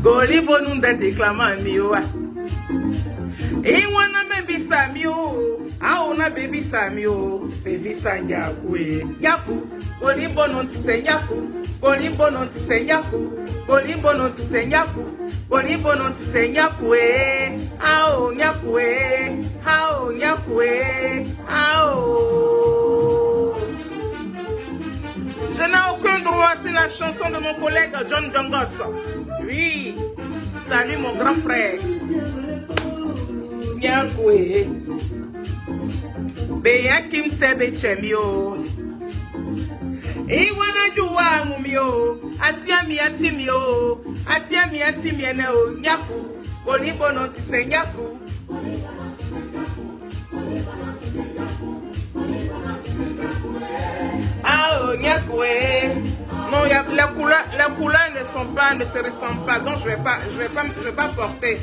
Goli bonunda déclamant mio. E wana baby samio. Aona baby samio. Baby sanjakwe. Yaku. Goli bononti senyaku. Goli bononti senyaku. Goli bononti senyaku. Goli bononti senyaku. Ao nyakwe. Ao nyakwe. Ao. Je n'ai aucun droit, c'est la chanson de mon collègue John Dongos. Oui, salut mon grand frère. Nyakwe. Beya kim sebe chemio. Iwana juwa mumio. Asiami asimio. Asiami asimiene o nyaku. Kolibo no tise nyaku. Ah oh nyakwe. Non, les couleurs ne se ressemblent pas, donc je vais pas porter.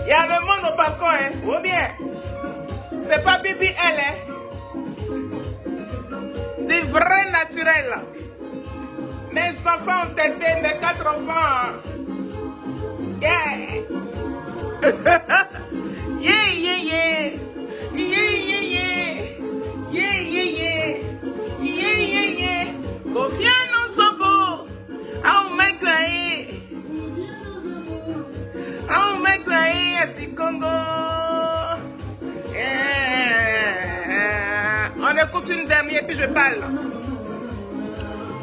Il y a le monde au balcon, hein. Ou bien, c'est pas Bibi elle, hein. Du vrai naturel. Mes enfants ont été, mes 4 enfants. Yeah. Yeah, yeah, yeah. Yeah, yeah, yeah. Yeah, yeah, yeah. Yeah, yeah, yeah. Confiance en son beau. Ah, mec, ah, mec, c'est Congo. On écoute une dernière puis je parle.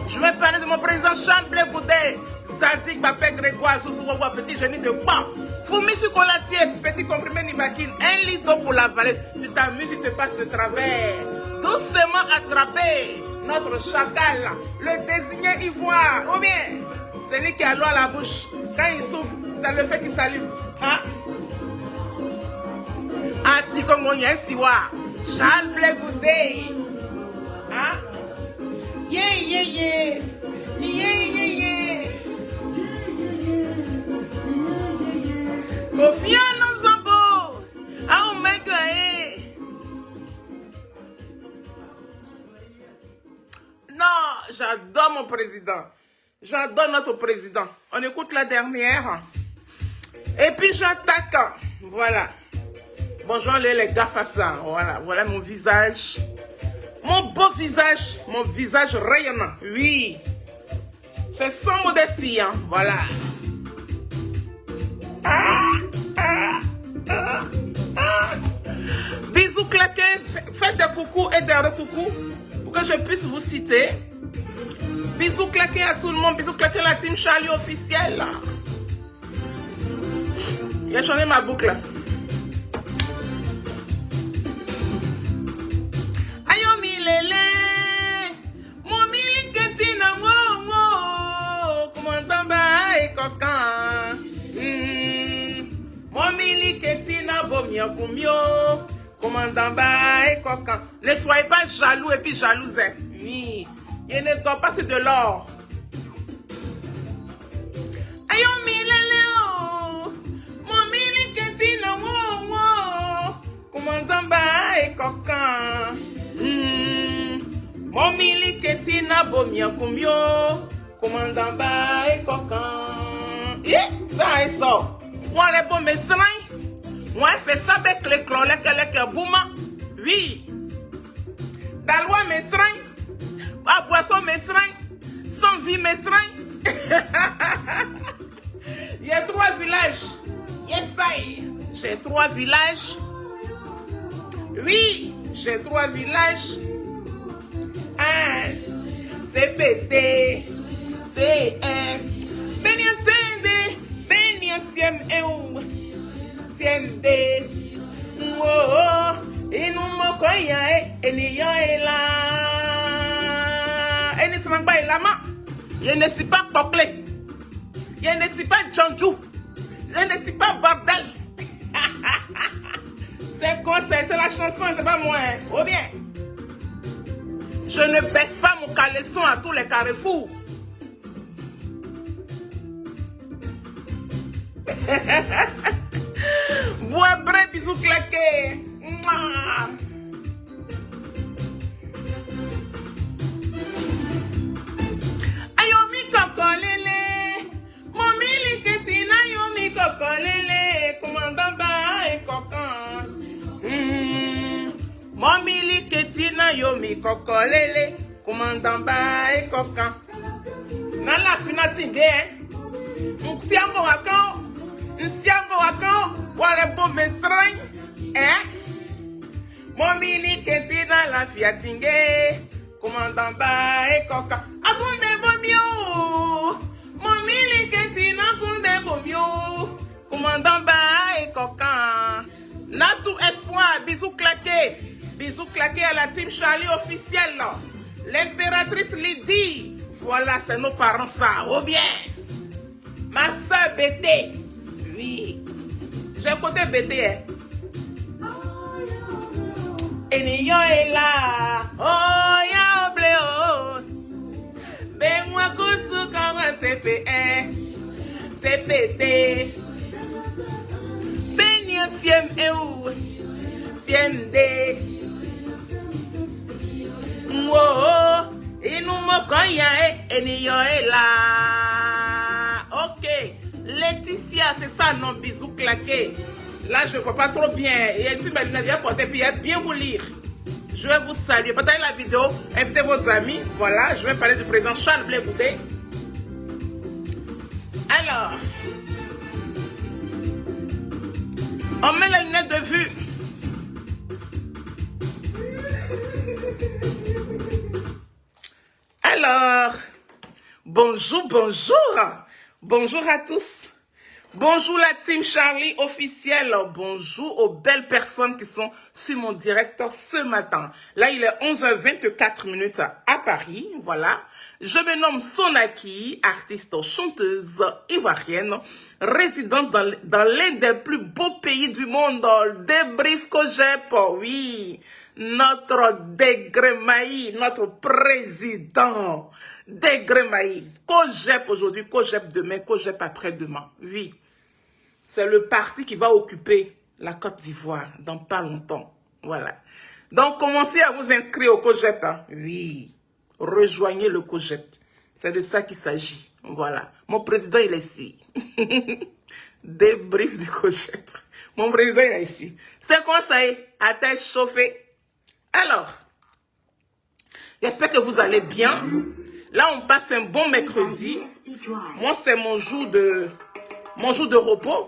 Je vais parler de mon président Charles Blé Goudé. Zadig Bapé Grégoire, Zouzouwa, petit génie de quoi? Foumi Sukolatier, petit comprimé Nibakine, 1 litre d'eau pour la vallée. Tu t'amuses, tu te passes de travers. Doucement attrapé, notre chacal, le désigné ivoire. Ou bien, celui qui a l'eau à la bouche. Quand il souffle, ça le fait qu'il s'allume. Hein? Asi Congo Siwa, Charles Blé Goudé. Hein? Yeah, yeah, yeah. Yeah, yeah, yeah. Confiance en Zambo. Ah, on m'a gagné. Non, j'adore mon président. J'adore notre président. On écoute la dernière. Et puis j'attaque. Voilà. Bonjour les gars face là. Voilà, voilà mon visage. Mon beau visage. Mon visage rayonnant. Oui. C'est sans modestie. Hein. Voilà. Bisous claqués. Faites des coucous et des recoucous pour que je puisse vous citer. Bisous claqués à tout le monde. Bisous claqués à la team Charlie officielle. J'ai changé ma boucle. Ayomi lele, mon miliketi na wo, commandant ba e kokan. Mon miliketi na bomio kumio, commandant ba e kokan. Ne soyez pas jaloux et puis jalousés. Oui, il ne doit pas sur de l'or. Ayomi lele o, mon miliketi na wo, commandant ba e kokan. Mon miliketi na bomio kumio, commandant ba e kokan. Ça est ça. Moi les bons mesrins, moi je fais ça avec les clolets que bouma. Oui. La loi mesrin, la boisson mesrin, sans vie mesrin. Il y a 3 villages. Yes, j'ai 3 villages. Oui, j'ai 3 villages. C'est pété. C'est un. Benia Sende. Benia Siem Eu. Siem De. Oh, et nous mokoya et niyo est là. Et ne se pas lama. Je ne suis pas Poclé. Je ne suis pas Djandjou. Je ne suis pas Bordel. C'est quoi, c'est la chanson, c'est pas moi. Oh bien. Je ne baisse pas mon caleçon à tous les carrefours. Bois brun, bisous claqués. Ayomi kokolele, mon miliketi na yomi kokolele, commandant ba e kokan. Mon miliketi na yomi kokolele, commandant ba e kokan. Na la finati de, nsiango wakao, wale bo mesrang, Mon miliketi na la fiatinge, commandant ba e kokan. Akunde bomio, mon miliketi na kunde bomio, commandant ba e kokan. Na tout espoir, bisous claqués à la team Charlie officielle. L'impératrice Lydie, voilà, c'est nos parents ça, oh bien. Ma soeur Bété, oui, j'ai côté Bété, hein. Et Niyo est là, oh ya oblé oh. Ben moi koussou comme CP1, CPT. Ben yo Siem Eu, Siem De. Oh, et nous mokoya et Niyo est là. Ok, Laetitia, c'est ça, non, bisous claqués. Là, je ne vois pas trop bien. Et je suis maintenant bien portée, puis bien vous lire. Je vais vous saluer. Partagez la vidéo, invitez vos amis. Voilà, je vais parler du président Charles Blé Goudé. Alors, on met les lunettes de vue. Alors, bonjour. Bonjour à tous. Bonjour la team Charlie officielle. Bonjour aux belles personnes qui sont sur mon direct ce matin. Là, il est 11h24 à Paris. Voilà. Je me nomme Sonaki, artiste chanteuse ivoirienne, résidente dans l'un des plus beaux pays du monde, Débrief Cogep. Oui, notre Dégremaï, notre président. Dégremaï. Cogep aujourd'hui, Cogep demain, Cogep après-demain. Oui. C'est le parti qui va occuper la Côte d'Ivoire dans pas longtemps. Voilà. Donc, commencez à vous inscrire au Cogep. Hein. Oui. Rejoignez le Cogep. C'est de ça qu'il s'agit. Voilà. Mon président, il est ici. Débrief du Cogep. Mon président, il est ici. C'est quoi ça est? À tête chauffée. Alors, j'espère que vous allez bien. Là, on passe un bon mercredi. Moi, c'est mon jour de repos.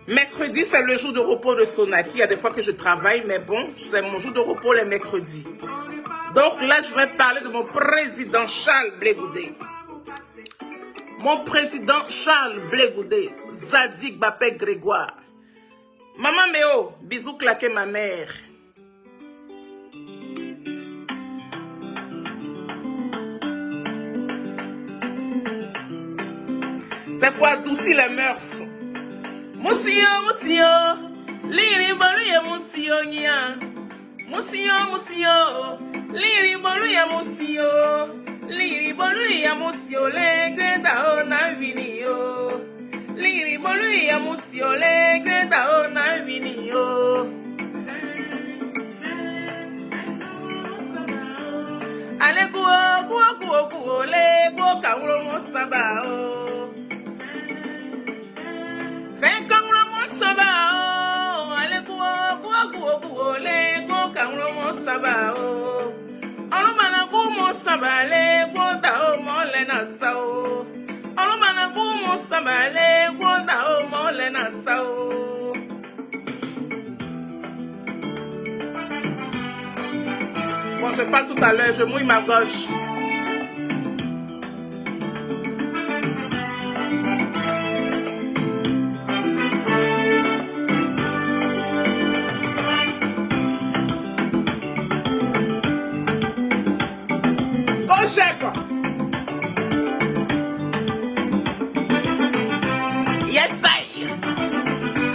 Mercredi, c'est le jour de repos de Sonaki. Il y a des fois que je travaille, mais bon, c'est mon jour de repos les mercredis. Donc là, je vais parler de mon président Charles Blé Goudé. Mon président Charles Blé Goudé. Zadig Bapé Grégoire. Maman Méo, bisous claqué ma mère. C'est pour adoucir les mœurs. Monsieur, liri bolu ya monsieur nya. Monsieur, liri bolu ya monsieur. Liri bolu ya monsieur legre da ona vinio. Liri bolu ya monsieur legre da ona vinio. Ale kuo le kuo kawro mo sabao. Fais comme le monde sabao, allez kuo le kuo kawro mo sabao. Olumana ku mo sabale kuo da o mo le na sao. Olumana ku mo sabale kuo da o mo le na sao. Bon, je parle tout à l'heure, je mouille ma gauche. Yes,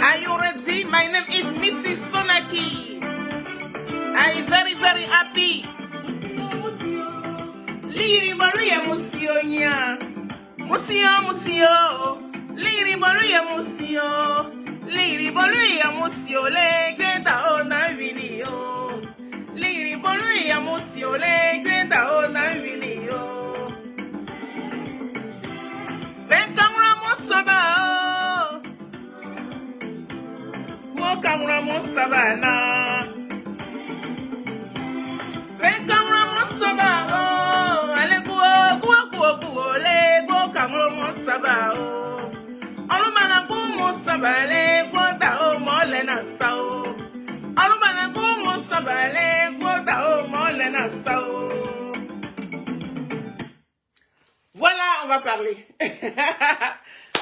are you ready? My name is Mrs. Sonaki. I'm very happy. Liri baluye musio nya. Musio. Liri baluye musio. Liri baluye musio le greta ona video. Liri baluye musio le greta ona video. Venkamra mosaba. Wokamra mosabana. Venkamra mosaba. Le go kamro mo sabao. Olumana ku mo sabale go da o mo le na sao. Olumana ku mo sabale go da o mo le na sao. Voilà, on va parler.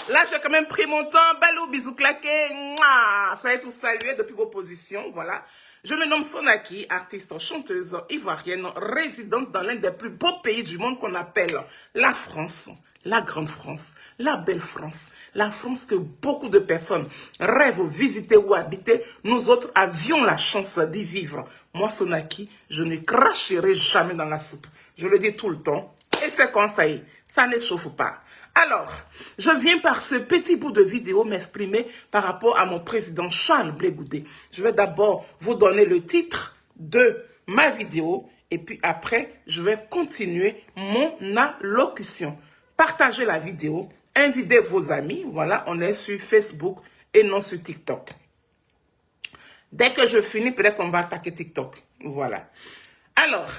Là, j'ai quand même pris mon temps. Balou, bisous claqués. Mouah. Soyez tous salués depuis vos positions. Voilà. Je me nomme Sonaki, artiste, chanteuse ivoirienne, résidente dans l'un des plus beaux pays du monde qu'on appelle la France, la grande France, la belle France, la France que beaucoup de personnes rêvent visiter ou habiter. Nous autres avions la chance d'y vivre. Moi, Sonaki, je ne cracherai jamais dans la soupe. Je le dis tout le temps. Et c'est quand ça y est, ça ne chauffe pas. Alors, je viens par ce petit bout de vidéo m'exprimer par rapport à mon président Charles Blé Goudé. Je vais d'abord vous donner le titre de ma vidéo et puis après, je vais continuer mon allocution. Partagez la vidéo, invitez vos amis. Voilà, on est sur Facebook et non sur TikTok. Dès que je finis, peut-être qu'on va attaquer TikTok. Voilà. Alors,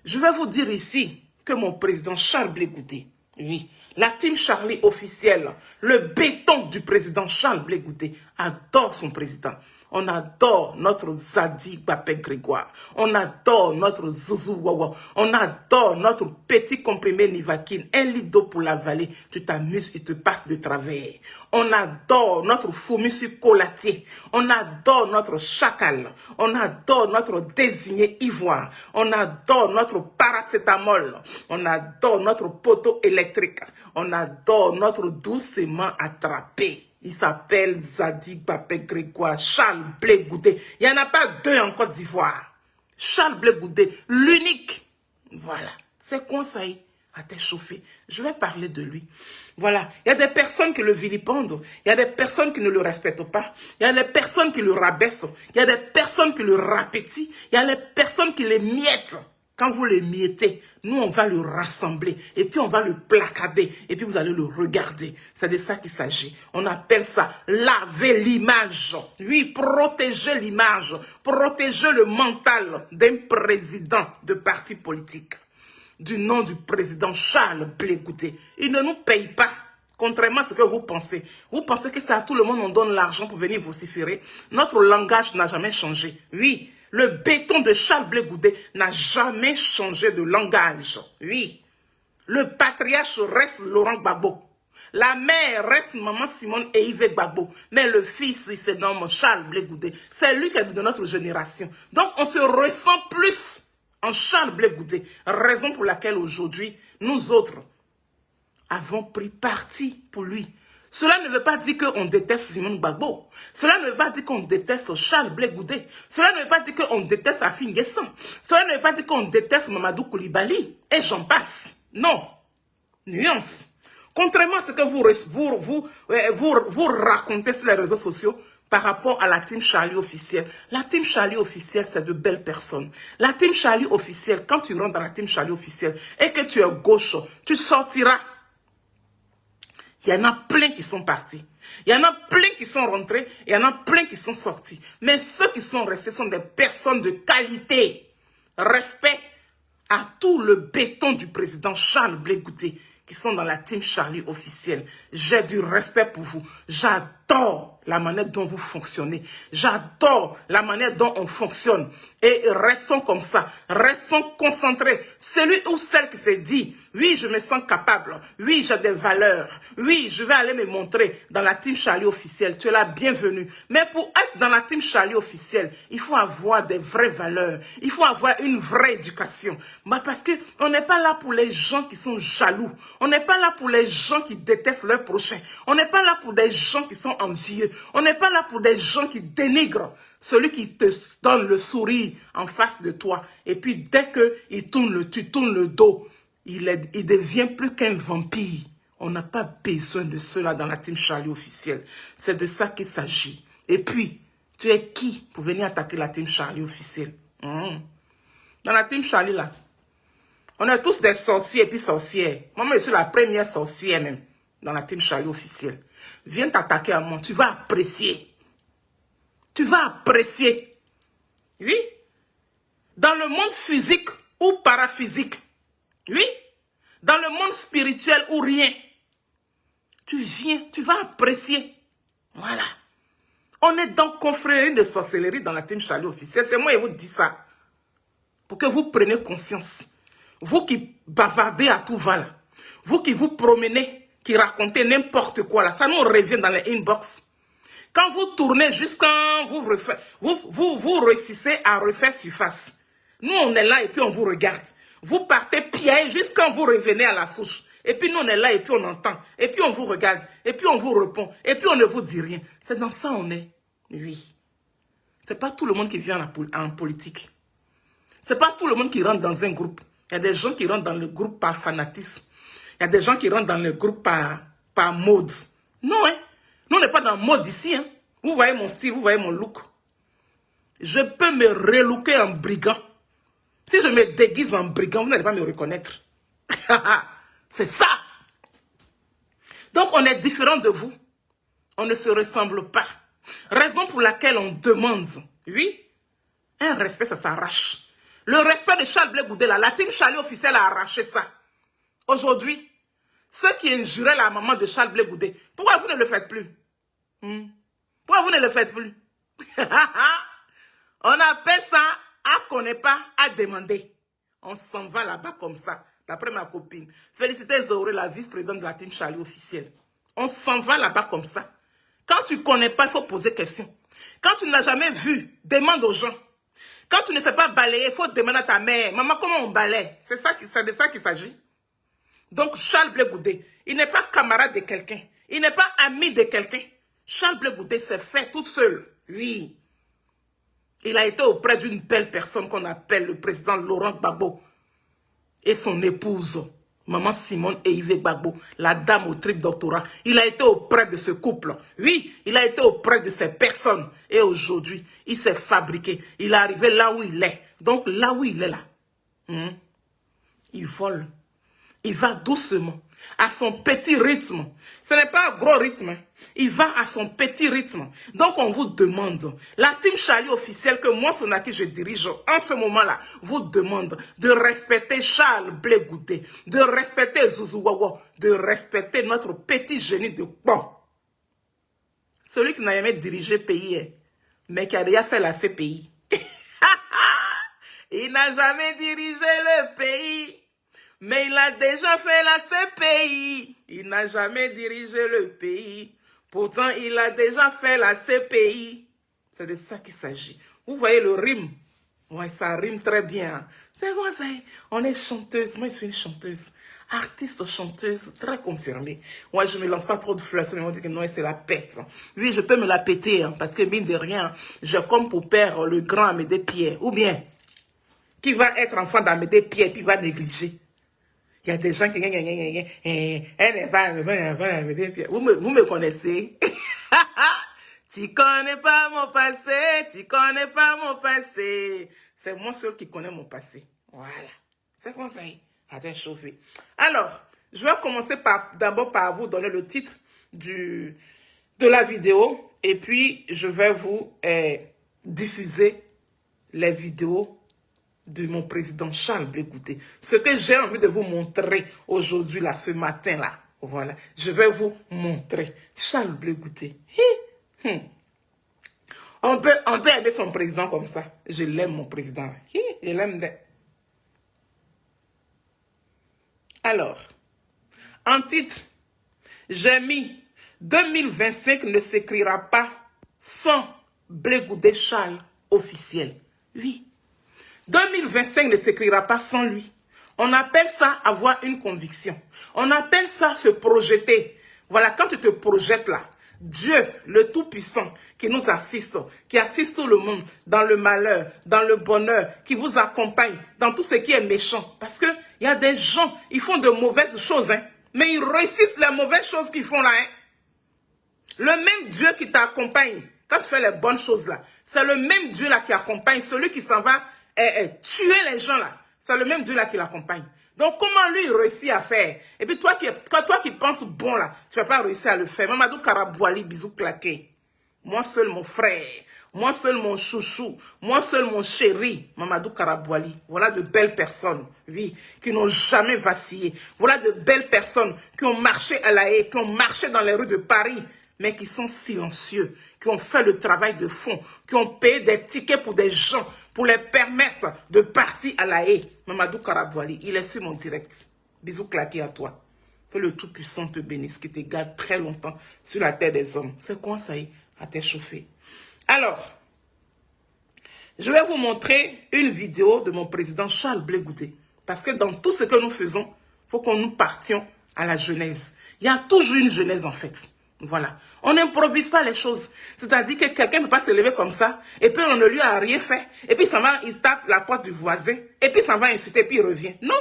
je vais vous dire ici que mon président Charles Blé Goudé, oui, la team Charlie officielle, le béton du président Charles Blé Goudé, adore son président. On adore notre Zadig Bapé Grégoire. On adore notre Zouzou Wawa. On adore notre petit comprimé Nivaquine. Un litre d'eau pour la vallée. Tu t'amuses, il te passe de travers. On adore notre Foumissu Colatier. On adore notre Chacal. On adore notre désigné Ivoire. On adore notre paracétamol. On adore notre poteau électrique. On adore notre doucement attrapé. Il s'appelle Zadig Bapé Grégoire, Charles Blé Goudé. Il n'y en a pas deux en Côte d'Ivoire. Charles Blé Goudé, l'unique. Voilà, c'est conseil à t'échauffer. Je vais parler de lui. Voilà, il y a des personnes qui le vilipendent. Il y a des personnes qui ne le respectent pas. Il y a des personnes qui le rabaissent. Il y a des personnes qui le rapétient. Il y a des personnes qui le miettes. Quand vous le miettez, nous, on va le rassembler. Et puis, on va le placader. Et puis, vous allez le regarder. C'est de ça qu'il s'agit. On appelle ça laver l'image. Oui, protéger l'image. Protéger le mental d'un président de parti politique. Du nom du président Charles Blé Goudé. Il ne nous paye pas. Contrairement à ce que vous pensez. Vous pensez que c'est à tout le monde on donne l'argent pour venir vociférer. Notre langage n'a jamais changé. Oui. Le béton de Charles Blé Goudé n'a jamais changé de langage. Oui. Le patriarche reste Laurent Gbagbo. La mère reste maman Simone et Yves Gbagbo. Mais le fils, il se nomme Charles Blé Goudé. C'est lui qui est de notre génération. Donc, on se ressent plus en Charles Blé Goudé. Raison pour laquelle aujourd'hui, nous autres avons pris parti pour lui. Cela ne veut pas dire qu'on déteste Simone Gbagbo. Cela ne veut pas dire qu'on déteste Charles Blé Goudé. Cela ne veut pas dire qu'on déteste Afin Guessan. Cela ne veut pas dire qu'on déteste Mamadou Koulibaly. Et j'en passe. Non. Nuance. Contrairement à ce que vous racontez sur les réseaux sociaux par rapport à la Team Charlie officielle. La Team Charlie officielle, c'est de belles personnes. La Team Charlie officielle, quand tu rentres dans la Team Charlie officielle et que tu es gauche, tu sortiras. Il y en a plein qui sont partis. Il y en a plein qui sont rentrés. Il y en a plein qui sont sortis. Mais ceux qui sont restés sont des personnes de qualité. Respect à tout le béton du président Charles Blé Goudé qui sont dans la Team Charlie officielle. J'ai du respect pour vous. J'adore la manière dont vous fonctionnez. J'adore la manière dont on fonctionne. Et restons comme ça. Restons concentrés. Celui ou celle qui se dit, oui, je me sens capable. Oui, j'ai des valeurs. Oui, je vais aller me montrer dans la Team Charlie officielle. Tu es la bienvenue. Mais pour être dans la Team Charlie officielle, il faut avoir des vraies valeurs. Il faut avoir une vraie éducation. Bah parce que on n'est pas là pour les gens qui sont jaloux. On n'est pas là pour les gens qui détestent leurs prochains. On n'est pas là pour des gens qui sont envieux. On n'est pas là pour des gens qui dénigrent celui qui te donne le sourire en face de toi. Et puis dès que tu tournes le dos, il devient plus qu'un vampire. On n'a pas besoin de cela dans la Team Charlie officielle. C'est de ça qu'il s'agit. Et puis, tu es qui pour venir attaquer la Team Charlie officielle? Dans la Team Charlie là, on est tous des sorciers et puis sorcières. Moi, je suis la première sorcière même dans la Team Charlie officielle. Viens t'attaquer à moi, tu vas apprécier. Tu vas apprécier. Oui. Dans le monde physique ou paraphysique. Oui. Dans le monde spirituel ou rien. Tu viens, tu vas apprécier. Voilà. On est dans confrérie de sorcellerie dans la Team Charlie officielle. C'est moi qui vous dis ça. Pour que vous preniez conscience. Vous qui bavardez à tout va là. Vous qui vous promenez, qui racontez n'importe quoi là. Ça nous revient dans les inbox. Quand vous tournez jusqu'à vous réussissez à refaire surface. Nous, on est là et puis on vous regarde. Vous partez pied jusqu'à vous revenez à la souche. Et puis nous, on est là et puis on entend. Et puis on vous regarde. Et puis on vous répond. Et puis on ne vous dit rien. C'est dans ça on est. Oui. C'est pas tout le monde qui vient en politique. C'est pas tout le monde qui rentre dans un groupe. Il y a des gens qui rentrent dans le groupe par fanatisme. Il y a des gens qui rentrent dans le groupe par mode. Non, hein. Nous, on n'est pas dans le mode ici. Hein. Vous voyez mon style, vous voyez mon look. Je peux me relooker en brigand. Si je me déguise en brigand, vous n'allez pas me reconnaître. C'est ça. Donc, on est différent de vous. On ne se ressemble pas. Raison pour laquelle on demande, oui, un respect, ça s'arrache. Le respect de Charles Blé Goudé, la Team Charlie officielle a arraché ça. Aujourd'hui, ceux qui injuraient la maman de Charles Blé Goudé, pourquoi vous ne le faites plus? Pourquoi vous ne le faites plus? On appelle ça à connaître pas, à demander. On s'en va là-bas comme ça, d'après ma copine. Félicitez Zoré, la vice-présidente de la Team Charlie officielle. On s'en va là-bas comme ça. Quand tu ne connais pas, il faut poser question. Quand tu n'as jamais vu, demande aux gens. Quand tu ne sais pas balayer, il faut demander à ta mère. Maman, comment on balaye? C'est de ça qu'il s'agit. Donc, Charles Blé Goudé, il n'est pas camarade de quelqu'un. Il n'est pas ami de quelqu'un. Charles Blé Goudé s'est fait toute seule. Oui. Il a été auprès d'une belle personne qu'on appelle le président Laurent Gbagbo. Et son épouse, maman Simone et Yves Gbagbo, la dame au triple doctorat. Il a été auprès de ce couple. Oui, il a été auprès de ces personnes. Et aujourd'hui, il s'est fabriqué. Il est arrivé là où il est. Donc là où il est là, il vole. Il va doucement, à son petit rythme. Ce n'est pas un gros rythme. Il va à son petit rythme. Donc on vous demande, la Team Charlie officielle que moi, Sonaki, je dirige en ce moment-là, vous demande de respecter Charles Blé Goudé, de respecter Zouzou Wawa, de respecter notre petit génie de bon. Celui qui n'a jamais dirigé pays, mais qui a déjà fait la CPI. Il n'a jamais dirigé le pays. Mais il a déjà fait la CPI. Il n'a jamais dirigé le pays. Pourtant, il a déjà fait la CPI. C'est de ça qu'il s'agit. Vous voyez le rime? Ouais, ça rime très bien. C'est quoi ça? On est chanteuse. Moi, je suis une chanteuse. Artiste, chanteuse, très confirmée. Moi, je ne me lance pas trop de fleurs. Ils m'ont dit que non, c'est la pète. Oui, je peux me la péter. Hein, parce que, mine de rien, j'ai comme pour père le grand Amédée Pierre. Ou bien, qui va être enfant d'Amédée Pierre, puis va négliger. Il y a des gens qui... Vous me connaissez. Tu connais pas mon passé, tu connais pas mon passé. C'est moi seul qui connais mon passé. Voilà. C'est comme ça. Attends, chauffer. Alors, je vais commencer d'abord par vous donner le titre de la vidéo. Et puis, je vais vous diffuser les vidéos de mon président Charles Blé Goudé. Ce que j'ai envie de vous montrer aujourd'hui, là, ce matin-là. Voilà. Je vais vous montrer Charles Blé Goudé. On peut aimer son président comme ça. Je l'aime, mon président. Je l'aime. Alors, en titre, j'ai mis 2025 ne s'écrira pas sans Blé Goudé Charles officiel. Oui. 2025 ne s'écrira pas sans lui. On appelle ça avoir une conviction. On appelle ça se projeter. Voilà, quand tu te projettes là, Dieu, le Tout-Puissant, qui nous assiste, qui assiste tout le monde dans le malheur, dans le bonheur, qui vous accompagne dans tout ce qui est méchant. Parce qu'il y a des gens, ils font de mauvaises choses, hein, mais ils réussissent les mauvaises choses qu'ils font là. Hein. Le même Dieu qui t'accompagne, quand tu fais les bonnes choses là, c'est le même Dieu là qui accompagne celui qui s'en va tuer les gens là. C'est le même Dieu là qui l'accompagne. Donc, comment lui il réussit à faire? Et puis, toi qui penses bon là, tu ne vas pas réussir à le faire. Mamadou Karabouali, bisous claqués. Moi seul mon frère, moi seul mon chouchou, moi seul mon chéri, Mamadou Karabouali. Voilà de belles personnes, oui, qui n'ont jamais vacillé. Voilà de belles personnes qui ont marché à La Haye, qui ont marché dans les rues de Paris, mais qui sont silencieux, qui ont fait le travail de fond, qui ont payé des tickets pour des gens, pour les permettre de partir à La Haye. Mamadou Karabouali, il est sur mon direct. Bisous claqués à toi. Que le Tout-Puissant te bénisse, qui te garde très longtemps sur la terre des hommes. C'est quoi ça y est? À t'échauffer. Alors, je vais vous montrer une vidéo de mon président Charles Blé Goudé. Parce que dans tout ce que nous faisons, il faut qu'on nous partions à la genèse. Il y a toujours une genèse en fait. Voilà. On n'improvise pas les choses. C'est-à-dire que quelqu'un ne peut pas se lever comme ça, et puis on ne lui a rien fait, et puis il tape la porte du voisin, et puis ça va insulter, et puis il revient. Non.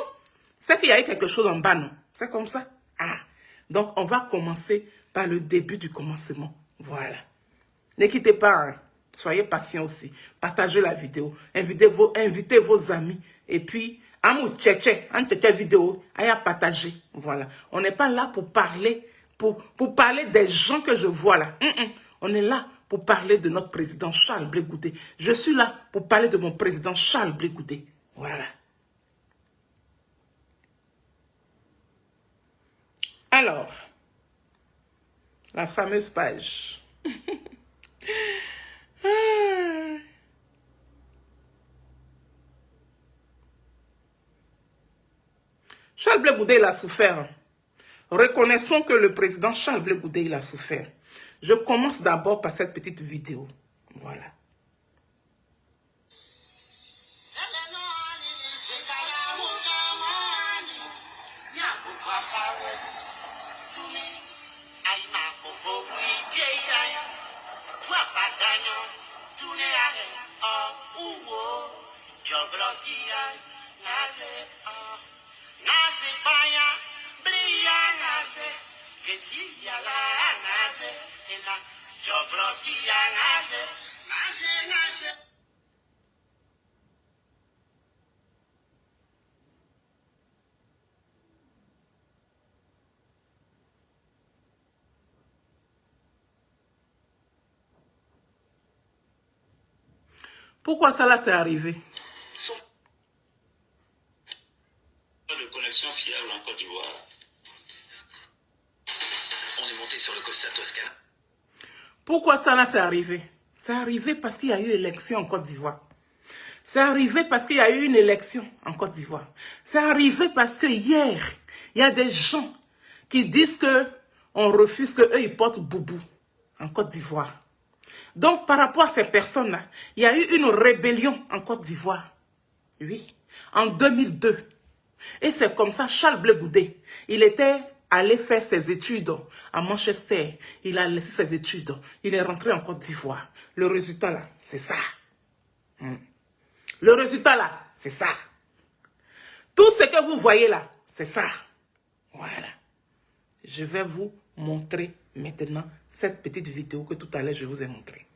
C'est qu'il y a eu quelque chose en bas, non? C'est comme ça. Ah. Donc, on va commencer par le début du commencement. Voilà. Ne quittez pas. Hein. Soyez patients aussi. Partagez la vidéo. Invitez vos amis. Et puis, amou tchétché, vidéo, à partager. Voilà. On n'est pas là pour parler, pour parler des gens que je vois là. On est là pour parler de notre président Charles Blé Goudé. Je suis là pour parler de mon président Charles Blé Goudé. Voilà. Alors, la fameuse page. Charles Blé Goudé, il a souffert. Reconnaissons que le président Charles Blé Goudé, il a souffert. Je commence d'abord par cette petite vidéo. Voilà. Pourquoi ça là c'est arrivé? De connexion fiable en Côte d'Ivoire. On est monté sur le Costa Toscana. Pourquoi ça là c'est arrivé? C'est arrivé parce qu'il y a eu élection en Côte d'Ivoire. C'est arrivé parce qu'il y a eu une élection en Côte d'Ivoire. C'est arrivé parce que hier, il y a des gens qui disent qu'on refuse qu'eux, ils portent boubou en Côte d'Ivoire. Donc, par rapport à ces personnes-là, il y a eu une rébellion en Côte d'Ivoire. Oui, en 2002. Et c'est comme ça, Charles Blé Goudé, il était allé faire ses études à Manchester. Il a laissé ses études. Il est rentré en Côte d'Ivoire. Le résultat là, c'est ça. Le résultat là, c'est ça. Tout ce que vous voyez là, c'est ça. Voilà. Je vais vous montrer maintenant cette petite vidéo que tout à l'heure je vous ai montrée.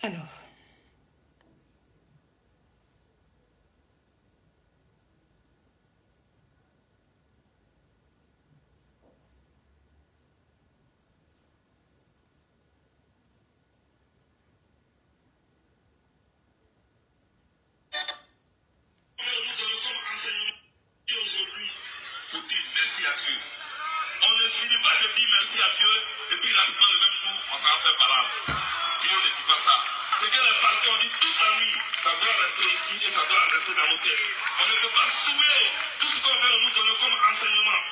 Alors. On ne finit pas de dire merci à Dieu et puis rapidement le même jour, on s'en va faire parade. Dieu ne dit pas ça. C'est que les pasteurs ont dit toute la nuit, ça doit rester ici et ça doit rester dans nos têtes. On ne peut pas souiller tout ce qu'on veut nous donner comme enseignement.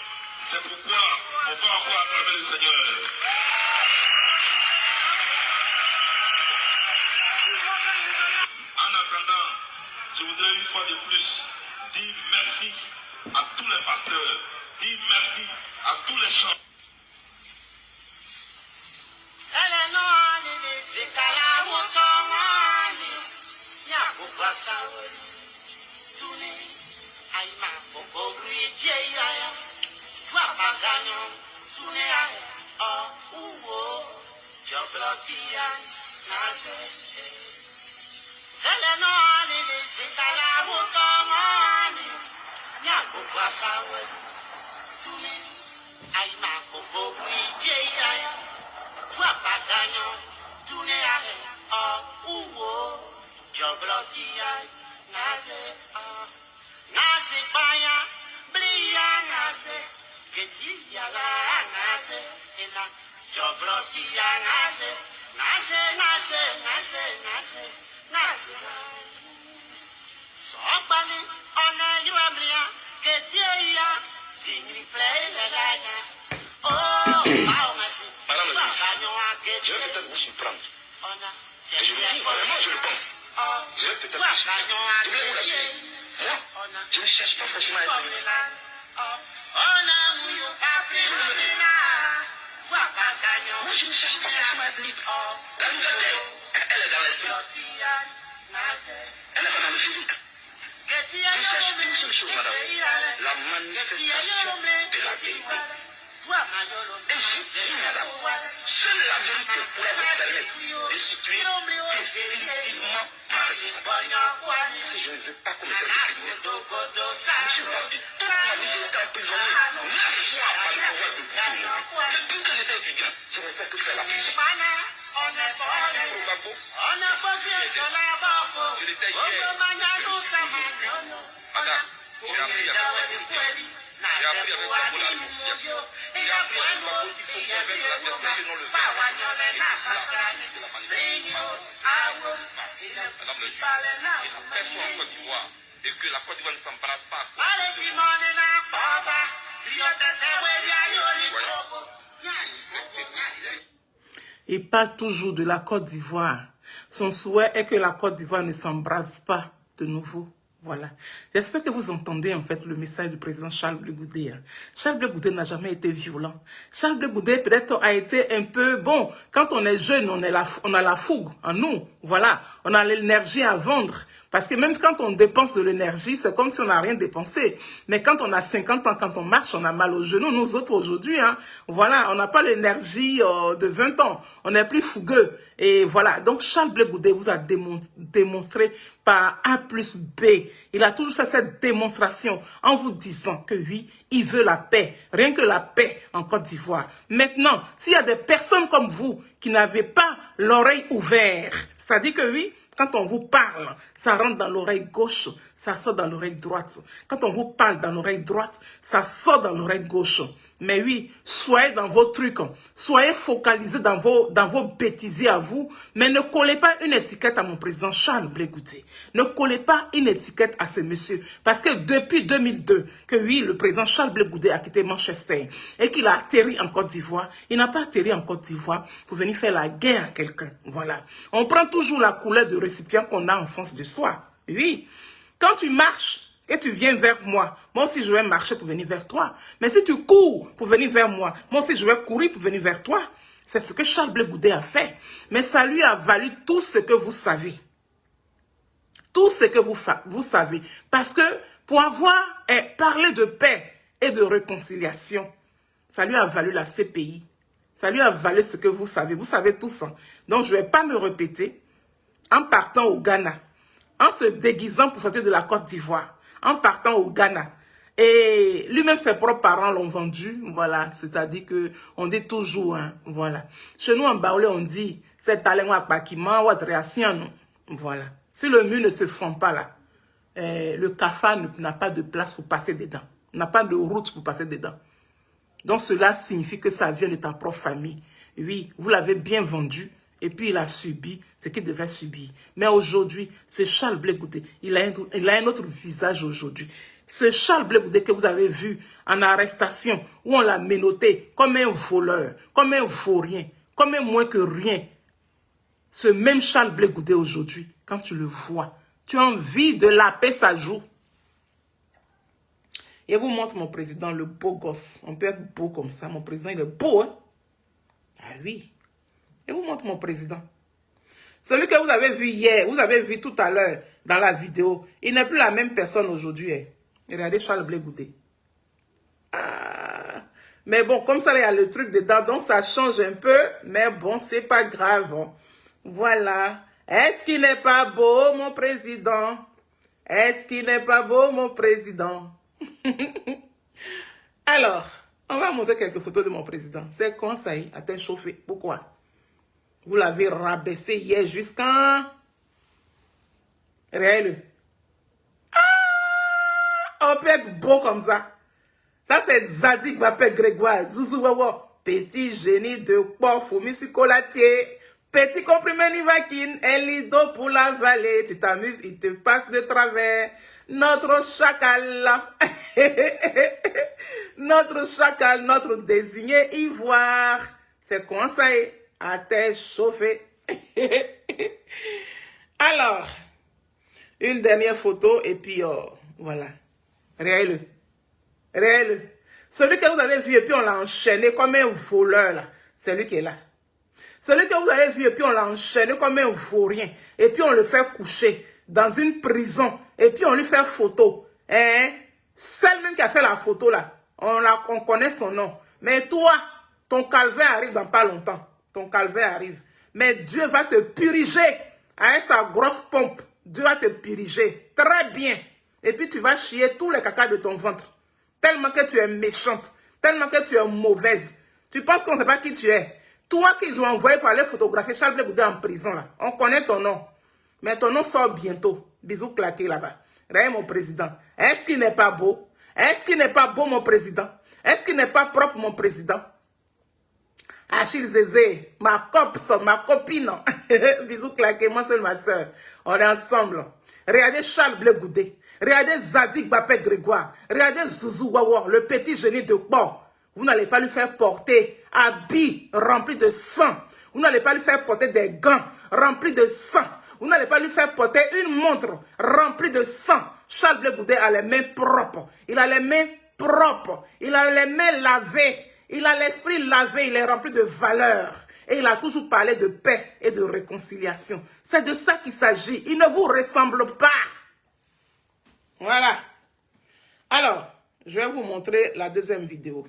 C'est pourquoi on va encore à travers le Seigneur. En attendant, je voudrais une fois de plus dire merci à tous les pasteurs. Dire merci à tous les chants. Je vais peut-être vous surprendre. Et je le dis vraiment, je le pense. Je vais peut-être vous surprendre. Je voulais vous l'assurer. Moi, je ne cherche pas forcément à être libre. Moi, je ne cherche pas forcément à être libre. La liberté, elle est dans l'esprit. Elle n'est pas dans le physique. Je cherche une seule chose, madame. La manifestation de la vérité. Et je dis, madame, seule la vérité pourra me permettre de situer définitivement ma responsabilité. Si je ne veux pas commettre de crime. Monsieur Bandi, toute ma vie, j'ai été emprisonné 9 fois par le pouvoir de Bouffon. Depuis que j'étais étudiant, je ne fais que faire la prison. Je l'étais hier. Madame, j'ai appris à faire j'ai appris avec ma peau la réconciliation. J'ai appris avec ma peau qu'il faut convaincre l'adversaire et non le verbe. Et c'est cela de la manifestation. Madame le juge, et la paix soit en Côte d'Ivoire et que la Côte d'Ivoire ne s'embarrasse pas. Il parle toujours de la Côte d'Ivoire. Son souhait est que la Côte d'Ivoire ne s'embrase pas de nouveau. Voilà. J'espère que vous entendez en fait le message du président Charles Blé Goudé. Charles Blé Goudé n'a jamais été violent. Charles Blé Goudé peut-être a été un peu... Bon, quand on est jeune, on a la fougue en nous. Voilà. On a l'énergie à vendre. Parce que même quand on dépense de l'énergie, c'est comme si on n'a rien dépensé. Mais quand on a 50 ans, quand on marche, on a mal aux genoux. Nous autres aujourd'hui, voilà, on n'a pas l'énergie de 20 ans. On est plus fougueux. Et voilà. Donc Charles Blé Goudé vous a démontré par A plus B. Il a toujours fait cette démonstration en vous disant que oui, il veut la paix. Rien que la paix en Côte d'Ivoire. Maintenant, s'il y a des personnes comme vous qui n'avez pas l'oreille ouverte, ça dit que oui, quand on vous parle, ça rentre dans l'oreille gauche, ça sort dans l'oreille droite. Quand on vous parle dans l'oreille droite, ça sort dans l'oreille gauche. Mais oui, soyez dans vos trucs, soyez focalisés dans vos bêtises à vous, mais ne collez pas une étiquette à mon président Charles Blé Goudé. Ne collez pas une étiquette à ce monsieur. Parce que depuis 2002, que oui, le président Charles Blé Goudé a quitté Manchester et qu'il a atterri en Côte d'Ivoire, il n'a pas atterri en Côte d'Ivoire pour venir faire la guerre à quelqu'un. Voilà. On prend toujours la couleur du récipient qu'on a en face de soi. Oui. Quand tu marches, et tu viens vers moi, moi aussi je vais marcher pour venir vers toi. Mais si tu cours pour venir vers moi, moi aussi je vais courir pour venir vers toi. C'est ce que Charles Blé Goudé a fait. Mais ça lui a valu tout ce que vous savez. Tout ce que vous savez. Parce que pour avoir parlé de paix et de réconciliation, ça lui a valu la CPI. Ça lui a valu ce que vous savez. Vous savez tout ça. Donc je ne vais pas me répéter. En partant au Ghana, en se déguisant pour sortir de la Côte d'Ivoire, en partant au Ghana. Et lui-même, ses propres parents l'ont vendu. Voilà, c'est-à-dire que on dit toujours, hein, voilà. Chez nous, en Baoulé, on dit, c'est talent à Pakima ou à Dréassian. Voilà. Si le mur ne se fond pas là, le cafard n'a pas de place pour passer dedans. N'a pas de route pour passer dedans. Donc, cela signifie que ça vient de ta propre famille. Oui, vous l'avez bien vendu. Et puis, il a subi ce qu'il devait subir. Mais aujourd'hui, ce Charles Blé Goudé, il a un autre visage aujourd'hui. Ce Charles Blé Goudé que vous avez vu en arrestation, où on l'a menotté comme un voleur, comme un vaurien, comme un moins que rien. Ce même Charles Blé Goudé aujourd'hui, quand tu le vois, tu as envie de laper sa joue. Et vous montre mon président, le beau gosse. On peut être beau comme ça. Mon président, il est beau, hein? Ah oui. Et vous montre mon président. Celui que vous avez vu hier, vous avez vu tout à l'heure dans la vidéo, il n'est plus la même personne aujourd'hui. Hein. Regardez Charles Blé Goudé. Ah. Mais bon, comme ça, il y a le truc dedans, donc ça change un peu. Mais bon, c'est pas grave. Hein. Voilà. Est-ce qu'il n'est pas beau, mon président? Est-ce qu'il n'est pas beau, mon président? Alors, on va montrer quelques photos de mon président. C'est quand ça y est, a-t-elle chauffé? Pourquoi? Vous l'avez rabaissé hier jusqu'à... Regardez-le. Ah! On peut être beau comme ça. Ça, c'est Zadig Bapé Grégoire. Zouzou Wawa. Petit génie de port, fourmi chocolatier. Petit comprimé Nivaquine. Un lido pour la vallée. Tu t'amuses, il te passe de travers. Notre chacal. Notre chacal, notre désigné ivoire. C'est comment ça est? À tête chauffée. Alors, une dernière photo et puis voilà. Regardez-le. Regardez-le. Celui que vous avez vu et puis on l'a enchaîné comme un voleur là. C'est lui qui est là. Celui que vous avez vu et puis on l'a enchaîné comme un vaurien. Et puis on le fait coucher dans une prison. Et puis on lui fait photo. Hein? Celle même qui a fait la photo là. On connaît son nom. Mais toi, ton calvaire arrive dans pas longtemps. Ton calvaire arrive. Mais Dieu va te puriger avec sa grosse pompe. Dieu va te puriger. Très bien. Et puis tu vas chier tous les cacas de ton ventre. Tellement que tu es méchante. Tellement que tu es mauvaise. Tu penses qu'on ne sait pas qui tu es. Toi qu'ils ont envoyé pour aller photographier Charles Blé Goudé en prison là. On connaît ton nom. Mais ton nom sort bientôt. Bisous claqués là-bas. Regardez mon président. Est-ce qu'il n'est pas beau? Est-ce qu'il n'est pas beau mon président? Est-ce qu'il n'est pas propre mon président? Achille Zézé, ma copine. Bisous claqués, moi seule ma soeur. On est ensemble. Regardez Charles Blé Goudé. Regardez Zadig Bapé Grégoire. Regardez Zouzou Wawa, le petit génie de port. Vous n'allez pas lui faire porter habits remplis de sang. Vous n'allez pas lui faire porter des gants remplis de sang. Vous n'allez pas lui faire porter une montre remplie de sang. Charles Blé Goudé a les mains propres. Il a les mains propres. Il a les mains lavées. Il a l'esprit lavé. Il est rempli de valeur. Et il a toujours parlé de paix et de réconciliation. C'est de ça qu'il s'agit. Il ne vous ressemble pas. Voilà. Alors, je vais vous montrer la deuxième vidéo.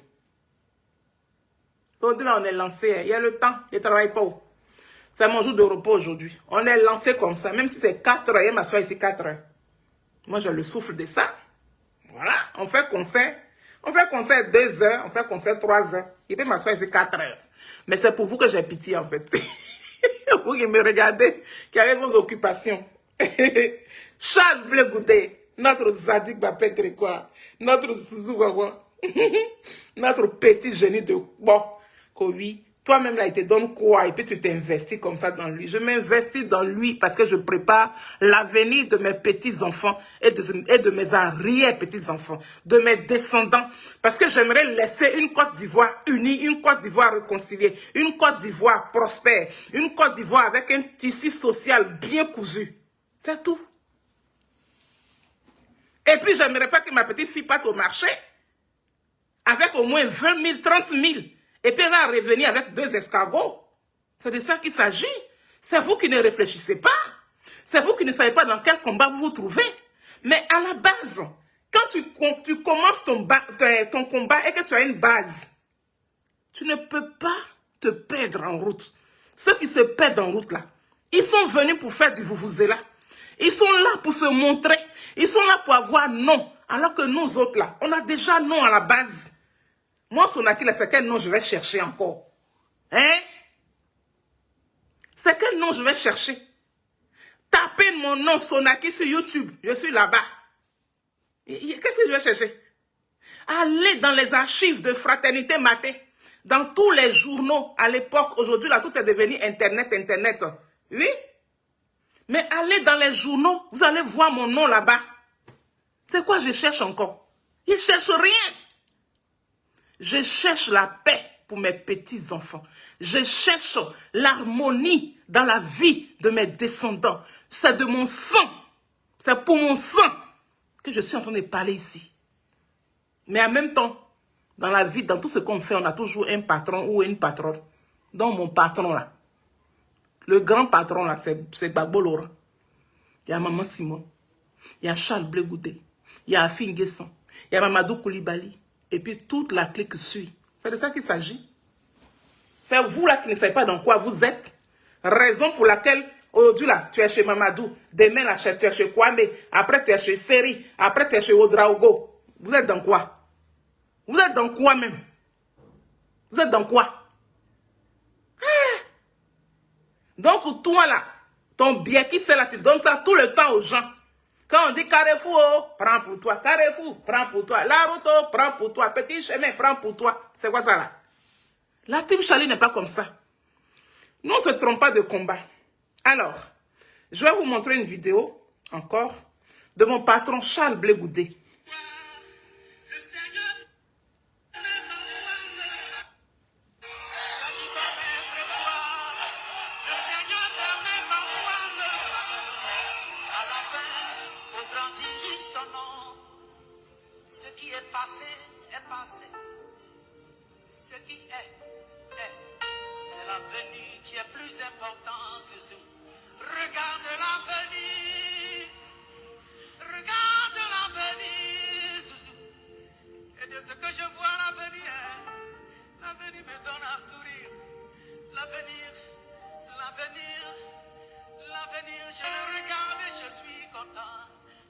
Aujourd'hui, on est lancé. Il y a le temps. Je ne travaille pas. C'est mon jour de repos aujourd'hui. On est lancé comme ça. Même si c'est 4 heures, il m'assoit ici 4 heures. Moi, je le souffle de ça. Voilà. On fait concert. On fait concert 2 heures. On fait concert 3 heures. Il peut m'asseoir ici 4 heures. Mais c'est pour vous que j'ai pitié, en fait. Vous qui me regardez, qui avez vos occupations. Charles Blé Goudé. Notre Zadig Bapé Grégoire. Notre Zouzougawa. Notre petit génie de... Bon, que oui. Toi-même, là, il te donne quoi? Et puis tu t'investis comme ça dans lui. Je m'investis dans lui parce que je prépare l'avenir de mes petits-enfants et de mes arrière-petits-enfants, de mes descendants. Parce que j'aimerais laisser une Côte d'Ivoire unie, une Côte d'Ivoire réconciliée, une Côte d'Ivoire prospère, une Côte d'Ivoire avec un tissu social bien cousu. C'est tout. Et puis, j'aimerais pas que ma petite fille parte au marché avec au moins 20 000, 30 000. Et puis elle va revenir avec 2 escargots. C'est de ça qu'il s'agit. C'est vous qui ne réfléchissez pas. C'est vous qui ne savez pas dans quel combat vous vous trouvez. Mais à la base, quand tu commences ton combat et que tu as une base, tu ne peux pas te perdre en route. Ceux qui se perdent en route là, ils sont venus pour faire du vuvuzela. Ils sont là pour se montrer. Ils sont là pour avoir non. Alors que nous autres là, on a déjà non à la base. Moi, Sonaki, là, c'est quel nom je vais chercher encore? Hein? C'est quel nom je vais chercher? Tapez mon nom Sonaki sur YouTube. Je suis là-bas. Qu'est-ce que je vais chercher? Allez dans les archives de Fraternité Matin. Dans tous les journaux à l'époque. Aujourd'hui, là, tout est devenu Internet. Oui? Mais allez dans les journaux. Vous allez voir mon nom là-bas. C'est quoi je cherche encore? Je ne cherche rien. Je cherche la paix pour mes petits-enfants. Je cherche l'harmonie dans la vie de mes descendants. C'est de mon sang. C'est pour mon sang que je suis en train de parler ici. Mais en même temps, dans la vie, dans tout ce qu'on fait, on a toujours un patron ou une patronne. Donc mon patron là, le grand patron là, c'est Gbagbo Laurent. Il y a Maman Simon. Il y a Charles Blé Goudé. Il y a Afin Guesson. Il y a Mamadou Koulibaly. Et puis toute la clique suit. C'est de ça qu'il s'agit. C'est vous là qui ne savez pas dans quoi vous êtes. Raison pour laquelle aujourd'hui là, tu es chez Mamadou. Demain là, tu es chez Kwame. Après tu es chez Seri. Après tu es chez Ouedraogo. Vous êtes dans quoi? Vous êtes dans quoi même? Vous êtes dans quoi? Hein? Donc toi là, ton bien qui c'est là, tu donnes ça tout le temps aux gens. Quand on dit Carrefour, oh, prends pour toi. Carrefour, prends pour toi. La route, oh, prends pour toi. Petit chemin, prends pour toi. C'est quoi ça là? La team Charlie n'est pas comme ça. Nous, on ne se trompe pas de combat. Alors, je vais vous montrer une vidéo, encore, de mon patron Charles Blé Goudé.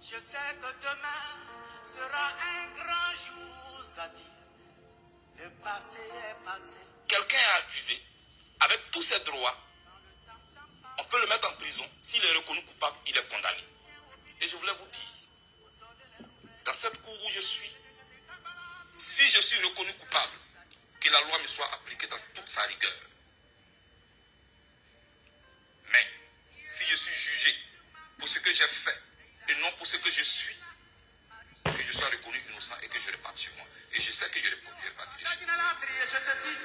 Je sais que demain sera un grand jour, Zadi. Le passé est passé. Quelqu'un est accusé, avec tous ses droits, on peut le mettre en prison. S'il est reconnu coupable, il est condamné. Et je voulais vous dire, dans cette cour où je suis, si je suis reconnu coupable, que la loi me soit appliquée dans toute sa rigueur. Mais, si je suis jugé pour ce que j'ai fait, et non pour ce que je suis, que je sois reconnu innocent et que je reparte chez moi. Et je sais que je repartirai chez moi. Je te dis,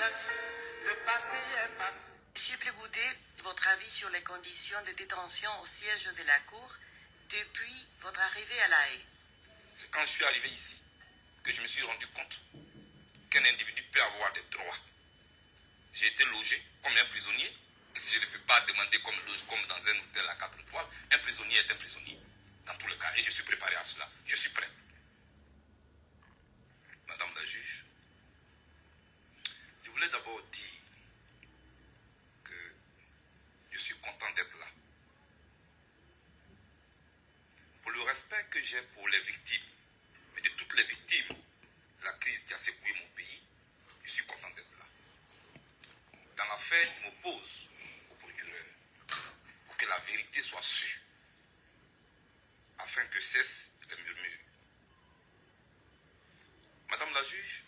le passé est passé. Monsieur Blé Goudé, votre avis sur les conditions de détention au siège de la Cour depuis votre arrivée à La Haye? C'est quand je suis arrivé ici que je me suis rendu compte qu'un individu peut avoir des droits. J'ai été logé comme un prisonnier. Je ne peux pas demander comme dans un hôtel à 4 étoiles. Un prisonnier est un prisonnier. Dans tous les cas, et je suis préparé à cela. Je suis prêt. Madame la juge, je voulais d'abord dire que je suis content d'être là. Pour le respect que j'ai pour les victimes, mais de toutes les victimes, la crise qui a secoué mon pays, je suis content d'être là. Dans l'affaire qui m'oppose au procureur, pour que la vérité soit sûre, afin que cesse les murmures la juge,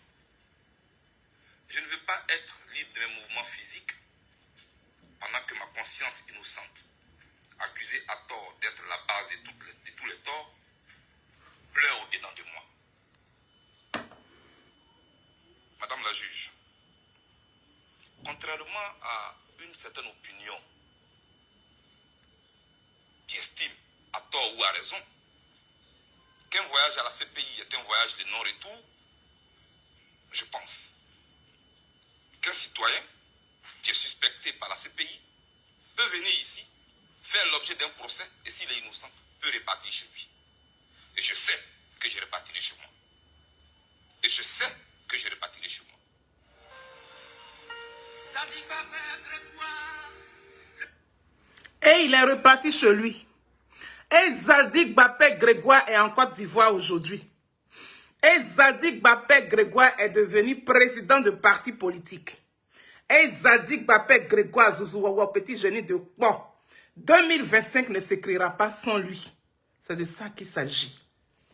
je ne veux pas être libre de mes mouvements physiques pendant que ma conscience innocente, accusée à tort d'être la base de tous les torts, pleure au-dedans de moi. Madame la juge, contrairement à une certaine opinion qui estime, à tort ou à raison, qu'un voyage à la CPI est un voyage de non-retour, je pense qu'un citoyen qui est suspecté par la CPI peut venir ici, faire l'objet d'un procès et s'il est innocent, peut repartir chez lui. Et je sais que je repartirai chez moi. Et je sais que je repartirai chez moi. Et il est reparti chez lui. Et Zadig Bapé Grégoire est en Côte d'Ivoire aujourd'hui. Et Zadig Bapé Grégoire est devenu président de parti politique. Et Zadig Bapé Grégoire Zouzouawa, petit génie de bon. 2025 ne s'écrira pas sans lui. C'est de ça qu'il s'agit.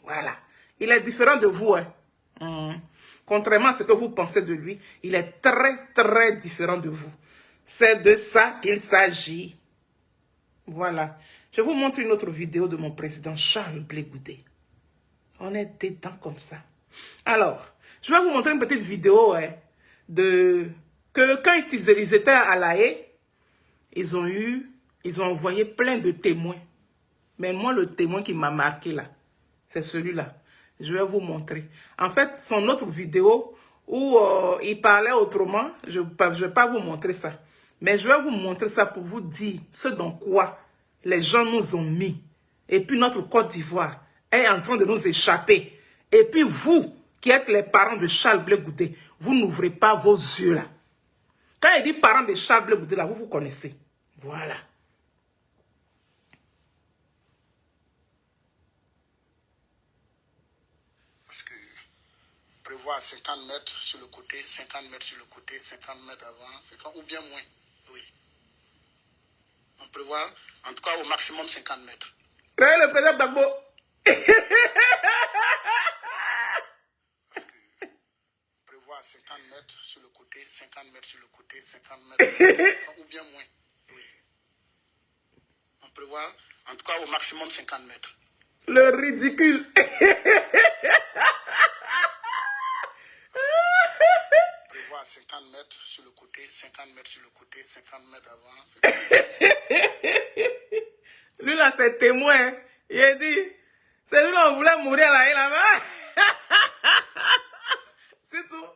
Voilà. Il est différent de vous. Hein. Contrairement à ce que vous pensez de lui, il est très, très différent de vous. C'est de ça qu'il s'agit. Voilà. Je vous montre une autre vidéo de mon président Charles Blé Goudé. On est dedans comme ça. Alors, je vais vous montrer une petite vidéo que quand ils étaient à La Haye, ils ont envoyé plein de témoins. Mais moi, le témoin qui m'a marqué là, c'est celui-là. Je vais vous montrer. En fait, son autre vidéo où il parlait autrement, je ne vais pas vous montrer ça. Mais je vais vous montrer ça pour vous dire ce dans quoi les gens nous ont mis. Et puis notre Côte d'Ivoire est en train de nous échapper. Et puis vous, qui êtes les parents de Charles Blé Goudé, vous n'ouvrez pas vos yeux là. Quand il dit parents de Charles Blé Goudé là, vous vous connaissez. Voilà. Parce que prévoir 50 mètres sur le côté, 50 mètres sur le côté, 50 mètres avant, 50, ou bien moins. Oui. On prévoit en tout cas au maximum 50 mètres. Regardez le président Gbagbo. Parce que prévoir 50 mètres sur le côté, 50 mètres sur le côté, 50 mètres ou bien moins. Oui. On prévoit en tout cas au maximum 50 mètres. Le ridicule. Prévoir 50 mètres sur le côté, 50 mètres sur le côté, 50 mètres avant. 50 mètres. Lui là, c'est témoin. Il a dit, c'est lui là, on voulait mourir là-bas. C'est tout.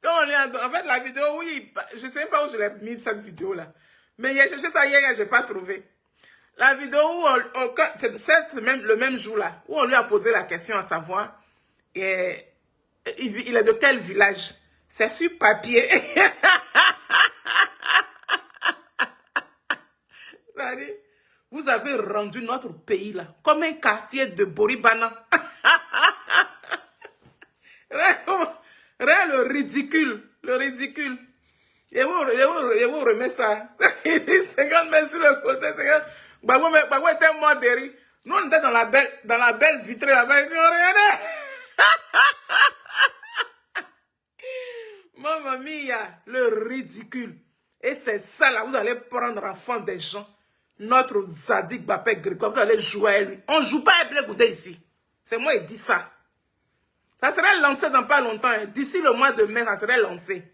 Quand on est en fait, la vidéo, oui, je ne sais pas où je l'ai mis cette vidéo là. Mais j'ai cherché ça hier et je n'ai pas trouvé. La vidéo où c'est le même jour là, où on lui a posé la question à savoir, il est de quel village? C'est sur papier. Vous avez rendu notre pays là comme un quartier de Boribana. Regarde le ridicule. Le ridicule. Et vous remet ça. 50 mètres sur le côté. Gbagbo était mort de rire. Nous, on était dans la belle vitrée là-bas. Et puis on regardait. Mamma mia, le ridicule. Et c'est ça là, vous allez prendre enfant des gens. Notre Zadig Bapé Grégoire, vous allez jouer à lui. On ne joue pas à Blé Goudé ici. C'est moi qui dis ça. Ça serait lancé dans pas longtemps. D'ici le mois de mai, ça serait lancé.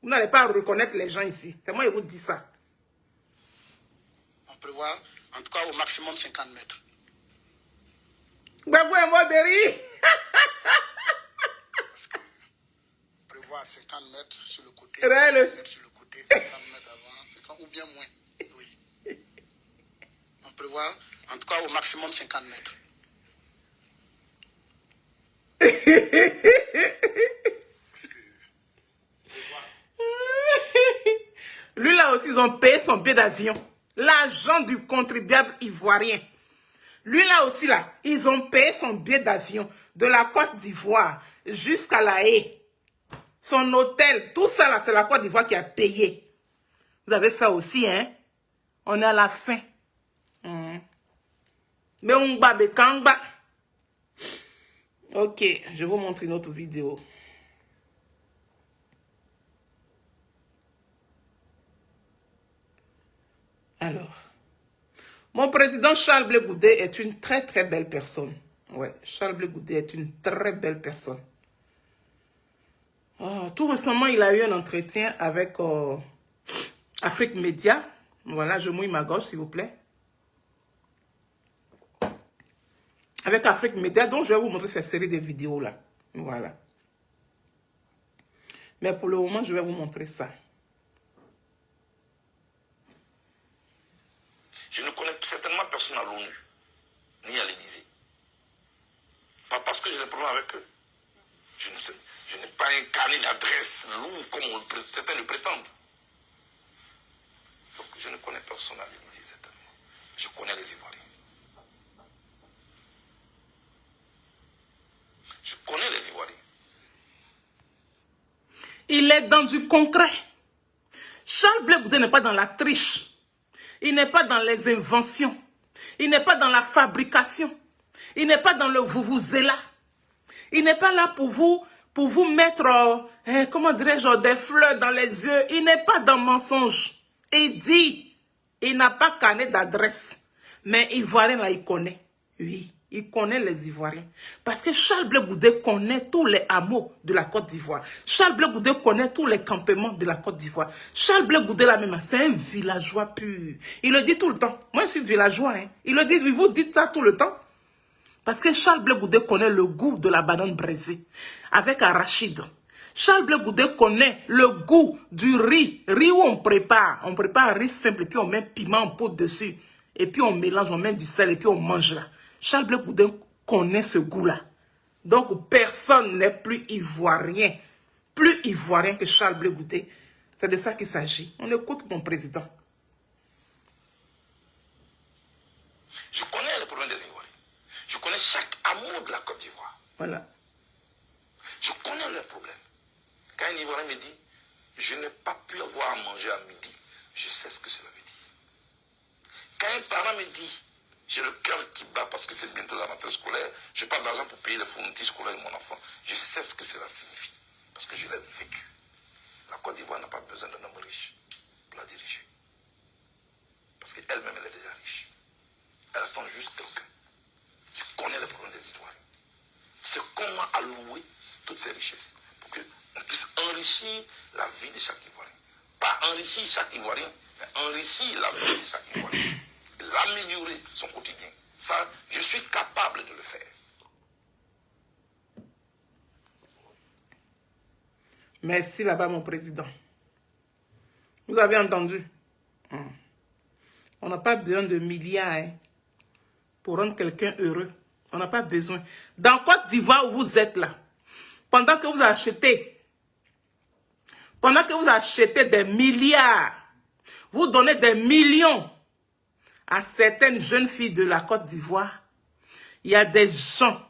Vous n'allez pas reconnaître les gens ici. C'est moi qui vous dis ça. On prévoit en tout cas au maximum 50 mètres. Gbagbo est mort de rire. Prévoir 50 mètres sur le côté, 50 Réel. mètres sur le côté, 50 mètres avant, 50, ou bien moins. Oui. On prévoit en tout cas au maximum 50 mètres. Lui là aussi, ils ont payé son billet d'avion. L'argent du contribuable ivoirien. Lui là aussi là, ils ont payé son billet d'avion de la Côte d'Ivoire jusqu'à La Haye. Son hôtel, tout ça là, c'est la Côte d'Ivoire qui a payé. Vous avez fait aussi, hein? On est à la fin. Mais on bat. Ok, je vous montre une autre vidéo. Alors, mon président Charles Blé Goudé est une très très belle personne. Ouais, Charles Blé Goudé est une très belle personne. Oh, tout récemment, il a eu un entretien avec Afrique Média. Voilà, je mouille ma gauche, s'il vous plaît. Avec Afrique Média, donc je vais vous montrer cette série de vidéos-là. Voilà. Mais pour le moment, je vais vous montrer ça. Je ne connais certainement personne à l'ONU, ni à l'Élysée. Pas parce que j'ai des problèmes avec eux. Je n'ai pas un carnet d'adresse lourd comme certains le prétendent. Donc je ne connais personne à l'Élysée, certainement. Je connais les Ivoiriens. Je connais les Ivoiriens. Il est dans du concret. Charles Blé Goudé n'est pas dans la triche. Il n'est pas dans les inventions. Il n'est pas dans la fabrication. Il n'est pas dans le vous-vous-zéla. Il n'est pas là pour vous mettre, comment dirais-je, des fleurs dans les yeux. Il n'est pas dans mensonge. Il dit, il n'a pas carnet d'adresse. Mais Ivoirien, là, il connaît. Oui, il connaît les Ivoiriens. Parce que Charles Blé Goudé connaît tous les hameaux de la Côte d'Ivoire. Charles Blé Goudé connaît tous les campements de la Côte d'Ivoire. Charles Blé Goudé, là même, c'est un villageois pur. Il le dit tout le temps. Moi, je suis villageois. Hein. Il le dit, vous dites ça tout le temps. Parce que Charles Blé Goudé connaît le goût de la banane braisée avec arachide. Charles Blé Goudé connaît le goût du riz. Riz où on prépare. On prépare un riz simple et puis on met piment en poudre dessus. Et puis on mélange, on met du sel et puis on mange là. Charles Blé Goudé connaît ce goût-là. Donc personne n'est plus ivoirien. Plus ivoirien que Charles Blé Goudé. C'est de ça qu'il s'agit. On écoute mon président. Je connais les problèmes des Ivoiriens. Je connais chaque amour de la Côte d'Ivoire. Voilà. Je connais leurs problèmes. Quand un Ivoirien me dit, je n'ai pas pu avoir à manger à midi, je sais ce que cela veut dire. Quand un parent me dit, j'ai le cœur qui bat parce que c'est bientôt la rentrée scolaire, je n'ai pas d'argent pour payer les fournitures scolaires de mon enfant, je sais ce que cela signifie. Parce que je l'ai vécu. La Côte d'Ivoire n'a pas besoin d'un homme riche pour la diriger. Parce qu'elle-même, elle est déjà riche. Elle attend juste quelqu'un. Je connais les problèmes des Ivoiriens. C'est comment allouer toutes ces richesses pour qu'on puisse enrichir la vie de chaque Ivoirien. Pas enrichir chaque Ivoirien, mais enrichir la vie de chaque Ivoirien. L'améliorer son quotidien. Ça, je suis capable de le faire. Merci là-bas, mon président. Vous avez entendu? On n'a pas besoin de milliards hein, pour rendre quelqu'un heureux. On n'a pas besoin. Dans Côte d'Ivoire où vous êtes là, pendant que vous achetez des milliards, vous donnez des millions à certaines jeunes filles de la Côte d'Ivoire, il y a des gens,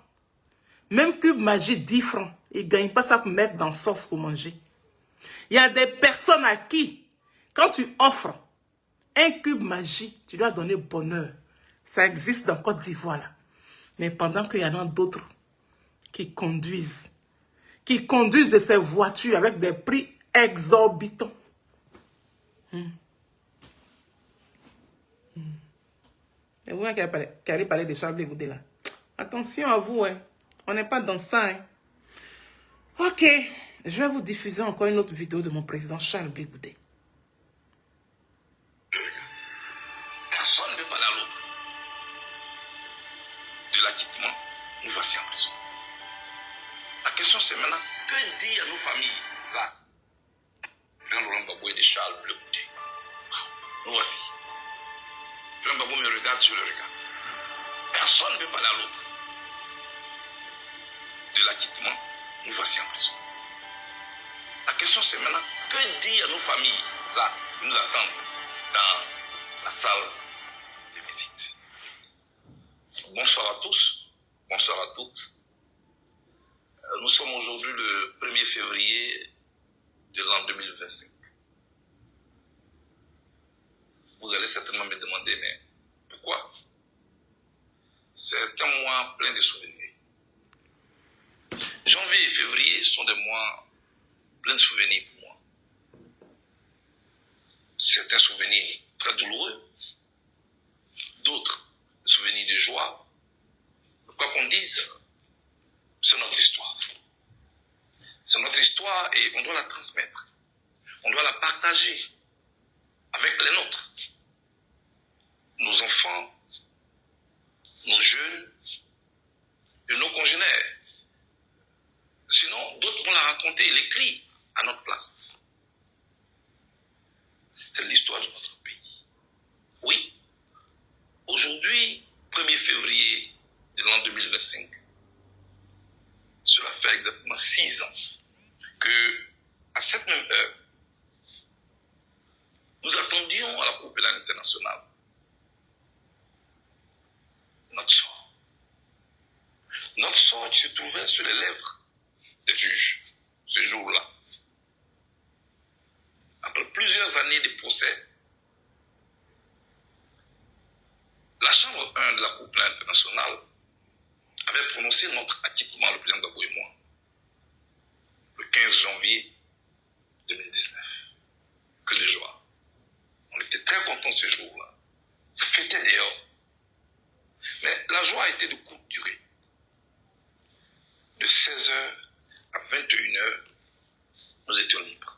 même Cube Magie 10 francs, ils ne gagnent pas ça pour mettre dans la sauce pour manger. Il y a des personnes à qui, quand tu offres un Cube Magie, tu dois donner bonheur. Ça existe dans Côte d'Ivoire là. Mais pendant qu'il y en a d'autres qui conduisent de ces voitures avec des prix exorbitants. Et vous qui allez parler de Charles Blé Goudé là. Attention à vous, hein. On n'est pas dans ça. Hein. Ok, je vais vous diffuser encore une autre vidéo de mon président Charles Blé Goudé. Personne ne peut parler à l'autre. De l'acquittement, nous voici en prison. La question c'est maintenant, que dire à nos familles là, Jean Laurent Gbagbo et de Charles Blé Goudé. Nous voici. Jean Gbagbo me regarde, je le regarde. Personne ne peut parler à l'autre. De l'acquittement, nous voici en prison. La question c'est maintenant, que dire à nos familles là, qui nous attendent dans la salle de visite. Bonsoir à tous, bonsoir à toutes. Nous sommes aujourd'hui le 1er février de l'an 2025. Vous allez certainement me demander, mais pourquoi? C'est un mois plein de souvenirs. Janvier et février sont des mois pleins de souvenirs pour moi. Certains souvenirs très douloureux, d'autres des souvenirs de joie. Quoi qu'on dise, c'est notre histoire. C'est notre histoire et on doit la transmettre. On doit la partager avec les nôtres. Nos enfants, nos jeunes et nos congénères. Sinon, d'autres vont la raconter et l'écrire à notre place. C'est l'histoire de notre pays. Oui, aujourd'hui, 1er février de l'an 2025, cela fait exactement 6 ans que, à cette même heure, nous attendions à la Cour pénale internationale notre sort. Notre sort qui se trouvait sur les lèvres des juges ce jour-là. Après plusieurs années de procès, la Chambre 1 de la Cour pénale internationale avait prononcé notre acquittement, le président Gbagbo et moi, le 15 janvier 2019. Que de joie. On était très contents ce jour-là. Ça fêtait d'ailleurs. Mais la joie a été de courte durée. De 16h à 21h, nous étions libres.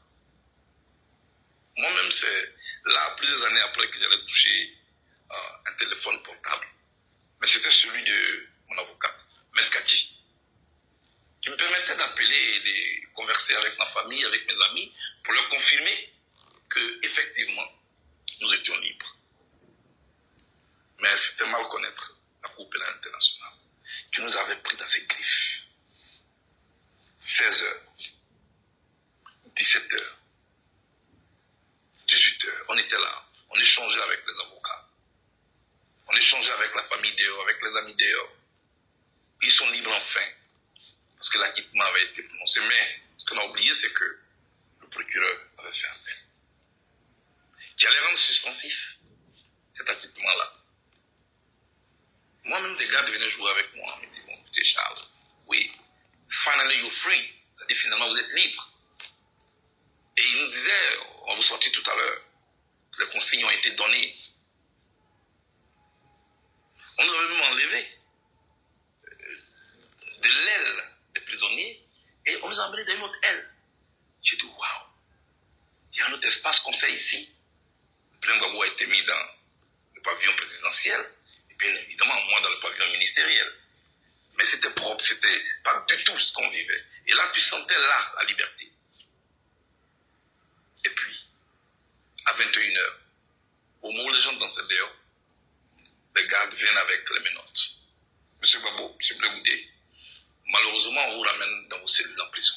Moi-même, c'est là, plusieurs années après, que j'allais toucher un téléphone portable. Mais c'était celui de mon avocat, Melkadji, qui me permettait d'appeler et de converser avec ma famille, avec mes amis, pour leur confirmer que, effectivement, nous étions libres. Mais c'était mal connaître la Cour pénale internationale, qui nous avait pris dans ses griffes. 16h, 17h, 18h, on était là, on échangeait avec les avocats, on échangeait avec la famille dehors, avec les amis dehors. Ils sont libres enfin, parce que l'acquittement avait été prononcé. Mais ce qu'on a oublié, c'est que le procureur avait fait appel, qui allait rendre suspensif cet acquittement-là. Moi-même, des gars venaient jouer avec moi, ils me disaient, bon, écoutez Charles, oui, finally you're free, c'est-à-dire finalement vous êtes libre. Et ils nous disaient, on va vous sortir tout à l'heure, les consignes ont été données. On nous avait même enlevé de l'aile des prisonniers et on nous a emmené dans une autre aile. J'ai dit, waouh, il y a un autre espace comme ça ici. Le président Gbagbo a été mis dans le pavillon présidentiel et bien évidemment, moi dans le pavillon ministériel. Mais c'était propre, c'était pas du tout ce qu'on vivait. Et là, tu sentais là la liberté. Et puis, à 21h, au moment où les gens dansaient dehors, les gardes viennent avec les menottes. Monsieur Gbagbo, monsieur Blegoudé, malheureusement, on vous ramène dans vos cellules en prison.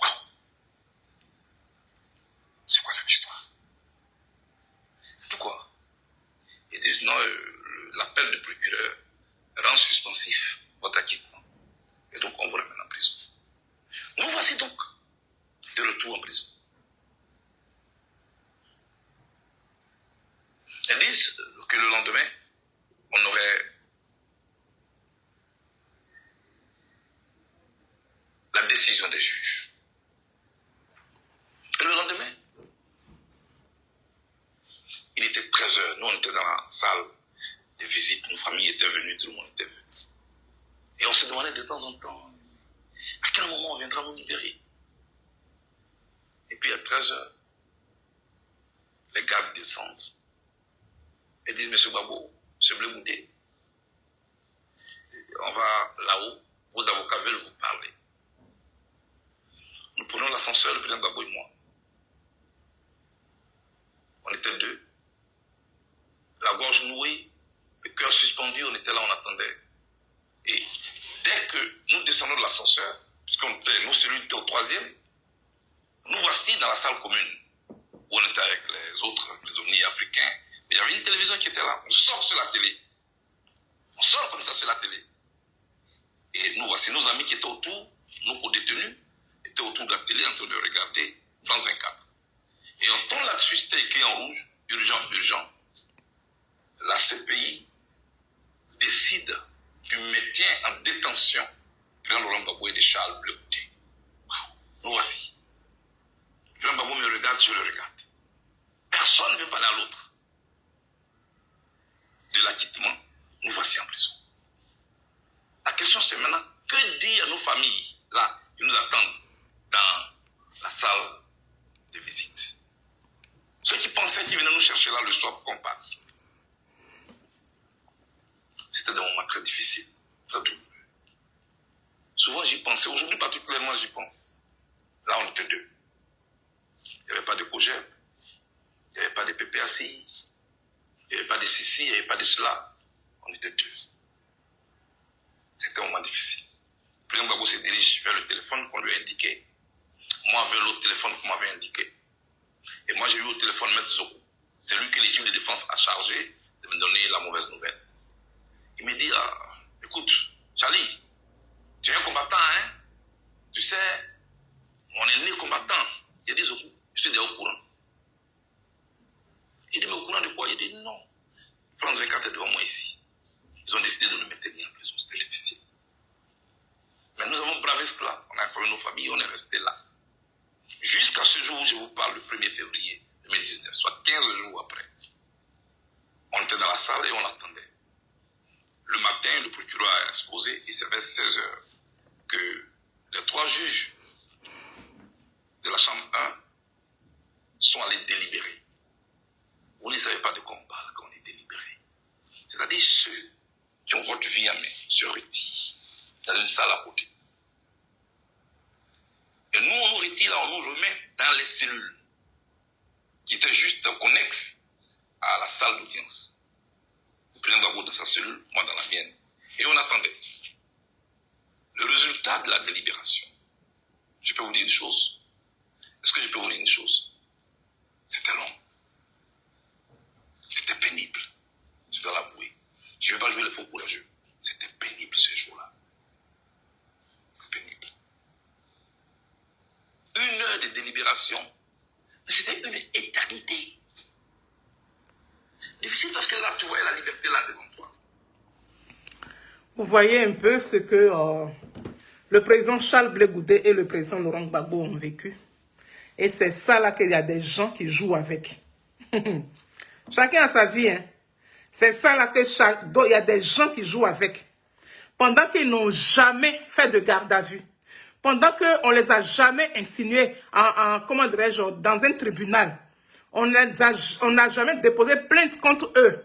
Waouh! C'est quoi cette histoire? Pourquoi? Ils disent non, l'appel du procureur rend suspensif votre acquittement. Et donc, on vous ramène en prison. Nous voici donc de retour en prison. Ils disent que le lendemain, on aurait la décision des juges. Et le lendemain, il était 13h, nous on était dans la salle de visite, nos familles étaient venues, tout le monde était venu. Et on se demandait de temps en temps, à quel moment on viendra nous libérer? Et puis à 13h, les gardes descendent et disent, monsieur Gbagbo, monsieur Blegoudé, on va là-haut, vos avocats veulent vous parler. Nous prenons l'ascenseur, le président Gbagbo et moi. On était deux. La gorge nouée, le cœur suspendu, on était là, on attendait. Et dès que nous descendons de l'ascenseur, puisque nos cellules étaient au 3e, nous voici dans la salle commune, où on était avec les autres prisonniers africains. Il y avait une télévision qui était là. On sort sur la télé. On sort comme ça sur la télé. Et nous voici, nos amis qui étaient autour, nos co-détenus, étaient autour de la télé en train de regarder France 24. Et on tombe là-dessus, c'était écrit en rouge, urgent, urgent. La CPI décide du maintien en détention de Laurent Gbagbo et de Charles Blegoudé. Wow. Nous voici. Laurent Gbagbo me regarde, je le regarde. personne ne veut pas à l'autre. De l'acquittement, nous voici en prison. La question c'est maintenant, que dire à nos familles, là, qui nous attendent dans la salle de visite? Ceux qui pensaient qu'ils venaient nous chercher là le soir pour qu'on passe. C'était des moments très difficiles, très douloureux. Souvent j'y pensais, aujourd'hui particulièrement j'y pense. Là on était deux. Il n'y avait pas de COGEP, il n'y avait pas de PPACI, il n'y avait pas de ceci, il n'y avait pas de cela. On était deux. C'était un moment difficile. Le président Gbagbo se dirige vers le téléphone qu'on lui a indiqué. Moi vers l'autre téléphone qu'on m'avait indiqué. Et moi j'ai eu au téléphone M. Zoku. C'est lui que l'équipe de défense a chargé de me donner la mauvaise nouvelle. Il me dit, écoute, Charlie, tu es un combattant, hein? Tu sais, on est né combattant. Il dit, Zoku, je suis déjà au courant. Il dit, mais au courant de quoi? Il dit, non. France 24 est devant moi ici. Ils ont décidé de nous maintenir en prison. C'était difficile. Mais nous avons bravé cela. On a informé nos familles, on est resté là. Jusqu'à ce jour où je vous parle, le 1er février 2019, soit 15 jours après. On était dans la salle et on attendait. Le matin, le procureur a exposé, et c'est vers 16 heures que les 3 juges de la chambre 1 sont allés délibérer. Vous ne savez pas de quoi on parle quand on est délibéré. C'est-à-dire ceux qui ont votre vie en main se retirent dans une salle à côté. Et nous, on nous retire là, on nous remet dans les cellules qui étaient juste connexes à la salle d'audience. Le président Gbagbo dans sa cellule, moi dans la mienne. Et on attendait le résultat de la délibération. Je peux vous dire une chose. Est-ce que je peux vous dire une chose? C'était long. C'était pénible. Je dois l'avouer. Je ne vais pas jouer les faux courageux. C'était pénible ces jours-là. C'était pénible. 1 heure de délibération, mais c'était une éternité. Difficile parce que là, tu voyais la liberté là devant toi. Vous voyez un peu ce que le président Charles Blé Goudé et le président Laurent Gbagbo ont vécu. Et c'est ça là qu'il y a des gens qui jouent avec. Chacun a sa vie. Hein. C'est ça là il y a des gens qui jouent avec. Pendant qu'ils n'ont jamais fait de garde à vue. Pendant qu'on ne les a jamais insinués comment dirais-je, dans un tribunal. On n'a jamais déposé plainte contre eux.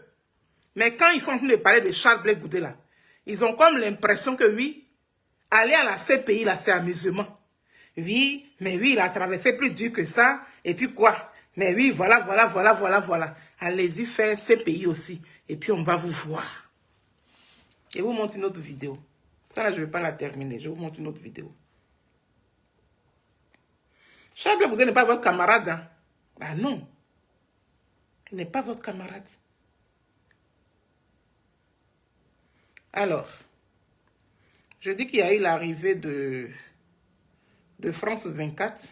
Mais quand ils sont venus parler de Charles Blé Goudé là, ils ont comme l'impression que oui, aller à la CPI là, c'est amusement. Oui, mais oui, il a traversé plus dur que ça. Et puis quoi? Mais oui, voilà. Allez-y faire CPI aussi. Et puis on va vous voir. Je vous montre une autre vidéo. Ça là, je ne vais pas la terminer. Je vous montre une autre vidéo. Charles Blé Goudé n'est pas votre camarade. Hein? Ah non. Il n'est pas votre camarade. Alors, je dis qu'il y a eu l'arrivée de France 24.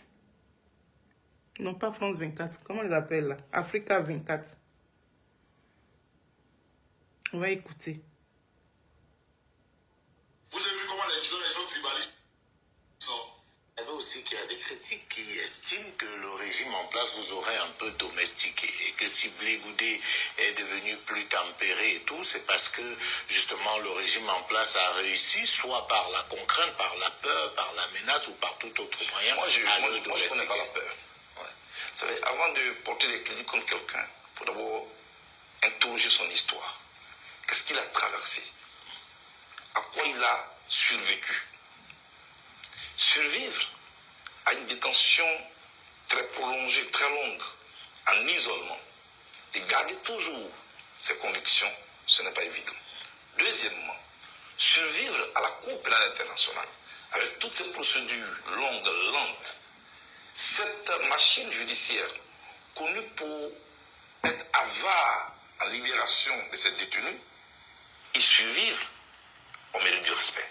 Non, pas France 24. Comment on les appelle là? Africa 24. On va écouter. Vous avez vu comment les gens sont tribalistes? Il y avait aussi qu'il y a des critiques qui estiment que le régime en place vous aurait un peu domestiqué et que si Blé Goudé est devenu plus tempéré et tout, c'est parce que justement le régime en place a réussi, soit par la contrainte, par la peur, par la menace ou par tout autre moyen. Moi, je ne connais pas la peur. Ouais. Vous savez, avant de porter des critiques contre quelqu'un, il faut d'abord interroger son histoire. Qu'est-ce qu'il a traversé? À quoi il a survécu? Survivre à une détention très prolongée, très longue, en isolement, et garder toujours ses convictions, ce n'est pas évident. Deuxièmement, survivre à la Cour pénale internationale, avec toutes ces procédures longues, lentes, cette machine judiciaire, connue pour être avare en libération de ces détenus, y survivre, on mérite du respect.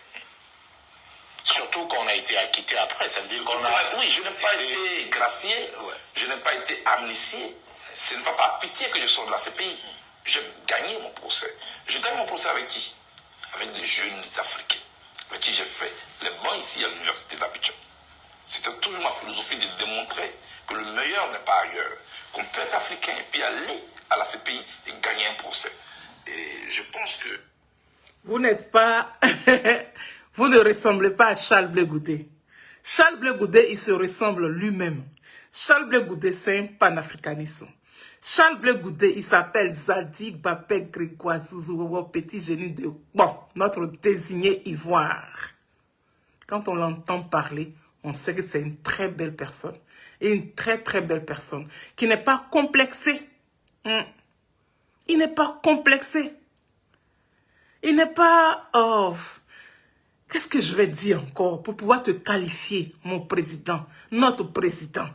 Surtout qu'on a été acquitté après, ça veut dire qu'on a... Oui, je n'ai pas été gracié, je n'ai pas été amnistié. Ce n'est pas par pitié que je sors de la CPI. J'ai gagné mon procès. Je gagne mon procès avec qui? Avec des jeunes Africains, avec qui j'ai fait les bancs ici à l'université d'Abidjan. C'était toujours ma philosophie de démontrer que le meilleur n'est pas ailleurs. Qu'on peut être africain et puis aller à la CPI et gagner un procès. Et je pense que... Vous n'êtes pas... Vous ne ressemblez pas à Charles Blé Goudé. Charles Blé Goudé, il se ressemble lui-même. Charles Blé Goudé, c'est un panafricaniste. Charles Blé Goudé, il s'appelle Zadig Bapek Grégoire Zouzouwo, petit génie de... Bon, notre désigné ivoire. Quand on l'entend parler, on sait que c'est une très belle personne. Et une très très belle personne. Qui n'est pas complexée. Il n'est pas complexé. Il n'est pas... Oh, qu'est-ce que je vais dire encore pour pouvoir te qualifier, mon président, notre président?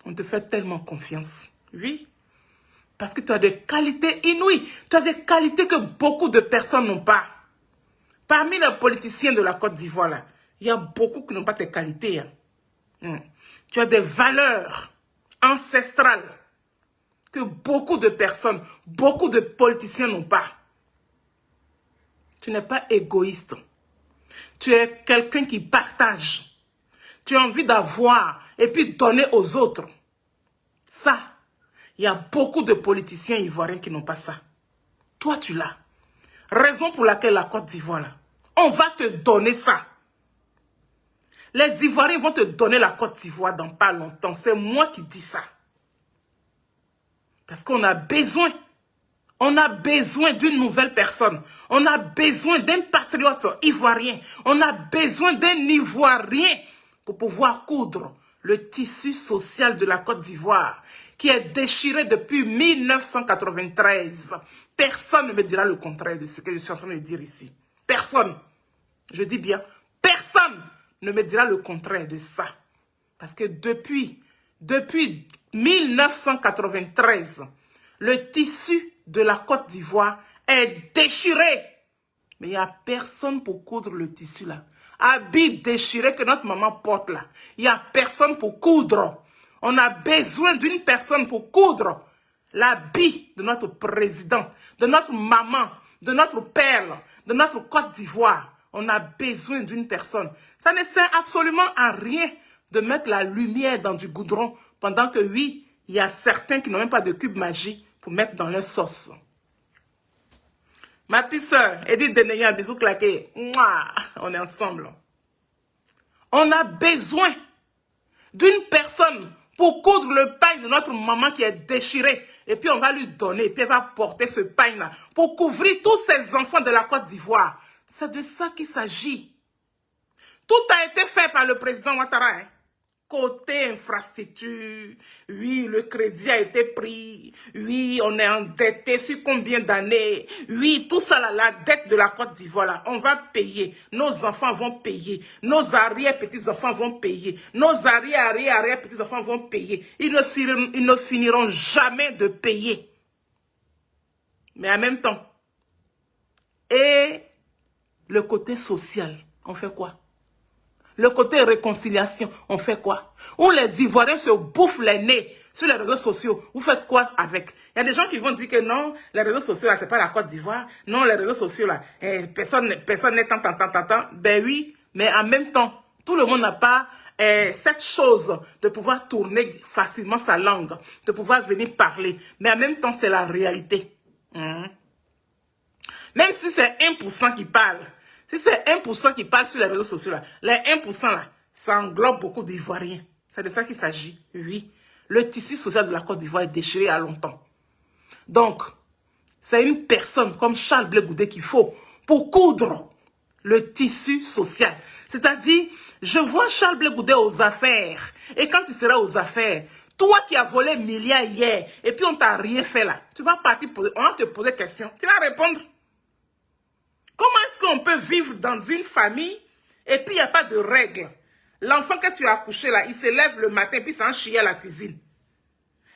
On te fait tellement confiance. Oui. Parce que tu as des qualités inouïes. Tu as des qualités que beaucoup de personnes n'ont pas. Parmi les politiciens de la Côte d'Ivoire, là, il y a beaucoup qui n'ont pas tes qualités. Tu as des valeurs ancestrales que beaucoup de personnes, beaucoup de politiciens n'ont pas. Tu n'es pas égoïste. Tu es quelqu'un qui partage. Tu as envie d'avoir et puis donner aux autres. Ça, il y a beaucoup de politiciens ivoiriens qui n'ont pas ça. Toi, tu l'as. Raison pour laquelle la Côte d'Ivoire, là, on va te donner ça. Les Ivoiriens vont te donner la Côte d'Ivoire dans pas longtemps. C'est moi qui dis ça. Parce qu'on a besoin. On a besoin d'une nouvelle personne. On a besoin d'un patriote ivoirien. On a besoin d'un Ivoirien pour pouvoir coudre le tissu social de la Côte d'Ivoire qui est déchiré depuis 1993. Personne ne me dira le contraire de ce que je suis en train de dire ici. Personne. Je dis bien, personne ne me dira le contraire de ça. Parce que depuis 1993, le tissu de la Côte d'Ivoire est déchiré. Mais il n'y a personne pour coudre le tissu là. Habit déchiré que notre maman porte là. Il n'y a personne pour coudre. On a besoin d'une personne pour coudre l'habit de notre président, de notre maman, de notre père, de notre Côte d'Ivoire. On a besoin d'une personne. Ça ne sert absolument à rien de mettre la lumière dans du goudron pendant que oui, il y a certains qui n'ont même pas de cube magie pour mettre dans leur sauce. Ma petite soeur, Edith Deneya, un bisou claqué. Mouah, on est ensemble. On a besoin d'une personne pour coudre le pain de notre maman qui est déchiré. Et puis on va lui donner, et puis elle va porter ce pain-là pour couvrir tous ces enfants de la Côte d'Ivoire. C'est de ça qu'il s'agit. Tout a été fait par le président Ouattara. Hein. Côté infrastructure, oui, le crédit a été pris, oui, on est endetté sur combien d'années, oui, tout ça là, la dette de la Côte d'Ivoire là, on va payer, nos enfants vont payer, nos arrière-petits-enfants vont payer, nos arrière-petits-enfants vont payer, ils ne finiront jamais de payer. Mais en même temps, et le côté social, on fait quoi? Le côté réconciliation, on fait quoi? Où les Ivoiriens se bouffent les nez sur les réseaux sociaux, vous faites quoi avec? Il y a des gens qui vont dire que non, les réseaux sociaux, là, c'est pas la Côte d'Ivoire. Non, les réseaux sociaux, là, personne n'est tant. Ben oui, mais en même temps, tout le monde n'a pas cette chose de pouvoir tourner facilement sa langue, de pouvoir venir parler. Mais en même temps, c'est la réalité. Même si c'est 1% qui parle, si c'est 1% qui parle sur les réseaux sociaux, là, les 1% là, ça englobe beaucoup d'Ivoiriens. C'est de ça qu'il s'agit, oui. Le tissu social de la Côte d'Ivoire est déchiré à longtemps. Donc, c'est une personne comme Charles Blé Goudé qu'il faut pour coudre le tissu social. C'est-à-dire, je vois Charles Blé Goudé aux affaires. Et quand il sera aux affaires, toi qui as volé milliards hier, et puis on t'a rien fait là, tu vas partir, on va te poser des questions. Tu vas répondre. Comment est-ce qu'on peut vivre dans une famille et puis il n'y a pas de règles? L'enfant que tu as accouché là, il se lève le matin et puis s'en chie à la cuisine.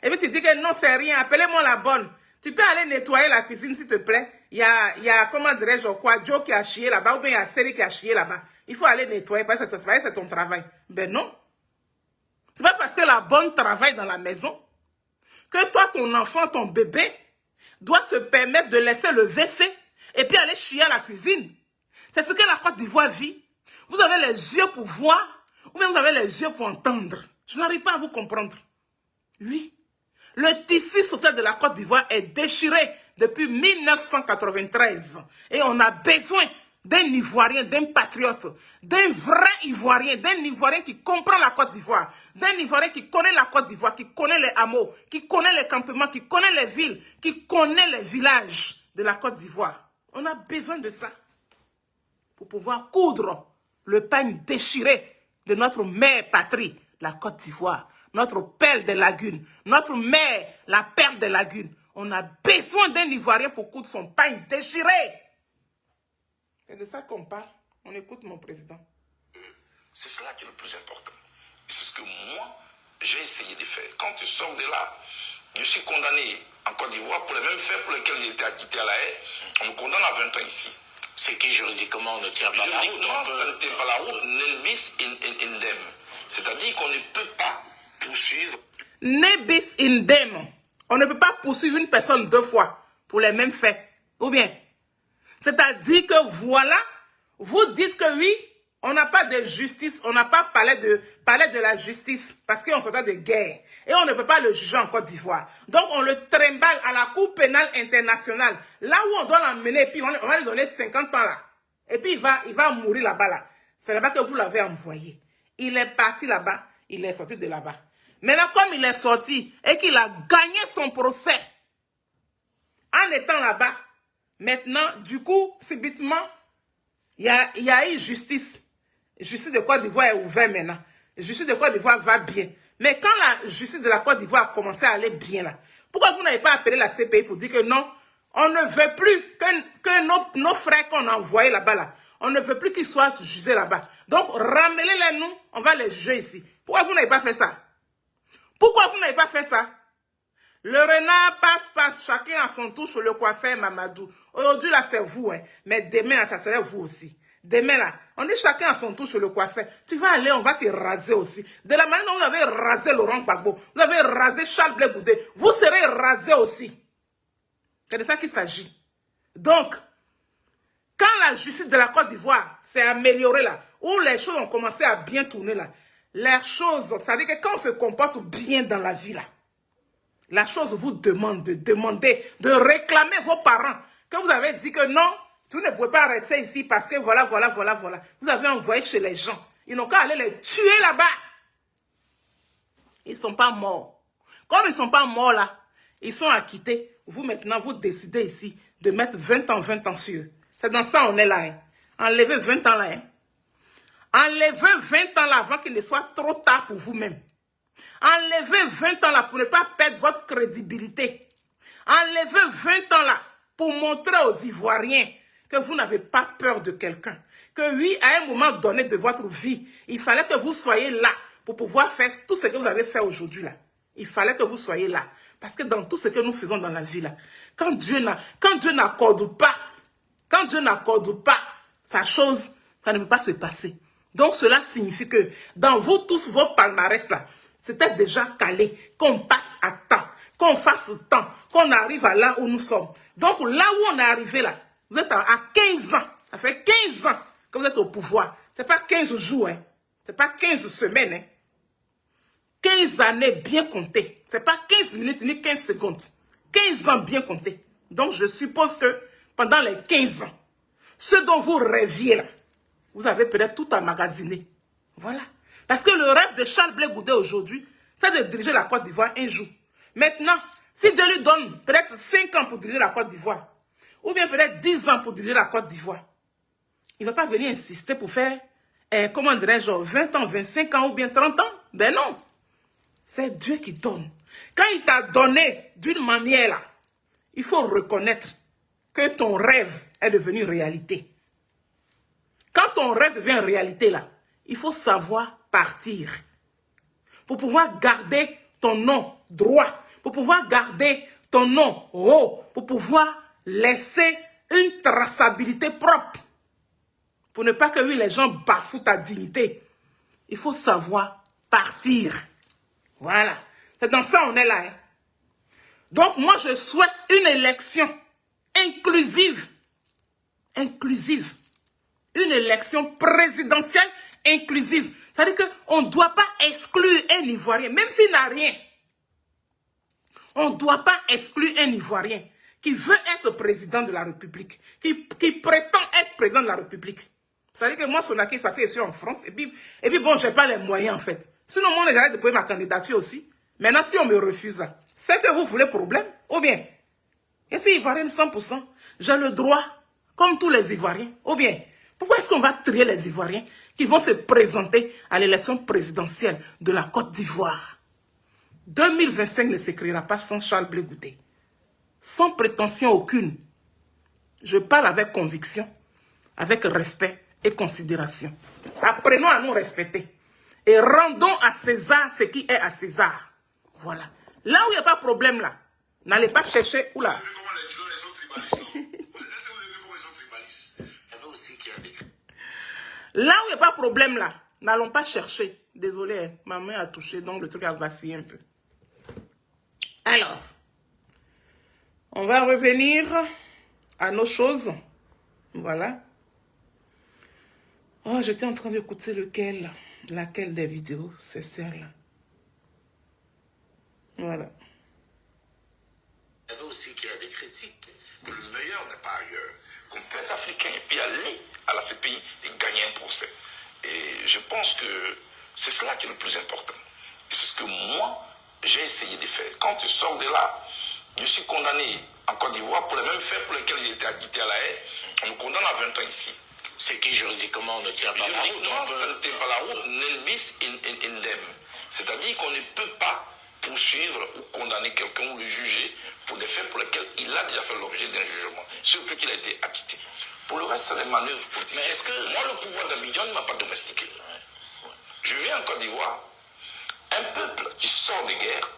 Et puis tu dis que non, c'est rien, appelez-moi la bonne. Tu peux aller nettoyer la cuisine s'il te plaît. Il y a comment dirais-je quoi, Joe qui a chié là-bas ou bien il y a Seri qui a chié là-bas. Il faut aller nettoyer parce que c'est ton travail. Ben non. C'est pas parce que la bonne travaille dans la maison que toi, ton enfant, ton bébé doit se permettre de laisser le WC et puis aller chier à la cuisine. C'est ce que la Côte d'Ivoire vit. Vous avez les yeux pour voir Ou bien vous avez les yeux pour entendre. Je n'arrive pas à vous comprendre. Oui. Le tissu social de la Côte d'Ivoire est déchiré depuis 1993. Et on a besoin d'un Ivoirien, d'un patriote, d'un vrai Ivoirien, d'un Ivoirien qui comprend la Côte d'Ivoire, d'un Ivoirien qui connaît la Côte d'Ivoire, qui connaît les hameaux, qui connaît les campements, qui connaît les villes, qui connaît les villages de la Côte d'Ivoire. On a besoin de ça pour pouvoir coudre le pagne déchiré de notre mère patrie, la Côte d'Ivoire, notre perle des lagunes, notre mère, la perle des lagunes. On a besoin d'un Ivoirien pour coudre son pagne déchiré. C'est de ça qu'on parle. On écoute mon président. C'est cela qui est le plus important. C'est ce que moi, j'ai essayé de faire. Quand tu sors de là, je suis condamné en Côte d'Ivoire pour les mêmes faits pour lesquels j'ai été acquitté à la haie. On me condamne à 20 ans ici. C'est qui juridiquement ne tient pas la route. Juridiquement, ça ne tient pas la route. Nel bis in idem. C'est-à-dire qu'on ne peut pas poursuivre. Ne bis idem. On ne peut pas poursuivre une personne 2 fois pour les mêmes faits. Ou bien, c'est-à-dire que voilà, vous dites que oui, on n'a pas de justice, on n'a pas palais de la justice parce qu'on fait de guerre. Et on ne peut pas le juger en Côte d'Ivoire. Donc on le trimballe à la Cour pénale internationale. Là où on doit l'emmener, et puis on va lui donner 50 ans là. Et puis il va mourir là-bas là. C'est là-bas que vous l'avez envoyé. Il est parti là-bas, il est sorti de là-bas. Maintenant, comme il est sorti et qu'il a gagné son procès en étant là-bas, maintenant, du coup, subitement, il y a eu justice. Justice de Côte d'Ivoire est ouverte maintenant. Justice de Côte d'Ivoire va bien. Mais quand la justice de la Côte d'Ivoire a commencé à aller bien là, pourquoi vous n'avez pas appelé la CPI pour dire que non, on ne veut plus que nos frères qu'on a envoyés là-bas là, on ne veut plus qu'ils soient jugés là-bas. Donc, ramenez-les nous, on va les juger ici. Pourquoi vous n'avez pas fait ça? Pourquoi vous n'avez pas fait ça? Le renard passe, chacun à son tour sur le coiffeur Mamadou. Aujourd'hui, là, c'est vous, hein. Mais demain, là, ça serait vous aussi. Demain, là, on est chacun à son tour sur le coiffeur. Tu vas aller, on va te raser aussi. De la manière dont vous avez rasé Laurent Gbagbo, vous avez rasé Charles Blé Goudé, vous serez rasé aussi. C'est de ça qu'il s'agit. Donc, quand la justice de la Côte d'Ivoire s'est améliorée là, où les choses ont commencé à bien tourner là, les choses, ça veut dire que quand on se comporte bien dans la vie là, la chose vous demande de demander, de réclamer vos parents, que vous avez dit que non, vous ne pouvez pas rester ici parce que voilà. Vous avez envoyé chez les gens. Ils n'ont qu'à aller les tuer là-bas. Ils ne sont pas morts. Comme ils ne sont pas morts là, ils sont acquittés. Vous maintenant, vous décidez ici de mettre 20 ans sur eux. C'est dans ça on est là. Hein. Enlevez 20 ans là. Hein. Enlevez 20 ans là avant qu'il ne soit trop tard pour vous-même. Enlevez 20 ans là pour ne pas perdre votre crédibilité. Enlevez 20 ans là pour montrer aux Ivoiriens que vous n'avez pas peur de quelqu'un. Que oui, à un moment donné de votre vie, il fallait que vous soyez là pour pouvoir faire tout ce que vous avez fait aujourd'hui là. Il fallait que vous soyez là. Parce que dans tout ce que nous faisons dans la vie là, quand Dieu n'accorde pas sa chose, ça ne peut pas se passer. Donc cela signifie que dans vous tous vos palmarès là, c'était déjà calé, qu'on passe à temps, qu'on fasse temps, qu'on arrive à là où nous sommes. Donc là où on est arrivé là, vous êtes à 15 ans, ça fait 15 ans que vous êtes au pouvoir. Ce n'est pas 15 jours, hein. Ce n'est pas 15 semaines. Hein. 15 années bien comptées. Ce n'est pas 15 minutes ni 15 secondes. 15 ans bien comptés. Donc je suppose que pendant les 15 ans, ce dont vous rêviez là, vous avez peut-être tout emmagasiné. Voilà. Parce que le rêve de Charles Blé Goudé aujourd'hui, c'est de diriger la Côte d'Ivoire un jour. Maintenant, si Dieu lui donne peut-être 5 ans pour diriger la Côte d'Ivoire, ou bien peut-être 10 ans pour diriger la Côte d'Ivoire, il ne va pas venir insister pour faire, comment dirais-je, 20 ans, 25 ans ou bien 30 ans. Ben non. C'est Dieu qui donne. Quand il t'a donné d'une manière là, il faut reconnaître que ton rêve est devenu réalité. Quand ton rêve devient réalité là, il faut savoir partir. Pour pouvoir garder ton nom droit, pour pouvoir garder ton nom haut, pour pouvoir laisser une traçabilité propre. Pour ne pas que oui, les gens bafouent ta dignité. Il faut savoir partir. Voilà. C'est dans ça on est là. Hein. Donc moi je souhaite une élection inclusive. Inclusive. Une élection présidentielle inclusive. C'est-à-dire qu'on ne doit pas exclure un Ivoirien, même s'il n'a rien. On ne doit pas exclure un Ivoirien qui veut être président de la République, qui prétend être président de la République. C'est-à-dire que moi, Sonaki, parce que je suis en France, et puis bon, je n'ai pas les moyens, en fait. Sinon, moi, j'arrête de poser ma candidature aussi. Maintenant, si on me refuse là, c'est que vous voulez problème, ou bien, et si Ivoirien 100%, j'ai le droit, comme tous les Ivoiriens, ou bien, pourquoi est-ce qu'on va trier les Ivoiriens qui vont se présenter à l'élection présidentielle de la Côte d'Ivoire? 2025 ne s'écrira pas sans Charles Blé Goudé. Sans prétention aucune. Je parle avec conviction, avec respect et considération. Apprenons à nous respecter. Et rendons à César ce qui est à César. Voilà. Là où il n'y a pas de problème, là, n'allez pas chercher. Oula. Vous avez vu comment les Djidon, ils sont tribalistes, non? Est-ce que vous avez vu comment ils sont tribalistes? Il y avait aussi qui a des... Là où il n'y a pas de problème, là, n'allons pas chercher. Désolé, hein, ma main a touché, donc le truc a vacillé un peu. Alors, on va revenir à nos choses. Voilà. Oh, j'étais en train d'écouter laquelle des vidéos, c'est celle-là. Voilà. Il y avait aussi qui a des critiques. Que le meilleur n'est pas ailleurs. Qu'on peut être africain et puis aller à la CPI et gagner un procès. Et je pense que c'est cela qui est le plus important. Et c'est ce que moi, j'ai essayé de faire. Quand je sors de là, je suis condamné en Côte d'Ivoire pour les mêmes faits pour lesquels j'ai été acquitté à la haie. On me condamne à 20 ans ici. C'est qui juridiquement ne tient pas la route. Juridiquement, ça ne tient pas la route, nelbis in indem. C'est-à-dire qu'on ne peut pas poursuivre ou condamner quelqu'un ou le juger pour des faits pour lesquels il a déjà fait l'objet d'un jugement, surtout qu'il a été acquitté. Pour le reste, c'est des manœuvres politiciennes. Mais est-ce que moi, le pouvoir d'Abidjan ne m'a pas domestiqué. Je viens en Côte d'Ivoire, un peuple qui sort de guerre,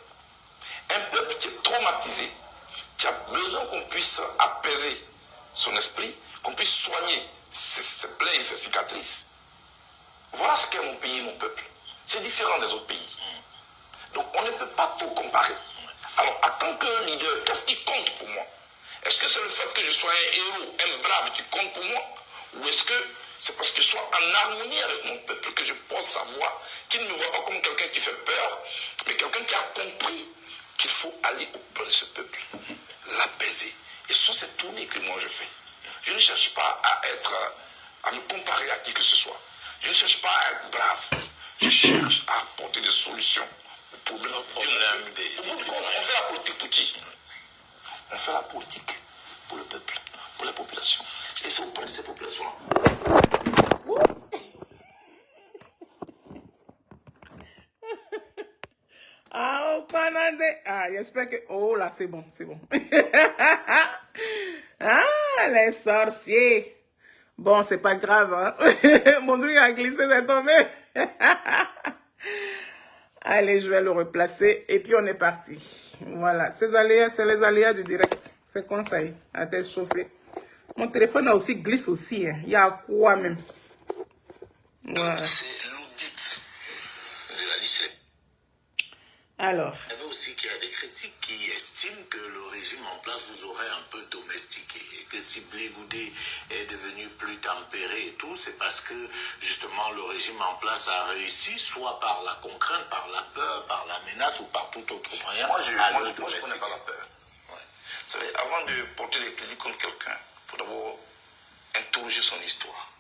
un peuple qui est traumatisé, qui a besoin qu'on puisse apaiser son esprit, qu'on puisse soigner ses plaies et ses cicatrices. Voilà ce qu'est mon pays et mon peuple. C'est différent des autres pays. Donc on ne peut pas tout comparer. Alors en tant que leader, qu'est-ce qui compte pour moi? Est-ce que c'est le fait que je sois un héros, un brave qui compte pour moi? Ou est-ce que c'est parce que je sois en harmonie avec mon peuple que je porte sa voix, qu'il ne me voit pas comme quelqu'un qui fait peur, mais quelqu'un qui a compris qu'il faut aller auprès de ce peuple, l'apaiser. Et ce sont ces tournées que moi je fais. Je ne cherche pas à me comparer à qui que ce soit. Je ne cherche pas à être brave. Je cherche à apporter des solutions aux problèmes des on fait la politique pour qui? On fait la politique pour le peuple, pour la population. Et c'est auprès de ces populations-là. Ah, j'espère que... Oh là, c'est bon, c'est bon. Ah, les sorciers. Bon, c'est pas grave, hein. Mon truc a glissé, c'est tombé. Allez, je vais le replacer et puis on est parti. Voilà, ces aléas, c'est les aléas du direct. C'est comme ça, à tête chauffée. Mon téléphone a aussi glisse aussi, hein. Il y a quoi même? Voilà. C'est l'audit de la liste. Alors. Il y avait aussi qu'il y a des critiques qui estiment que le régime en place vous aurait un peu domestiqué et que si Blé Goudé est devenu plus tempéré et tout, c'est parce que justement le régime en place a réussi, soit par la contrainte, par la peur, par la menace ou par tout autre moyen. Moi, je ne connais pas la peur. Ouais. Vous savez, avant de porter les critiques contre quelqu'un, il faut d'abord interroger son histoire.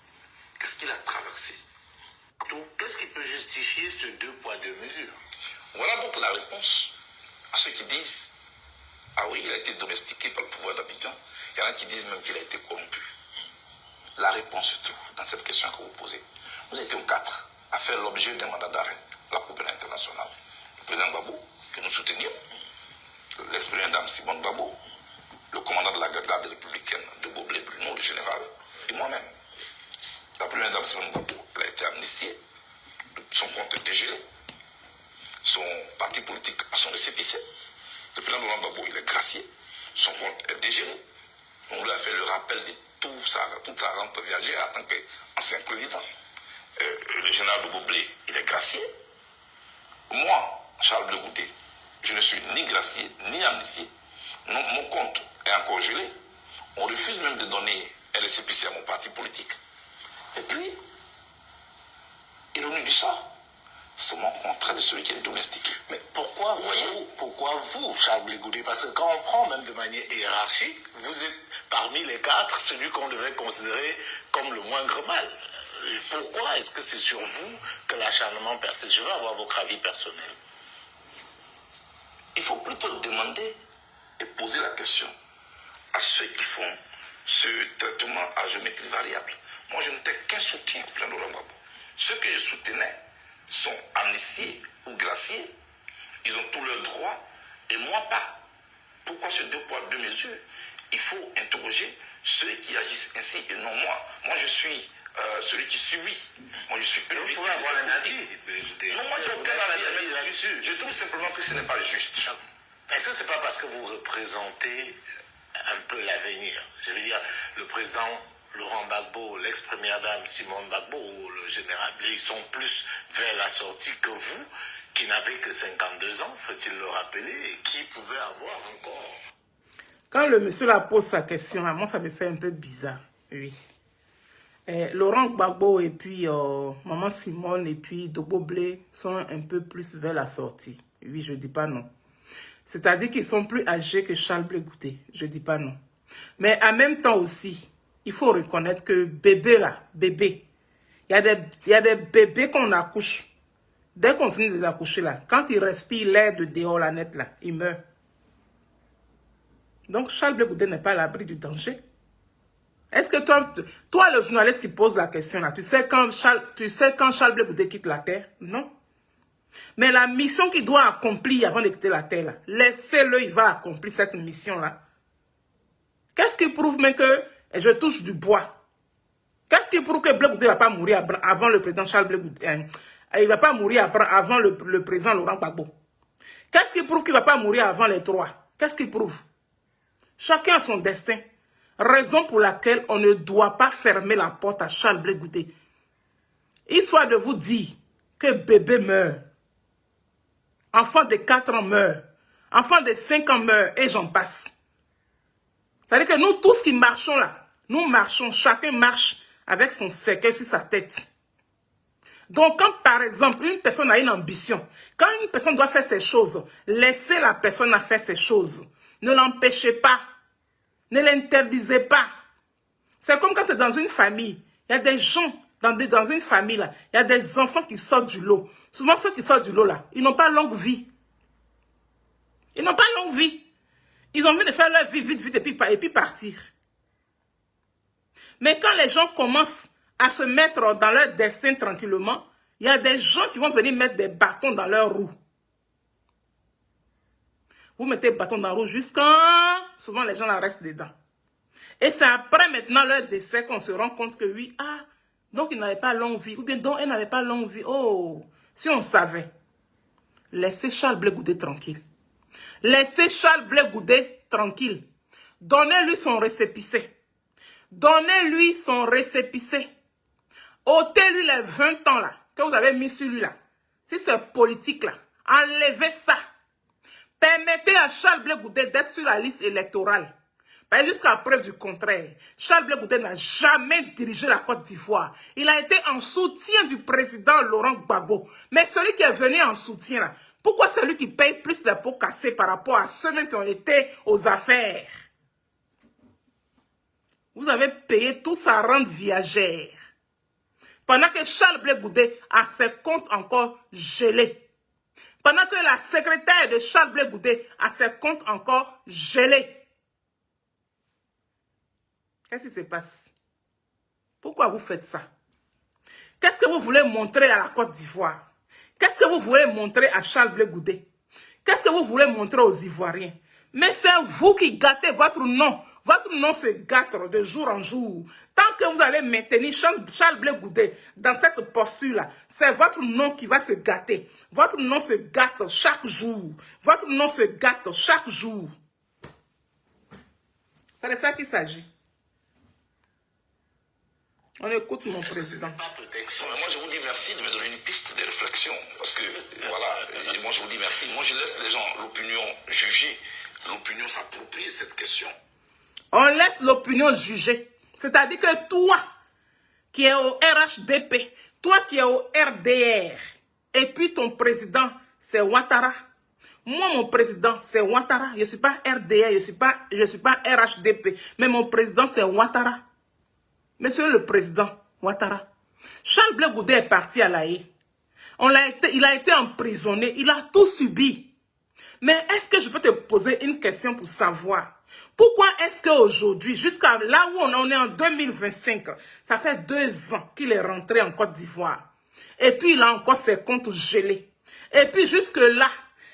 Qu'est-ce qu'il a traversé? Qu'est-ce qui peut justifier ce 2 poids 2 mesures? Voilà donc la réponse à ceux qui disent « Ah oui, il a été domestiqué par le pouvoir d'Abidjan ». Il y en a qui disent même qu'il a été corrompu. La réponse se trouve dans cette question que vous posez. Nous étions 4 à faire l'objet d'un mandat d'arrêt à la Cour pénale internationale. Le président Gbagbo, que nous soutenions, l'ex-première dame Simone Gbagbo, le commandant de la garde républicaine de Boblé Bruno, le général, et moi-même. La première dame Simone Gbagbo, elle a été amnistiée, son compte est dégelé. Son parti politique a son récépissé. Le président Laurent Gbagbo, il est gracié. Son compte est dégelé. On lui a fait le rappel de toute sa rente viagère en tant qu'ancien président. Le général de Boblé, il est gracié. Moi, Charles Blé Goudé, je ne suis ni gracié, ni amnistié. Mon compte est encore gelé. On refuse même de donner un récépissé à mon parti politique. Et puis, Ironie du sort. Seulement contraire de celui qui est domestiqué. Mais pourquoi vous, Charles Blé Goudé? Parce que quand on prend même de manière hiérarchique, vous êtes parmi les 4 celui qu'on devait considérer comme le moindre mal. Pourquoi est-ce que c'est sur vous que l'acharnement persiste? Je veux avoir votre avis personnel. Il faut plutôt demander et poser la question à ceux qui font ce traitement à géométrie variable. Moi, je n'étais qu'un soutien plein de Laurent. Ceux que je soutenais sont amnistiés ou graciés. Ils ont tous leurs droits et moi pas. Pourquoi ce 2 poids 2 mesures? Il faut interroger ceux qui agissent ainsi et non moi. Moi, je suis celui qui subit. Moi, je suis une victime. Vous avoir un avis. Non, moi, je n'ai aucun avis là-dessus. Je trouve simplement que ce n'est pas juste. Est-ce que ce n'est pas parce que vous représentez un peu l'avenir? Je veux dire, le président Laurent Gbagbo, l'ex-première dame Simone Gbagbo ou le général Blé, ils sont plus vers la sortie que vous, qui n'avez que 52 ans, faut-il le rappeler, et qui pouvaient avoir encore. Quand le monsieur la pose sa question, moi ça me fait un peu bizarre, oui. Laurent Gbagbo et puis maman Simone et puis Dogbo Blé sont un peu plus vers la sortie. Oui, je dis pas non. C'est-à-dire qu'ils sont plus âgés que Charles Blé Goudé. Je dis pas non. Mais en même temps aussi, il faut reconnaître que bébé là, bébé, il y a des bébés qu'on accouche. Dès qu'on finit de les accoucher là, quand ils respirent l'air de dehors, la net là, ils meurent. Donc Charles Blé Goudé n'est pas à l'abri du danger. Est-ce que toi le journaliste qui pose la question là, tu sais quand Charles Blé Goudé quitte la terre? Non. Mais la mission qu'il doit accomplir avant de quitter la terre là, laissez-le, il va accomplir cette mission là. Qu'est-ce qui prouve même que je touche du bois? Qu'est-ce qui prouve que Blé Goudé ne va pas mourir avant le président Charles Blé Goudé? Il ne va pas mourir avant le président Laurent Gbagbo. Qu'est-ce qui prouve qu'il ne va pas mourir avant les 3? Qu'est-ce qui prouve? Chacun a son destin. Raison pour laquelle on ne doit pas fermer la porte à Charles Blé Goudé. Histoire de vous dire que bébé meurt. Enfant de 4 ans meurt. Enfant de 5 ans meurt. Et j'en passe. C'est-à-dire que nous tous qui marchons là, nous marchons, chacun marche avec son cercueil sur sa tête. Donc quand par exemple une personne a une ambition, quand une personne doit faire ses choses, laissez la personne à faire ses choses. Ne l'empêchez pas. Ne l'interdisez pas. C'est comme quand tu es dans une famille. Il y a des gens dans une famille là. Il y a des enfants qui sortent du lot. Souvent ceux qui sortent du lot là, ils n'ont pas longue vie. Ils n'ont pas longue vie. Ils ont envie de faire leur vie vite, vite et puis partir. Mais quand les gens commencent à se mettre dans leur destin tranquillement, il y a des gens qui vont venir mettre des bâtons dans leur roue. Vous mettez le bâton dans la roue jusqu'à... Souvent, les gens la restent dedans. Et c'est après maintenant leur décès qu'on se rend compte que oui, donc ils n'avaient pas longue vie. Ou bien donc ils n'avaient pas longue vie. Oh, si on savait. Laissez Charles Blé Goudé tranquille. Laissez Charles Blé Goudé tranquille. Donnez-lui son récépissé. Donnez-lui son récépissé. ôtez-lui les 20 ans là, que vous avez mis sur lui là. Si c'est politique là, enlevez ça. Permettez à Charles Blé Goudé d'être sur la liste électorale. Jusqu'à preuve du contraire, Charles Blé Goudé n'a jamais dirigé la Côte d'Ivoire. Il a été en soutien du président Laurent Gbagbo. Mais celui qui est venu en soutien là, pourquoi c'est lui qui paye plus les pots cassés par rapport à ceux-mêmes qui ont été aux affaires? Vous avez payé tout sa rente viagère. Pendant que Charles Blé Goudé a ses comptes encore gelés. Pendant que la secrétaire de Charles Blé Goudé a ses comptes encore gelés. Qu'est-ce qui se passe? Pourquoi vous faites ça? Qu'est-ce que vous voulez montrer à la Côte d'Ivoire? Qu'est-ce que vous voulez montrer à Charles Blé Goudé? Qu'est-ce que vous voulez montrer aux Ivoiriens? Mais c'est vous qui gâtez votre nom. Votre nom se gâte de jour en jour. Tant que vous allez maintenir Charles Blé Goudé dans cette posture-là, c'est votre nom qui va se gâter. Votre nom se gâte chaque jour. Votre nom se gâte chaque jour. C'est de ça qu'il s'agit. On écoute mon président. Moi, je vous dis merci de me donner une piste de réflexion. Parce que, voilà, et moi, je vous dis merci. Moi, je laisse les gens, l'opinion, juger. L'opinion s'approprie cette question. On laisse l'opinion juger. C'est-à-dire que toi, qui es au RHDP, Toi qui es au RDR, et puis ton président, c'est Ouattara. Moi, mon président, c'est Ouattara. Je ne suis pas RDR, je ne suis pas RHDP, mais mon président, c'est Ouattara. Monsieur le président Ouattara, Charles Blé Goudé est parti à La Haye. Il a été emprisonné, il a tout subi. Mais est-ce que je peux te poser une question pour savoir pourquoi est-ce qu'aujourd'hui, jusqu'à là où on est en 2025, ça fait 2 ans qu'il est rentré en Côte d'Ivoire. Et puis il a encore ses comptes gelés. Et puis jusque-là,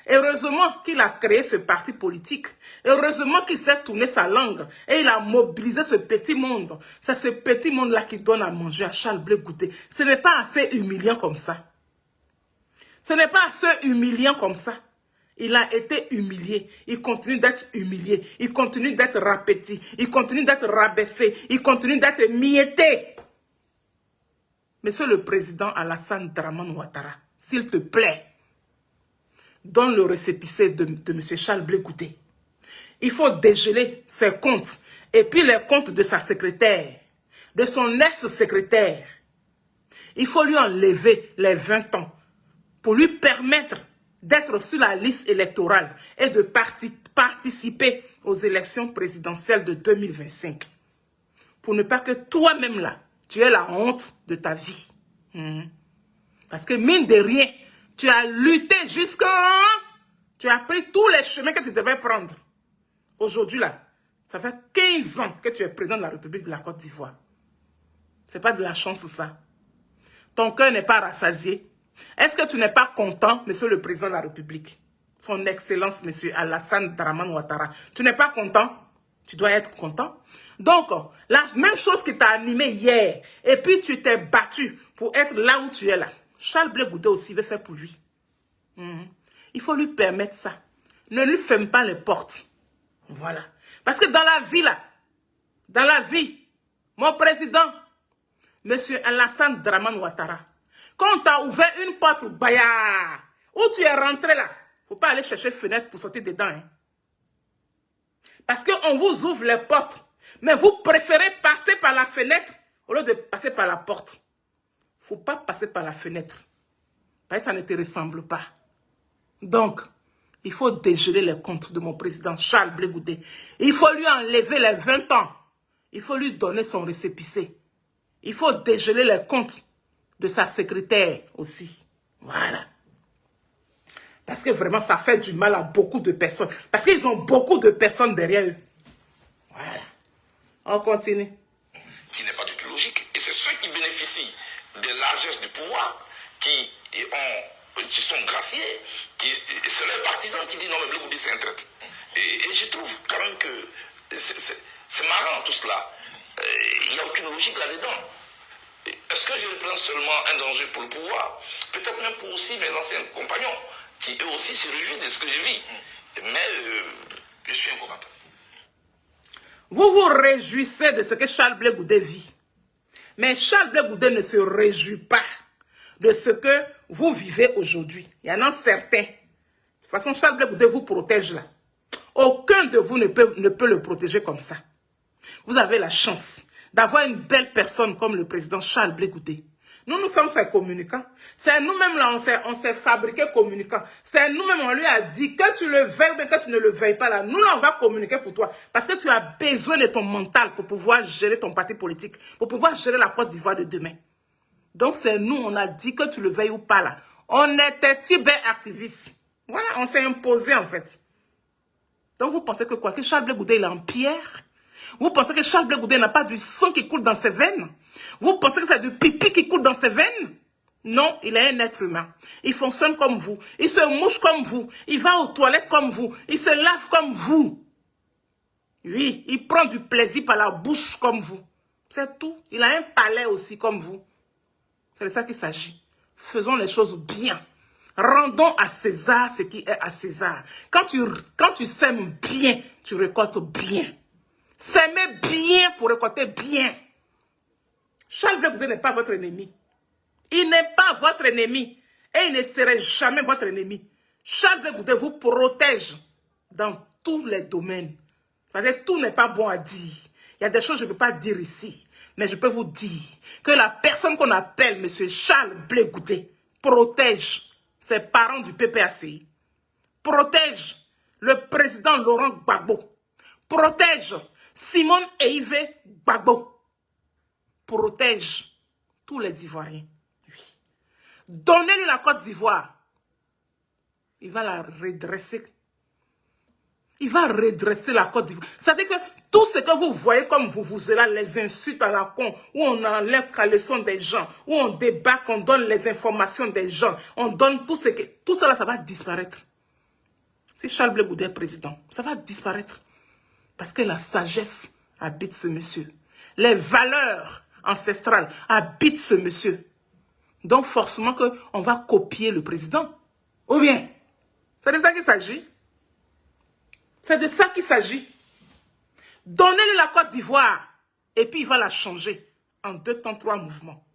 heureusement qu'il a créé ce parti politique. Heureusement qu'il s'est tourné sa langue. Et il a mobilisé ce petit monde. C'est ce petit monde-là qui donne à manger à Charles Blé Goudé. Ce n'est pas assez humiliant comme ça. Ce n'est pas assez humiliant comme ça. Il a été humilié. Il continue d'être humilié. Il continue d'être rapéti. Il continue d'être rabaissé. Il continue d'être mietté. Monsieur le président Alassane Dramane Ouattara, s'il te plaît, donne le récépissé de M. Charles Blé Goudé. Il faut dégeler ses comptes. Et puis les comptes de sa secrétaire, de son ex-secrétaire. Il faut lui enlever les 20 ans pour lui permettre d'être sur la liste électorale et de participer aux élections présidentielles de 2025. Pour ne pas que toi-même là, tu aies la honte de ta vie. Parce que mine de rien, tu as lutté jusqu'à... Tu as pris tous les chemins que tu devais prendre. Aujourd'hui là, ça fait 15 ans que tu es président de la République de la Côte d'Ivoire. C'est pas de la chance ça. Ton cœur n'est pas rassasié. Est-ce que tu n'es pas content, monsieur le président de la République? Son Excellence, monsieur Alassane Dramane Ouattara. Tu n'es pas content? Tu dois être content. Donc, la même chose qui t'a animé hier, et puis tu t'es battu pour être là où tu es là. Charles Blé Goudé aussi veut faire pour lui. Il faut lui permettre ça. Ne lui ferme pas les portes. Voilà. Parce que dans la vie là, dans la vie, mon président, monsieur Alassane Dramane Ouattara, quand on t'a ouvert une porte, où tu es rentré là, il ne faut pas aller chercher fenêtre pour sortir dedans. Hein. Parce qu'on vous ouvre les portes, mais vous préférez passer par la fenêtre au lieu de passer par la porte. Il ne faut pas passer par la fenêtre. Parce que ça ne te ressemble pas. Donc, il faut dégeler les comptes de mon président Charles Blé Goudé. Il faut lui enlever les 20 ans. Il faut lui donner son récépissé. Il faut dégeler les comptes de sa secrétaire aussi. Voilà. Parce que vraiment, ça fait du mal à beaucoup de personnes. Parce qu'ils ont beaucoup de personnes derrière eux. Voilà. On continue. Qui n'est pas du tout logique. Et c'est ceux qui bénéficient des largesses du pouvoir, qui sont graciés, c'est leurs partisans qui disent non, mais Blé Goudé, c'est un traître. Et je trouve quand même que c'est marrant tout cela. Il n'y a aucune logique là-dedans. Est-ce que je représente seulement un danger pour le pouvoir? Peut-être même pour aussi mes anciens compagnons, qui eux aussi se réjouissent de ce que je vis. Mais je suis un combattant. Vous vous réjouissez de ce que Charles Blé Goudé vit. Mais Charles Blé Goudé ne se réjouit pas de ce que vous vivez aujourd'hui. Il y en a certains. De toute façon, Charles Blé Goudé vous protège là. Aucun de vous ne peut le protéger comme ça. Vous avez la chance d'avoir une belle personne comme le président Charles Blé Goudé. Nous sommes ses communicants. C'est nous-mêmes là, on s'est fabriqué communicants. C'est nous-mêmes, on lui a dit que tu le veuilles ou bien que tu ne le veuilles pas là. Nous là, on va communiquer pour toi. Parce que tu as besoin de ton mental pour pouvoir gérer ton parti politique. Pour pouvoir gérer la Côte d'Ivoire de demain. Donc c'est nous, on a dit que tu le veuilles ou pas là. On était cyberactivistes. Voilà, on s'est imposé en fait. Donc vous pensez que quoi? Que Charles Blé Goudé il est en pierre? Vous pensez que Charles Blé Goudé n'a pas du sang qui coule dans ses veines? Vous pensez que c'est du pipi qui coule dans ses veines? Non, il est un être humain. Il fonctionne comme vous. Il se mouche comme vous. Il va aux toilettes comme vous. Il se lave comme vous. Oui, il prend du plaisir par la bouche comme vous. C'est tout. Il a un palais aussi comme vous. C'est de ça qu'il s'agit. Faisons les choses bien. Rendons à César ce qui est à César. Quand tu sèmes bien, tu récoltes bien. S'aimer bien pour récolter bien. Charles Blé Goudé n'est pas votre ennemi. Il n'est pas votre ennemi. Et il ne serait jamais votre ennemi. Charles Blé Goudé vous protège dans tous les domaines. Parce que tout n'est pas bon à dire. Il y a des choses que je ne peux pas dire ici. Mais je peux vous dire que la personne qu'on appelle M. Charles Blé Goudé protège ses parents du PPACI, protège le président Laurent Gbagbo, protège Simone et Yves Gbagbo, protège tous les Ivoiriens. Oui. Donnez-lui la Côte d'Ivoire. Il va la redresser. Il va redresser la Côte d'Ivoire. C'est-à-dire que tout ce que vous voyez comme vous là, les insultes à la con, où on enlève la leçon des gens, où on débarque, on donne les informations des gens, on donne tout ce que... Tout cela, ça va disparaître. Si Charles Blé Goudé est président, ça va disparaître. Parce que la sagesse habite ce monsieur. Les valeurs ancestrales habitent ce monsieur. Donc forcément qu'on va copier le président. Ou bien, c'est de ça qu'il s'agit. C'est de ça qu'il s'agit. Donnez-lui la Côte d'Ivoire et puis il va la changer en 2 temps, 3 mouvements.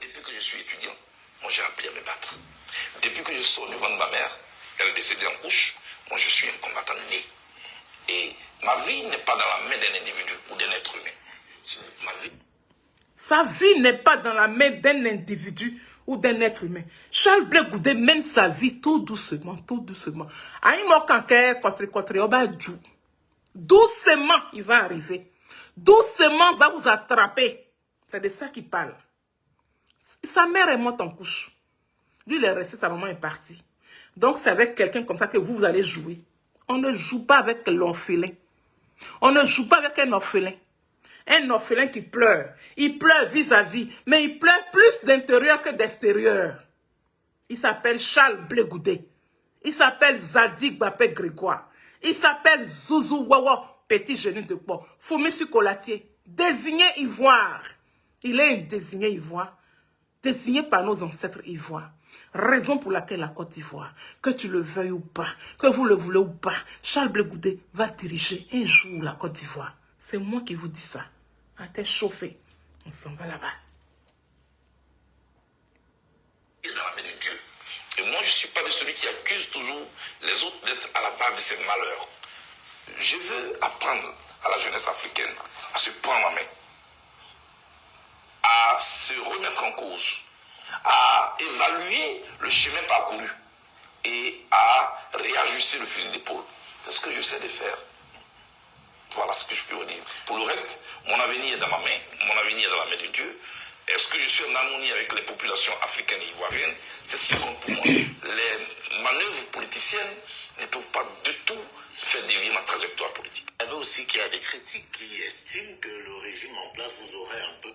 Depuis que je suis étudiant, moi j'ai appris à me battre. Depuis que je sors du ventre de ma mère, elle est décédée en couche, moi je suis un combattant né. Et ma vie n'est pas dans la main d'un individu ou d'un être humain. Ma vie... Sa vie n'est pas dans la main d'un individu ou d'un être humain. Charles Blé Goudé mène sa vie tout doucement, tout doucement. Doucement, il va arriver. Doucement, il va vous attraper. C'est de ça qu'il parle. Sa mère est morte en couche. Lui, il est resté, sa maman est partie. Donc, c'est avec quelqu'un comme ça que vous allez jouer. On ne joue pas avec l'orphelin. On ne joue pas avec un orphelin. Un orphelin qui pleure. Il pleure vis-à-vis, mais il pleure plus d'intérieur que d'extérieur. Il s'appelle Charles Blé Goudé. Il s'appelle Zadig Bapé Grégoire. Il s'appelle Zouzou Wawa, petit génie de port. Foumissu Colatier, désigné ivoire. Il est un désigné ivoire, désigné par nos ancêtres ivoires. Raison pour laquelle la Côte d'Ivoire, que tu le veuilles ou pas, que vous le voulez ou pas, Charles Blé Goudé va diriger un jour la Côte d'Ivoire. C'est moi qui vous dis ça. À tête chauffée, on s'en va là-bas. Il est dans la main de Dieu. Et moi, je ne suis pas de celui qui accuse toujours les autres d'être à la base de ces malheurs. Je veux apprendre à la jeunesse africaine à se prendre en main, à se remettre en cause, à évaluer le chemin parcouru et à réajuster le fusil d'épaule. C'est ce que je sais de faire. Voilà ce que je peux vous dire. Pour le reste, mon avenir est dans ma main, mon avenir est dans la main de Dieu. Est-ce que je suis en harmonie avec les populations africaines et ivoiriennes? C'est ce qui compte pour moi. Les manœuvres politiciennes ne peuvent pas du tout faire dévier ma trajectoire politique. Vous savez aussi qu'il y a des critiques qui estiment que le régime en place vous aurait un peu...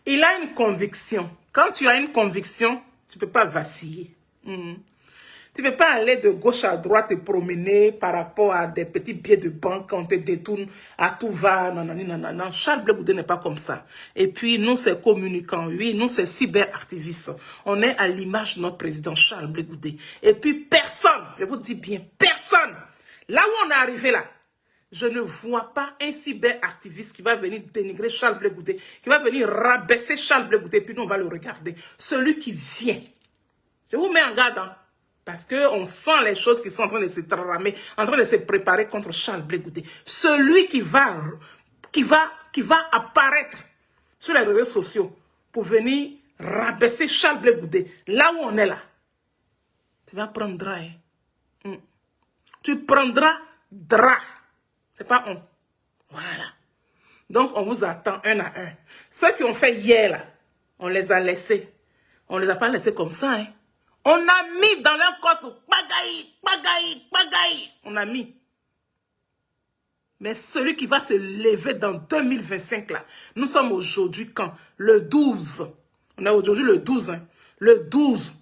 Il a une conviction. Quand tu as une conviction, tu ne peux pas vaciller. Tu ne peux pas aller de gauche à droite te promener par rapport à des petits billets de banque, on te détourne à tout va, non. Charles Blé Goudé n'est pas comme ça. Et puis, nous, c'est communicants, oui, nous, c'est cyberactivistes. On est à l'image de notre président Charles Blé Goudé. Et puis, personne, je vous dis bien, personne, là où on est arrivé là, je ne vois pas un cyberactiviste qui va venir dénigrer Charles Blé Goudé, qui va venir rabaisser Charles Blé Goudé, puis nous, on va le regarder. Celui qui vient, je vous mets en garde, hein. Parce qu'on sent les choses qui sont en train de se tramer, en train de se préparer contre Charles Blé Goudé. Celui qui va apparaître sur les réseaux sociaux pour venir rabaisser Charles Blé Goudé, là où on est là, tu vas prendre drap. Tu prendras drap. C'est pas on. Voilà. Donc, on vous attend un à un. Ceux qui ont fait hier, là, on les a laissés. On ne les a pas laissés comme ça, hein. On a mis dans leur côte, pagaille. On a mis. Mais celui qui va se lever dans 2025, là, nous sommes aujourd'hui quand? Le 12. On est aujourd'hui le 12, hein. Le 12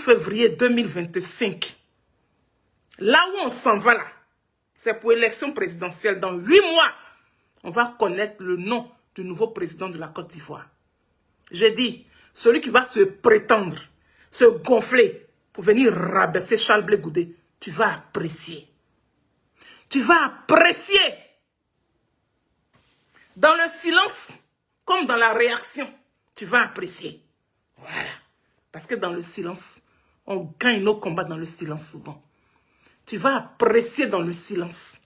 février 2025. Là où on s'en va, là, c'est pour l'élection présidentielle. Dans 8 mois, on va connaître le nom du nouveau président de la Côte d'Ivoire. J'ai dit, celui qui va se prétendre, se gonfler pour venir rabaisser Charles Blé Goudé, tu vas apprécier. Tu vas apprécier. Dans le silence, comme dans la réaction, tu vas apprécier. Voilà. Parce que dans le silence, on gagne nos combats dans le silence souvent. Tu vas apprécier dans le silence.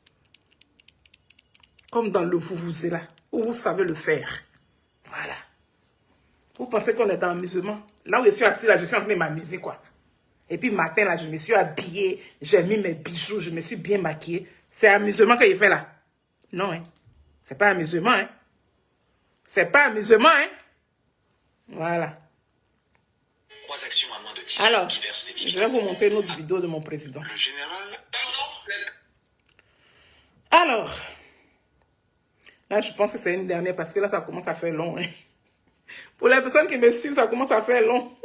Comme dans le Vuvuzela, où vous savez le faire. Voilà. Vous pensez qu'on est dans l'amusement? Là où je suis assis, là, je suis en train de m'amuser, quoi. Et puis, matin, là, je me suis habillée, j'ai mis mes bijoux, je me suis bien maquillée. C'est amusement que je fais là. Non, hein. C'est pas amusement, hein. C'est pas amusement, hein. Voilà. 3 actions à moins de 10 Alors, qui versent des je vais vous montrer une autre vidéo de mon président. Le général... Alors, là, je pense que c'est une dernière parce que là, ça commence à faire long. Hein. Pour les personnes qui me suivent, ça commence à faire long.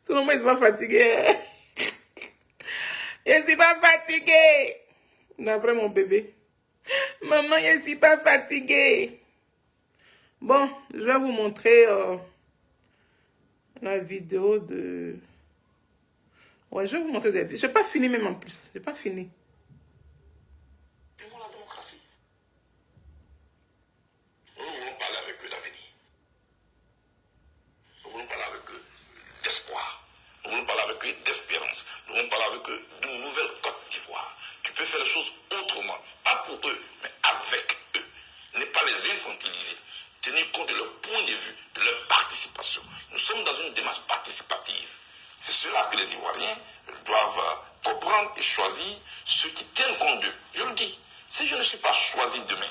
Sinon, moi, je ne suis pas fatiguée. Je ne suis pas fatiguée. D'après mon bébé. Maman, je ne suis pas fatiguée. Bon, je vais vous montrer la vidéo de... Ouais, je vais vous montrer des vidéos. Je n'ai pas fini même en plus. Je n'ai pas fini. La démocratie. Nous voulons parler avec eux d'avenir. Nous voulons parler avec eux d'espoir. Nous voulons parler avec eux d'espérance. Nous voulons parler avec eux d'une nouvelle Côte d'Ivoire qui peut faire les choses autrement. Pas pour eux, mais avec eux. Ne pas les infantiliser. Tenir compte de leur point de vue, de leur participation. Nous sommes dans une démarche participative. C'est cela que les Ivoiriens doivent comprendre et choisir ceux qui tiennent compte d'eux. Je le dis, si je ne suis pas choisi demain,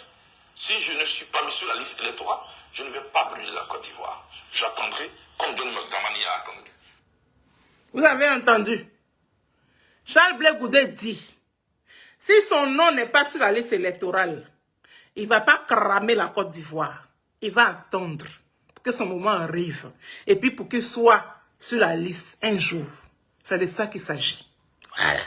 si je ne suis pas mis sur la liste électorale, je ne vais pas brûler la Côte d'Ivoire. J'attendrai comme John Dramani a attendu. Vous avez entendu? Charles Blé Goudé dit, si son nom n'est pas sur la liste électorale, il ne va pas cramer la Côte d'Ivoire. Il va attendre pour que son moment arrive. Et puis pour qu'il soit sur la liste un jour. C'est de ça qu'il s'agit. Voilà.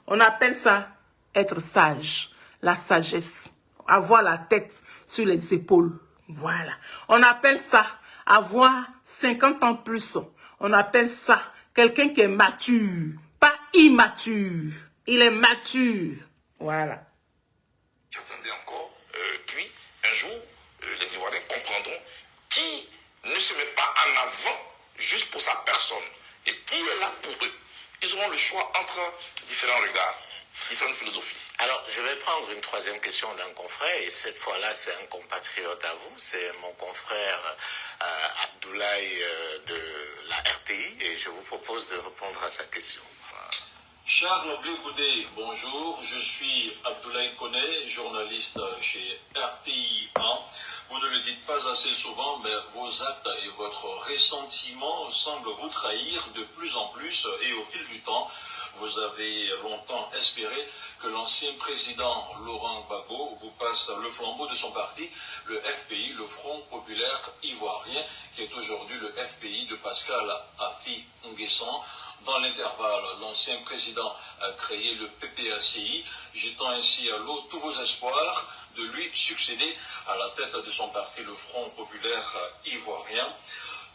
On appelle ça être sage. La sagesse. Avoir la tête sur les épaules. Voilà. On appelle ça avoir 50 ans plus. On appelle ça quelqu'un qui est mature. Pas immature. Il est mature. Voilà. J'attendais encore, puis un jour, les Ivoiriens comprendront qui ne se met pas en avant juste pour sa personne et qui est là pour eux. Ils auront le choix entre différents regards, différentes philosophies. Alors, je vais prendre une troisième question d'un confrère, et cette fois-là, c'est un compatriote à vous, c'est mon confrère Abdoulaye de la RTI, et je vous propose de répondre à sa question. Charles Blé Goudé, bonjour, je suis Abdoulaye Koné, journaliste chez RTI 1. Vous ne le dites pas assez souvent, mais vos actes et votre ressentiment semblent vous trahir de plus en plus, et au fil du temps, vous avez longtemps espéré que l'ancien président Laurent Gbagbo vous passe le flambeau de son parti, le FPI, le Front Populaire Ivoirien, qui est aujourd'hui le FPI de Pascal Affi N'Guessan. Dans l'intervalle, l'ancien président a créé le PPACI, jetant ainsi à l'eau tous vos espoirs de lui succéder à la tête de son parti, le Front Populaire Ivoirien.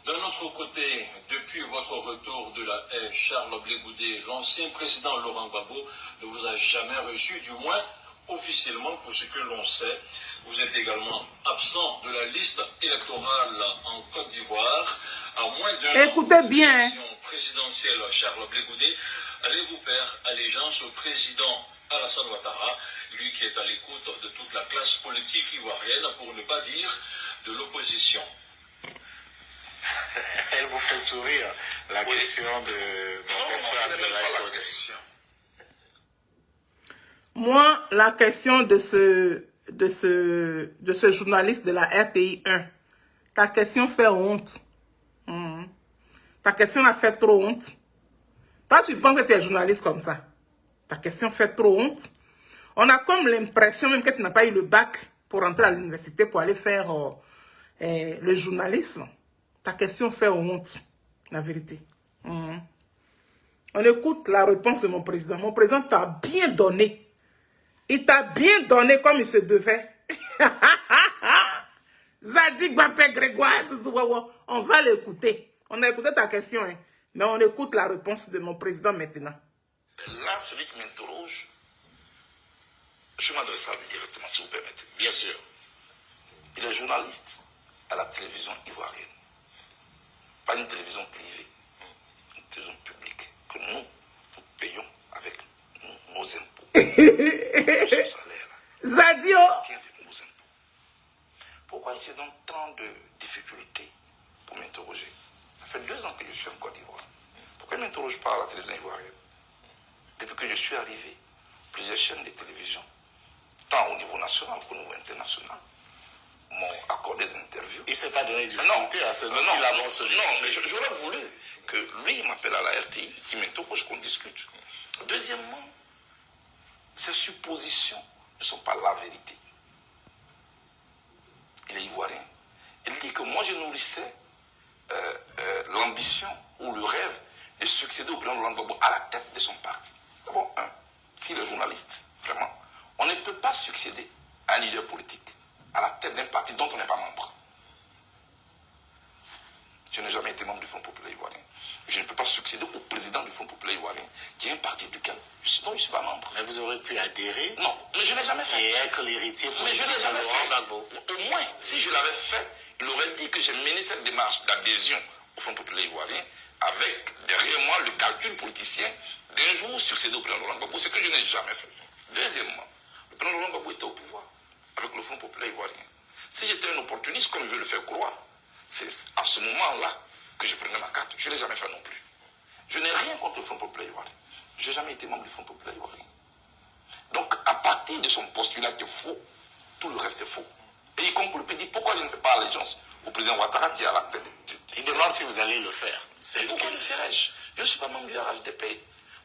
D'un autre côté, depuis votre retour de la haie, Charles Blé Goudé, l'ancien président Laurent Gbagbo ne vous a jamais reçu, du moins officiellement pour ce que l'on sait. Vous êtes également absent de la liste électorale en Côte d'Ivoire. À moins d'un an de l'élection présidentielle, Charles Blé Goudé, allez-vous faire allégeance au président Alassane Ouattara, lui qui est à l'écoute de toute la classe politique ivoirienne, pour ne pas dire de l'opposition? Elle vous fait sourire, la question de mon confrère de la question. Moi, la question de ce journaliste de la RTI 1, ta question fait honte. Ta question a fait trop honte. Toi, tu penses que tu es journaliste comme ça. Ta question fait trop honte. On a comme l'impression même que tu n'as pas eu le bac pour entrer à l'université pour aller faire le journalisme. Ta question fait honte, la vérité. On écoute la réponse de mon président. Mon président t'a bien donné. Il t'a bien donné comme il se devait. Zadig Bapé Grégoire, on va l'écouter. On a écouté ta question, hein, mais on écoute la réponse de mon président maintenant. Là, celui qui m'interroge, je m'adresse à lui directement, si vous permettez. Bien sûr. Il est journaliste à la télévision ivoirienne. Pas une télévision privée, une télévision publique que nous payons avec nos impôts. Son salaire. Zadio. Tiens de nos impôts. Pourquoi il y a donc tant de difficultés pour m'interroger? Ça fait 2 ans que je suis en Côte d'Ivoire. Pourquoi ils ne m'interrogent pas à la télévision ivoirienne? Depuis que je suis arrivé, plusieurs chaînes de télévision, tant au niveau national qu'au niveau international, m'ont accordé des interviews. Il ne s'est pas donné du difficulté à ce nom qu'il avance sollicité. Non, mais j'aurais voulu que lui, il m'appelle à la RTI, qu'il m'interroge, qu'on discute. Deuxièmement, ces suppositions ne sont pas la vérité. Il est ivoirien. Il dit que moi, je nourrissais l'ambition ou le rêve de succéder au président Laurent Gbagbo à la tête de son parti. D'abord, si le journaliste, vraiment, on ne peut pas succéder à un leader politique à la tête d'un parti dont on n'est pas membre. Je n'ai jamais été membre du Front populaire ivoirien. Je ne peux pas succéder au président du Front populaire ivoirien, qui est un parti duquel dont je ne suis pas membre. Mais vous aurez pu adhérer? Non, mais je ne l'ai jamais fait. Et être l'héritier politique de Laurent Gbagbo. Au moins, si je l'avais fait, il aurait dit que j'ai mené cette démarche d'adhésion au Front populaire ivoirien avec derrière moi le calcul politicien d'un jour succéder au président Laurent Gbagbo, ce que je n'ai jamais fait. Deuxièmement, le président Laurent Gbagbo était au pouvoir avec le Front populaire ivoirien. Si j'étais un opportuniste, comme il veut le faire croire, c'est en ce moment-là que je prenais ma carte. Je ne l'ai jamais fait non plus. Je n'ai rien contre le Front populaire ivoirien. Je n'ai jamais été membre du Front populaire ivoirien. Donc, à partir de son postulat qui est faux, tout le reste est faux. Et il conclut et dit pourquoi je ne fais pas allégeance au président Ouattara qui est à la tête de... Il demande si vous allez le faire. Pourquoi le ferais-je? Je ne suis pas membre du RHDP.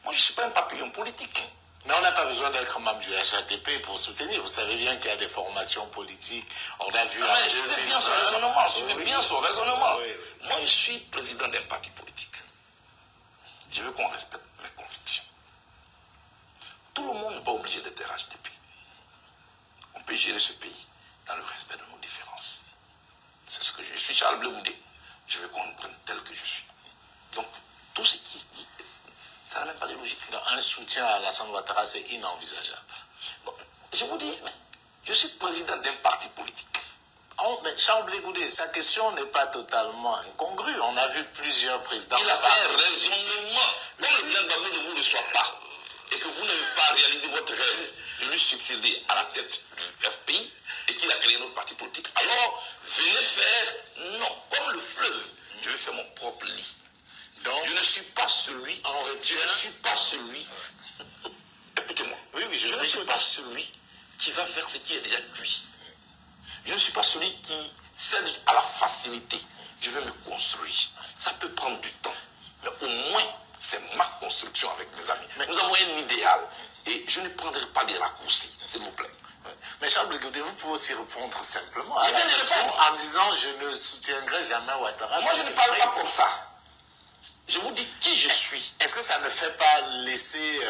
Moi, je ne suis pas un papillon politique. Mais on n'a pas besoin d'être membre du HATP pour soutenir. Vous savez bien qu'il y a des formations politiques. On a vu... Mais suivez bien son raisonnement. Suivez bien son raisonnement. Oui. Moi, je suis président d'un parti politique. Je veux qu'on respecte mes convictions. Tout le monde n'est pas obligé d'être RHDP. On peut gérer ce pays dans le respect de nos différences. C'est ce que je suis. Charles Blé Goudé. Je veux qu'on me prenne tel que je suis. Donc, tout ce qui se dit, ça n'a même pas de logique. Donc, un soutien à Alassane Ouattara, c'est inenvisageable. Bon, je vous dis, je suis président d'un parti politique. Oh, mais Charles Blé Goudé, sa question n'est pas totalement incongrue. On a vu plusieurs présidents. Il a fait un raisonnement. Quand le président Gbagbo ne vous reçoit pas et que vous n'avez pas réalisé votre rêve de lui succéder à la tête du FPI et qu'il a créé notre parti politique, alors venez faire, non, comme le fleuve, je vais faire mon propre lit. Donc, je ne suis pas celui, écoutez-moi, je ne suis pas celui qui va faire ce qui est déjà cuit. Je ne suis pas celui qui cède à la facilité. Je vais me construire. Ça peut prendre du temps. Mais au moins, c'est ma construction avec mes amis. Nous avons un idéal. Et je ne prendrai pas des raccourcis, s'il vous plaît. Mais Charles Blé Goudé, vous pouvez aussi répondre simplement à la question en disant je ne soutiendrai jamais Ouattara. Moi, je ne parle pas comme ça. Je vous dis qui je suis. Est-ce que ça ne fait pas laisser...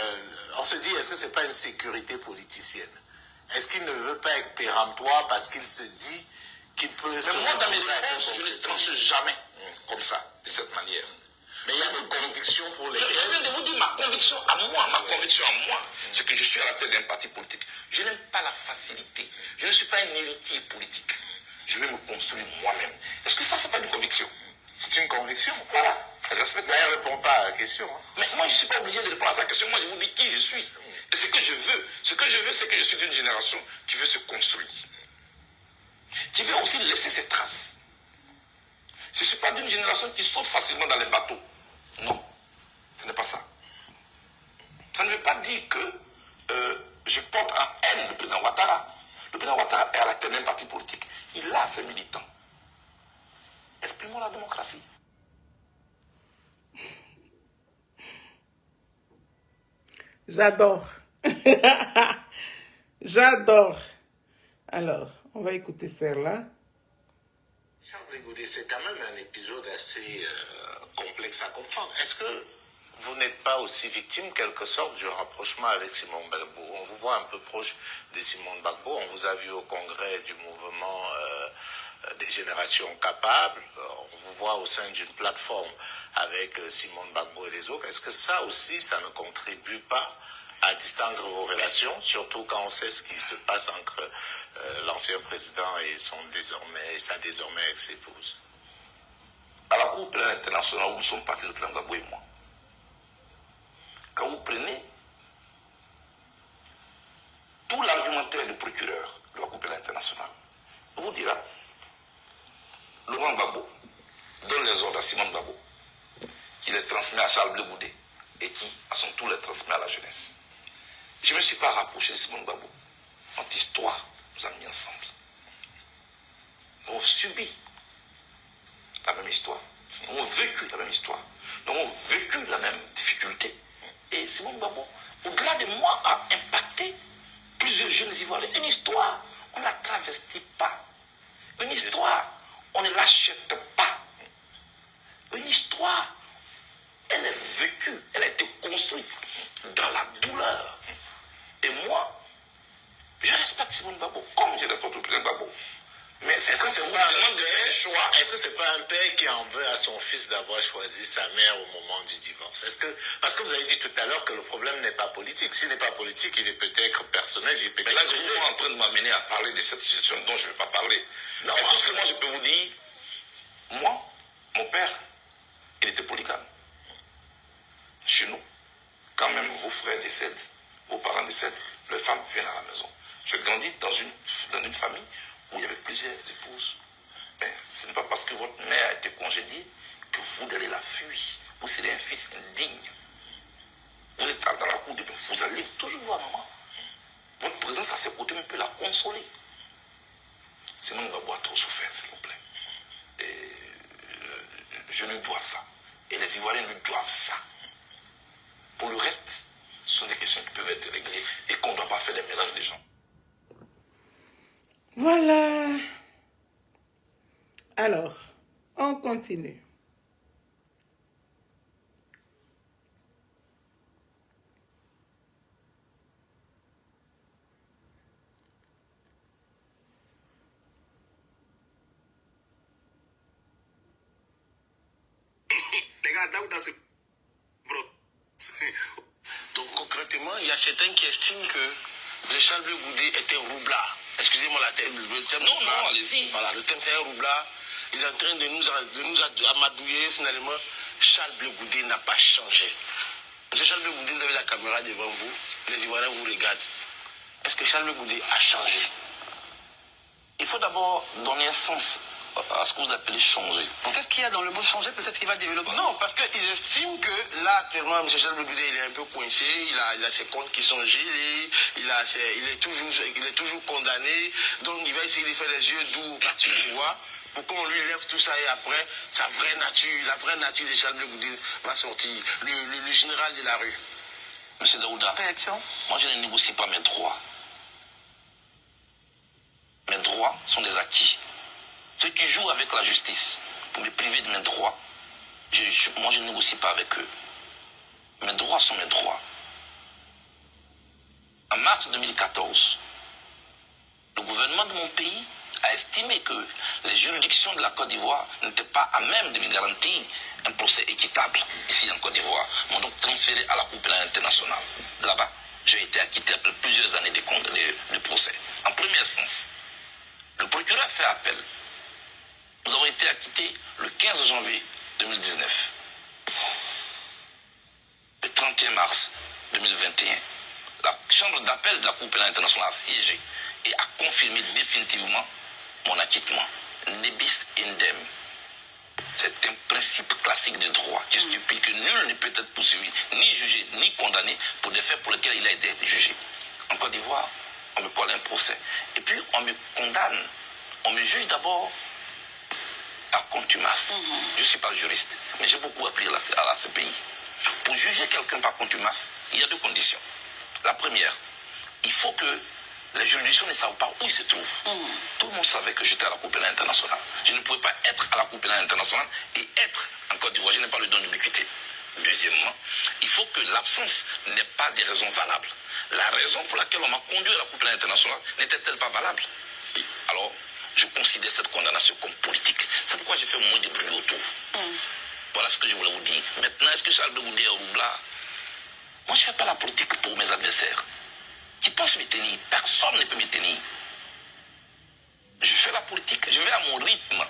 on se dit, est-ce que ce n'est pas une sécurité politicienne? Est-ce qu'il ne veut pas être péremptoire parce qu'il se dit qu'il peut... Mais moi, dans mes réponses, je ne tranche jamais comme ça, de cette manière. Mais il y a des convictions pour lesquelles... Je viens de vous dire ma conviction à moi, c'est que je suis à la tête d'un parti politique. Je n'aime pas la facilité. Je ne suis pas un héritier politique. Je vais me construire moi-même. Est-ce que ça, c'est pas une conviction? C'est une conviction. Voilà. Respectez. Mais elle ne répond pas à la question. Mais moi, je ne suis pas obligé de répondre à sa question. Moi, je vous dis qui je suis. Et ce que je veux, c'est que je suis d'une génération qui veut se construire. Qui veut aussi laisser ses traces. Je ne suis pas d'une génération qui saute facilement dans les bateaux. Non, ce n'est pas ça. Ça ne veut pas dire que je porte en haine le président Ouattara. Le président Ouattara est à la tête d'un parti politique. Il a ses militants. Exprimons la démocratie. J'adore. J'adore. Alors, on va écouter celle-là. Charles Blé Goudé, c'est quand même un épisode assez complexe à comprendre. Est-ce que vous n'êtes pas aussi victime, quelque sorte, du rapprochement avec Simone Gbagbo? On vous voit un peu proche de Simone Gbagbo. On vous a vu au congrès du mouvement des générations capables. On vous voit au sein d'une plateforme avec Simone Gbagbo et les autres. Est-ce que ça aussi, ça ne contribue pas à distinguer vos relations, surtout quand on sait ce qui se passe entre l'ancien président et sa désormais ex-épouse? À la Cour pénale internationale où nous sommes partis, le président Gbagbo et moi, quand vous prenez tout l'argument commentaire du procureur de la Cour pénale internationale vous dira Laurent Gbagbo donne les ordres à Simone Gbagbo, qui les transmet à Charles Blé Goudé et qui, à son tour, les transmet à la jeunesse. Je ne me suis pas rapproché de Simone Gbagbo. Notre histoire nous a mis ensemble. Nous avons subi la même histoire. Nous avons vécu la même histoire. Nous avons vécu la même difficulté. Et Simone Gbagbo, au-delà de moi, a impacté plusieurs jeunes Ivoiriens. Une histoire, on ne la travestit pas. Une histoire, on ne l'achète pas. Une histoire, elle est vécue, elle a été construite dans la douleur. Et moi, je respecte Simone Gbagbo, comme je respecte le président Gbagbo. Mais est-ce que c'est vous qui demandez de faire des choix? Est-ce que c'est pas un père qui en veut à son fils d'avoir choisi sa mère au moment du divorce? Parce que vous avez dit tout à l'heure que le problème n'est pas politique. S'il n'est pas politique, il est peut-être personnel. Il est peut-être... Mais là, je suis en train de m'amener à parler de cette situation dont je ne vais pas parler. Non, mais tout ce que moi je peux vous dire, moi, mon père, il était polygame. Chez nous, quand même vos frères décèdent, vos parents décèdent, les femmes viennent à la maison. Je grandis dans une famille où il y avait plusieurs épouses. Mais ce n'est pas parce que votre mère a été congédiée que vous allez la fuir. Vous serez un fils indigne. Vous êtes dans la cour de bain, vous allez toujours voir maman. Votre présence à ses côtés peut la consoler. Simone Gbagbo a trop souffert, s'il vous plaît. Et je lui dois ça. Et les Ivoiriens lui doivent ça. Pour le reste, ce sont des questions qui peuvent être réglées et qu'on ne doit pas faire des mélanges des gens. Voilà. Alors, on continue. Les gars, Daouda, c'est... Donc concrètement, il y a certains qui estiment que Charles Blé Goudé est un roublard. Excusez-moi le terme. Non, non, allez-y. Voilà, le terme c'est un roublard. Il est en train de nous amadouiller finalement. Charles Blé Goudé n'a pas changé. Monsieur Charles Blé Goudé, vous avez la caméra devant vous. Les Ivoiriens vous regardent. Est-ce que Charles Blé Goudé a changé? Il faut d'abord donner un sens à ce que vous appelez changer. Qu'est-ce qu'il y a dans le mot changer? Peut-être qu'il va développer. Non, parce qu'ils estiment que là, actuellement, M. Charles Blé Goudé, il est un peu coincé, il a ses comptes qui sont gelés, il est toujours condamné, donc il va essayer de faire les yeux doux au parti du pouvoir pour qu'on lui lève tout ça et après, la vraie nature de Charles Blé Goudé va sortir, le général de la rue. Monsieur Daouda, Réaction? moi je ne négocie pas mes droits. Mes droits sont des acquis. Ceux qui jouent avec la justice pour me priver de mes droits, moi je ne négocie pas avec eux. Mes droits sont mes droits. En mars 2014, le gouvernement de mon pays a estimé que les juridictions de la Côte d'Ivoire n'étaient pas à même de me garantir un procès équitable ici en Côte d'Ivoire. M'ont donc transféré à la Cour pénale internationale. Là-bas, j'ai été acquitté après plusieurs années de procès. En première instance, le procureur a fait appel. Nous avons été acquittés le 15 janvier 2019. Le 31 mars 2021, la chambre d'appel de la Cour pénale internationale a siégé et a confirmé définitivement mon acquittement. Nebis indem. C'est un principe classique de droit qui stipule que nul ne peut être poursuivi, ni jugé, ni condamné pour des faits pour lesquels il a été jugé. En Côte d'Ivoire, on me colle un procès. Et puis on me condamne. On me juge d'abord à contumace. Je ne suis pas juriste, mais j'ai beaucoup appris à la CPI. Pour juger quelqu'un par contumace, il y a deux conditions. La première, il faut que les juridictions ne savent pas où ils se trouvent. Tout le monde savait que j'étais à la Cour pénale internationale. Je ne pouvais pas être à la Cour pénale internationale et être en Côte d'Ivoire. Je n'ai pas le don d'ubiquité. Deuxièmement, il faut que l'absence n'ait pas de raison valable. La raison pour laquelle on m'a conduit à la Cour pénale internationale n'était-elle pas valable? Alors, je considère cette condamnation comme politique. C'est pourquoi j'ai fait moins de bruit autour. Voilà ce que je voulais vous dire. Maintenant, est-ce que Charles Blé Goudé est roublard? Moi, je ne fais pas la politique pour mes adversaires. Qui pensent me tenir? Personne ne peut me tenir. Je fais la politique, je vais à mon rythme.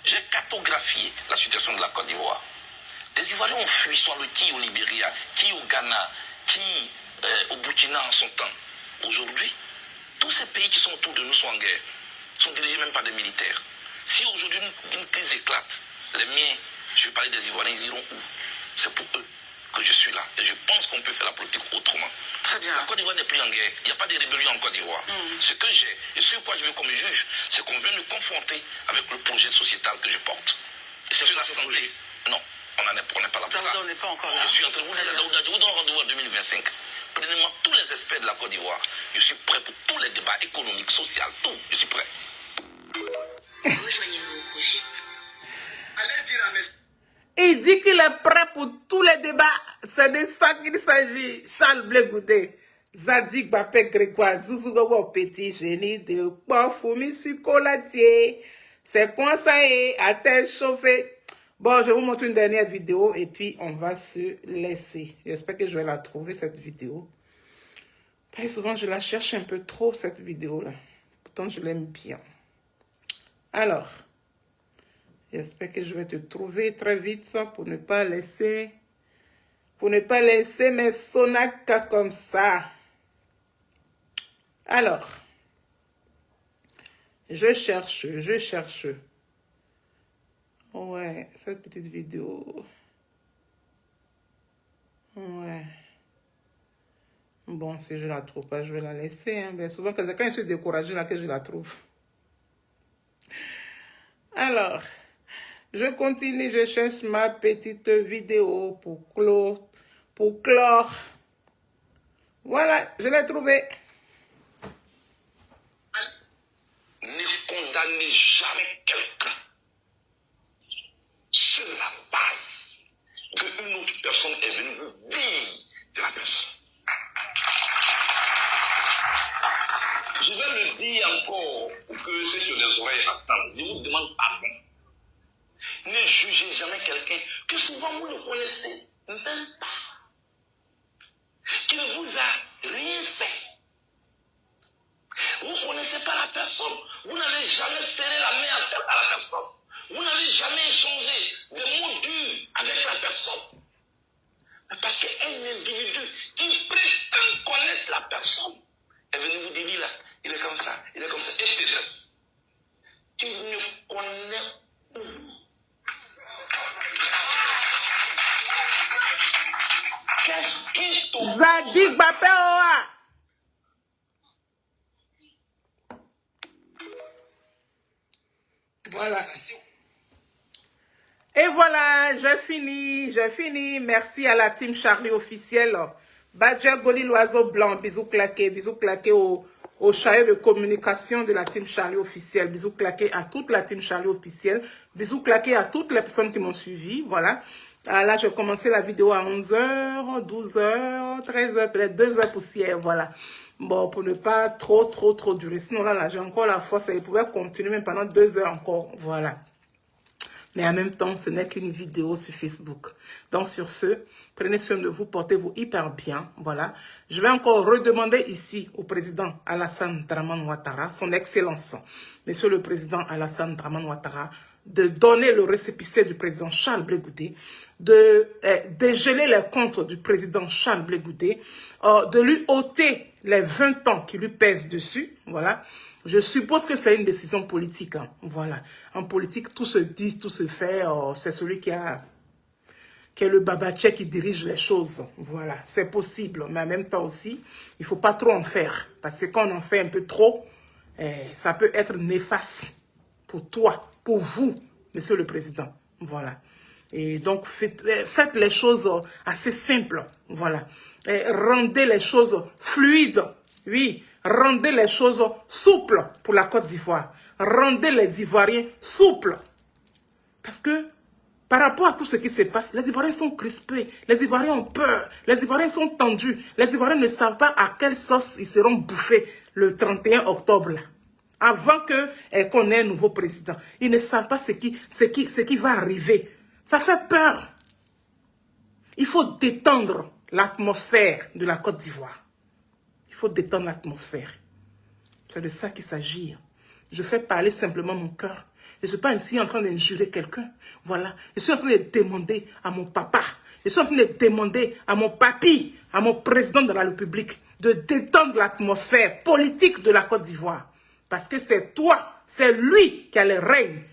J'ai cartographié la situation de la Côte d'Ivoire. Les Ivoiriens ont fui, soit qui au Libéria, qui au Ghana, qui au Burkina en son temps. Aujourd'hui, Tous ces pays qui sont autour de nous sont en guerre, sont dirigés même par des militaires. Si aujourd'hui une crise éclate, les miens, je vais parler des Ivoiriens, ils iront où? C'est pour eux que je suis là. Et je pense qu'on peut faire la politique autrement. Très bien. La Côte d'Ivoire n'est plus en guerre. Il n'y a pas de rébellion en Côte d'Ivoire. Ce que j'ai, et sur quoi je veux qu'on me juge, c'est qu'on veut me confronter avec le projet sociétal que je porte. Et c'est sur la santé. Non, on n'est pas là pour ça. On n'est pas encore là. Je suis en train de vous dire, je vous donne rendez-vous en 2025. Prenez-moi tous les experts de la Côte d'Ivoire. Je suis prêt pour tous les débats économiques, sociaux, tout. Je suis prêt. Rejoignez-nous au projet. Allez dire à mes... Il dit qu'il est prêt pour tous les débats. C'est de ça qu'il s'agit. Charles Blé Goudé, Zadig Bapé Grégoire, Zouzougogo Petit Génie de Pofoumi Sukolatier. C'est quoi ça est à tête chauffée? Bon, je vous montre une dernière vidéo et puis on va se laisser. J'espère que je vais la trouver, cette vidéo. Et souvent, je la cherche un peu trop, cette vidéo-là. Pourtant, je l'aime bien. Alors, j'espère que je vais te trouver très vite ça pour ne pas laisser mes sonacas comme ça. Alors, je cherche. Ouais, cette petite vidéo. Ouais. Bon, si je la trouve pas, je vais la laisser. Hein. Mais souvent, quand je suis découragée, là que je la trouve. Alors, je continue, je cherche ma petite vidéo pour clore. Voilà, je l'ai trouvée. Ne condamnez jamais quelqu'un sur la base qu'une autre personne est venue vous dire de la personne. Je vais le dire encore pour que ceux sur les oreilles attendent. Je vous demande pardon. Ne jugez jamais quelqu'un que souvent vous ne connaissez même pas, qui ne vous a rien fait. Vous ne connaissez pas la personne. Vous n'avez jamais serré la main à la personne. Vous n'avez jamais échangé des mots durs avec la personne. Mais parce qu'un individu qui prétend connaître la personne est venu vous dire là, il est comme ça, il est comme ça, etc. Tu ne connais où? Qu'est-ce qui te... Zadig Bapé Oa. Voilà. Et voilà, j'ai fini. Merci à la team Charlie officielle. Badja Goli, l'oiseau blanc, bisous claqués au chariot de communication de la team Charlie officielle. Bisous claqués à toute la team Charlie officielle. Bisous claqués à toutes les personnes qui m'ont suivi. Voilà. Là, j'ai commencé la vidéo à 11h, 12h, 13h, peut-être 2h poussière. Voilà. Bon, pour ne pas trop durer. Sinon, là j'ai encore la force. Et je pouvais continuer même pendant 2 heures encore. Voilà. Mais en même temps, ce n'est qu'une vidéo sur Facebook. Donc, sur ce, prenez soin de vous, portez-vous hyper bien. Voilà. Je vais encore redemander ici au président Alassane Dramane Ouattara, son excellence, monsieur le président Alassane Dramane Ouattara, de donner le récépissé du président Charles Blé Goudé, de dégeler les comptes du président Charles Blé Goudé, de lui ôter les 20 ans qui lui pèsent dessus. Voilà. Je suppose que c'est une décision politique. Hein. Voilà. En politique, tout se dit, tout se fait. C'est celui qui est le babatché qui dirige les choses. Voilà. C'est possible. Mais en même temps aussi, il ne faut pas trop en faire. Parce que quand on en fait un peu trop, ça peut être néfaste pour toi, pour vous, monsieur le président. Voilà. Et donc, faites les choses assez simples. Voilà. Et rendez les choses fluides. Oui. Rendez les choses souples pour la Côte d'Ivoire. Rendez les Ivoiriens souples. Parce que par rapport à tout ce qui se passe, les Ivoiriens sont crispés. Les Ivoiriens ont peur. Les Ivoiriens sont tendus. Les Ivoiriens ne savent pas à quelle sauce ils seront bouffés le 31 octobre. Là. Avant qu'on ait un nouveau président. Ils ne savent pas ce qui va arriver. Ça fait peur. Il faut détendre l'atmosphère de la Côte d'Ivoire. Il faut détendre l'atmosphère. C'est de ça qu'il s'agit. Je fais parler simplement mon cœur. Je ne suis pas ici en train d'injurer quelqu'un. Voilà. Je suis en train de demander à mon papa. Je suis en train de demander à mon papy, à mon président de la République, de détendre l'atmosphère politique de la Côte d'Ivoire. Parce que c'est toi, c'est lui qui a le règne.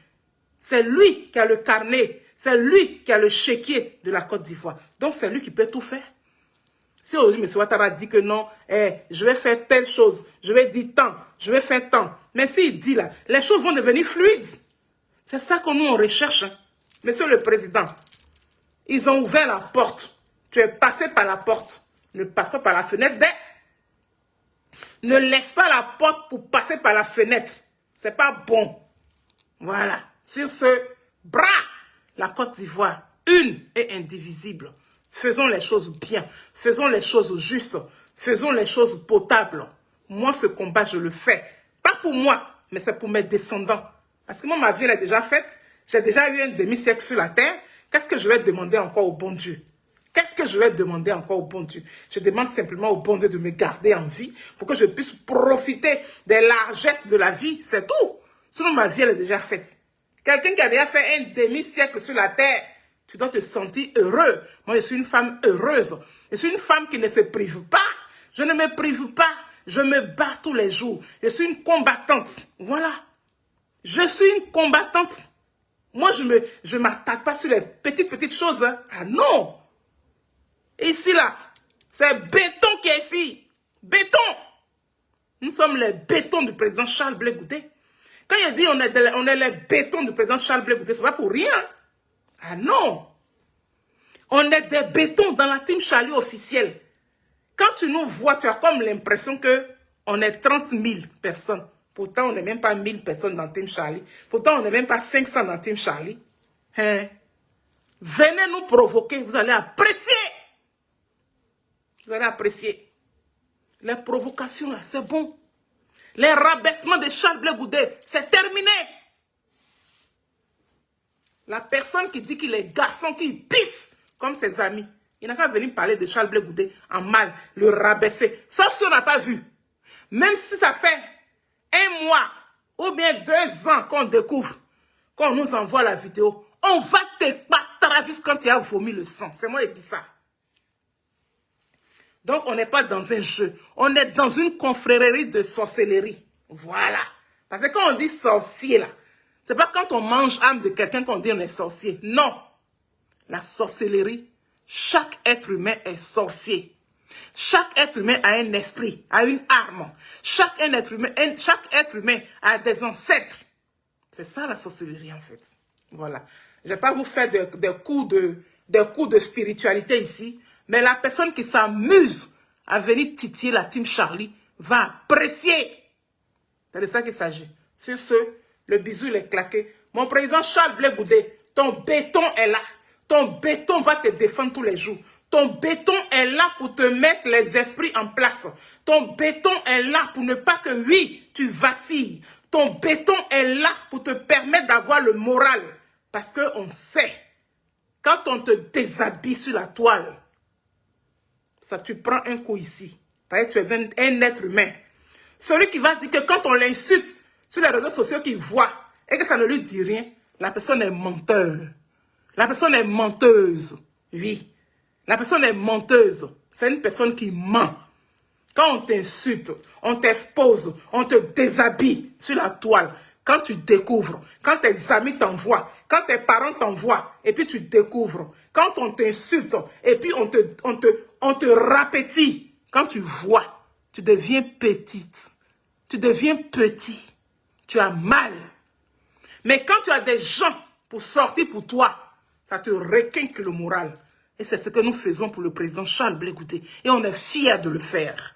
C'est lui qui a le carnet. C'est lui qui a le chéquier de la Côte d'Ivoire. Donc c'est lui qui peut tout faire. Si aujourd'hui M. Ouattara dit que non, je vais faire telle chose, je vais dire tant, je vais faire tant. Mais s'il dit là, les choses vont devenir fluides. C'est ça que nous on recherche. Hein. Monsieur le Président, ils ont ouvert la porte. Tu es passé par la porte. Ne passe pas par la fenêtre. Ne laisse pas la porte pour passer par la fenêtre. C'est pas bon. Voilà. Sur ce bras, la Côte d'Ivoire, une et indivisible. Faisons les choses bien. Faisons les choses justes. Faisons les choses potables. Moi, ce combat, je le fais. Pas pour moi, mais c'est pour mes descendants. Parce que moi, ma vie, elle est déjà faite. J'ai déjà eu un demi-siècle sur la terre. Qu'est-ce que je vais demander encore au bon Dieu? Qu'est-ce que je vais demander encore au bon Dieu? Je demande simplement au bon Dieu de me garder en vie pour que je puisse profiter des largesses de la vie. C'est tout. Sinon, ma vie, elle est déjà faite. Quelqu'un qui a déjà fait un demi-siècle sur la terre, tu dois te sentir heureux. Moi, je suis une femme heureuse. Je suis une femme qui ne se prive pas. Je ne me prive pas. Je me bats tous les jours. Je suis une combattante. Voilà. Je suis une combattante. Moi, je ne m'attaque pas sur les petites choses. Hein. Ah non. Ici, là, c'est béton qui est ici. Béton. Nous sommes les bétons du président Charles Blé Goudé. Quand il dit on est les bétons du président Charles Blé Goudé, ce n'est pas pour rien. Ah non. On est des bétons dans la team Charlie officielle. Quand tu nous vois, tu as comme l'impression qu'on est 30 000 personnes. Pourtant, on n'est même pas 1000 personnes dans Team Charlie. Pourtant, on n'est même pas 500 dans Team Charlie. Hein? Venez nous provoquer, vous allez apprécier. Vous allez apprécier. Les provocations, là, c'est bon. Les rabaissements de Charles Blé Goudé, c'est terminé. La personne qui dit qu'il est garçon, qui pisse comme ses amis, il n'a qu'à venir parler de Charles Blé Goudé en mal, le rabaisser. Sauf si on n'a pas vu. Même si ça fait 1 mois ou bien 2 ans qu'on découvre, qu'on nous envoie la vidéo, on va te battre jusqu'à quand tu as vomi le sang. C'est moi qui dis ça. Donc, on n'est pas dans un jeu. On est dans une confrérie de sorcellerie. Voilà. Parce que quand on dit sorcier, là, c'est pas quand on mange âme de quelqu'un qu'on dit on est sorcier. Non. La sorcellerie, chaque être humain est sorcier. Chaque être humain a un esprit, a une arme. Chaque être humain a des ancêtres. C'est ça la sorcellerie en fait. Voilà. Je ne vais pas vous faire des cours de spiritualité ici. Mais la personne qui s'amuse à venir titiller la team Charlie va apprécier. C'est de ça qu'il s'agit. Sur ce, le bisou il est claqué. Mon président Charles Blé Goudé, ton béton est là. Ton béton va te défendre tous les jours. Ton béton est là pour te mettre les esprits en place. Ton béton est là pour ne pas que, oui, tu vacilles. Ton béton est là pour te permettre d'avoir le moral. Parce qu'on sait, quand on te déshabille sur la toile, ça, tu prends un coup ici. Parce que tu es un être humain. Celui qui va dire que quand on l'insulte sur les réseaux sociaux qu'il voit et que ça ne lui dit rien, la personne est menteur. La personne est menteuse. Oui. La personne est menteuse. C'est une personne qui ment. Quand on t'insulte, on t'expose, on te déshabille sur la toile, quand tu découvres, quand tes amis t'envoient, quand tes parents t'envoient, et puis tu découvres, quand on t'insulte, et puis on te rapétit, quand tu vois, tu deviens petite, tu deviens petit, tu as mal. Mais quand tu as des gens pour sortir pour toi, ça te requinque le moral. Et c'est ce que nous faisons pour le président Charles Blé Goudé. Et on est fiers de le faire.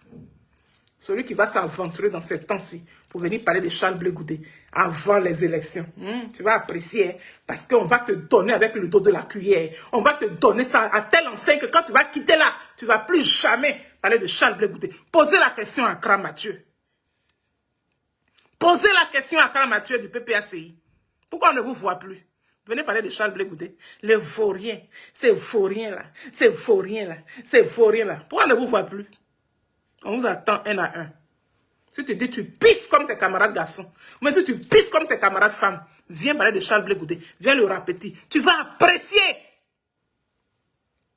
Celui qui va s'aventurer dans ces temps-ci pour venir parler de Charles Blé Goudé avant les élections. Tu vas apprécier, hein, parce qu'on va te donner avec le dos de la cuillère. On va te donner ça à telle enseigne que quand tu vas quitter là, tu ne vas plus jamais parler de Charles Blé Goudé. Posez la question à Kra Mathieu. Posez la question à Kra Mathieu du PPACI. Pourquoi on ne vous voit plus? Venez parler de Charles Blé Goudé. Les vauriens, ces vauriens là, ces vauriens là, ces vauriens là. Pourquoi on ne vous voit plus? On vous attend un à un. Si tu dis tu pisses comme tes camarades garçons, mais si tu pisses comme tes camarades femmes, viens parler de Charles Blé Goudé, viens le répéter. Tu vas apprécier.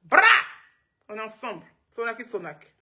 Bravo! On est ensemble. Sonaki Sonak.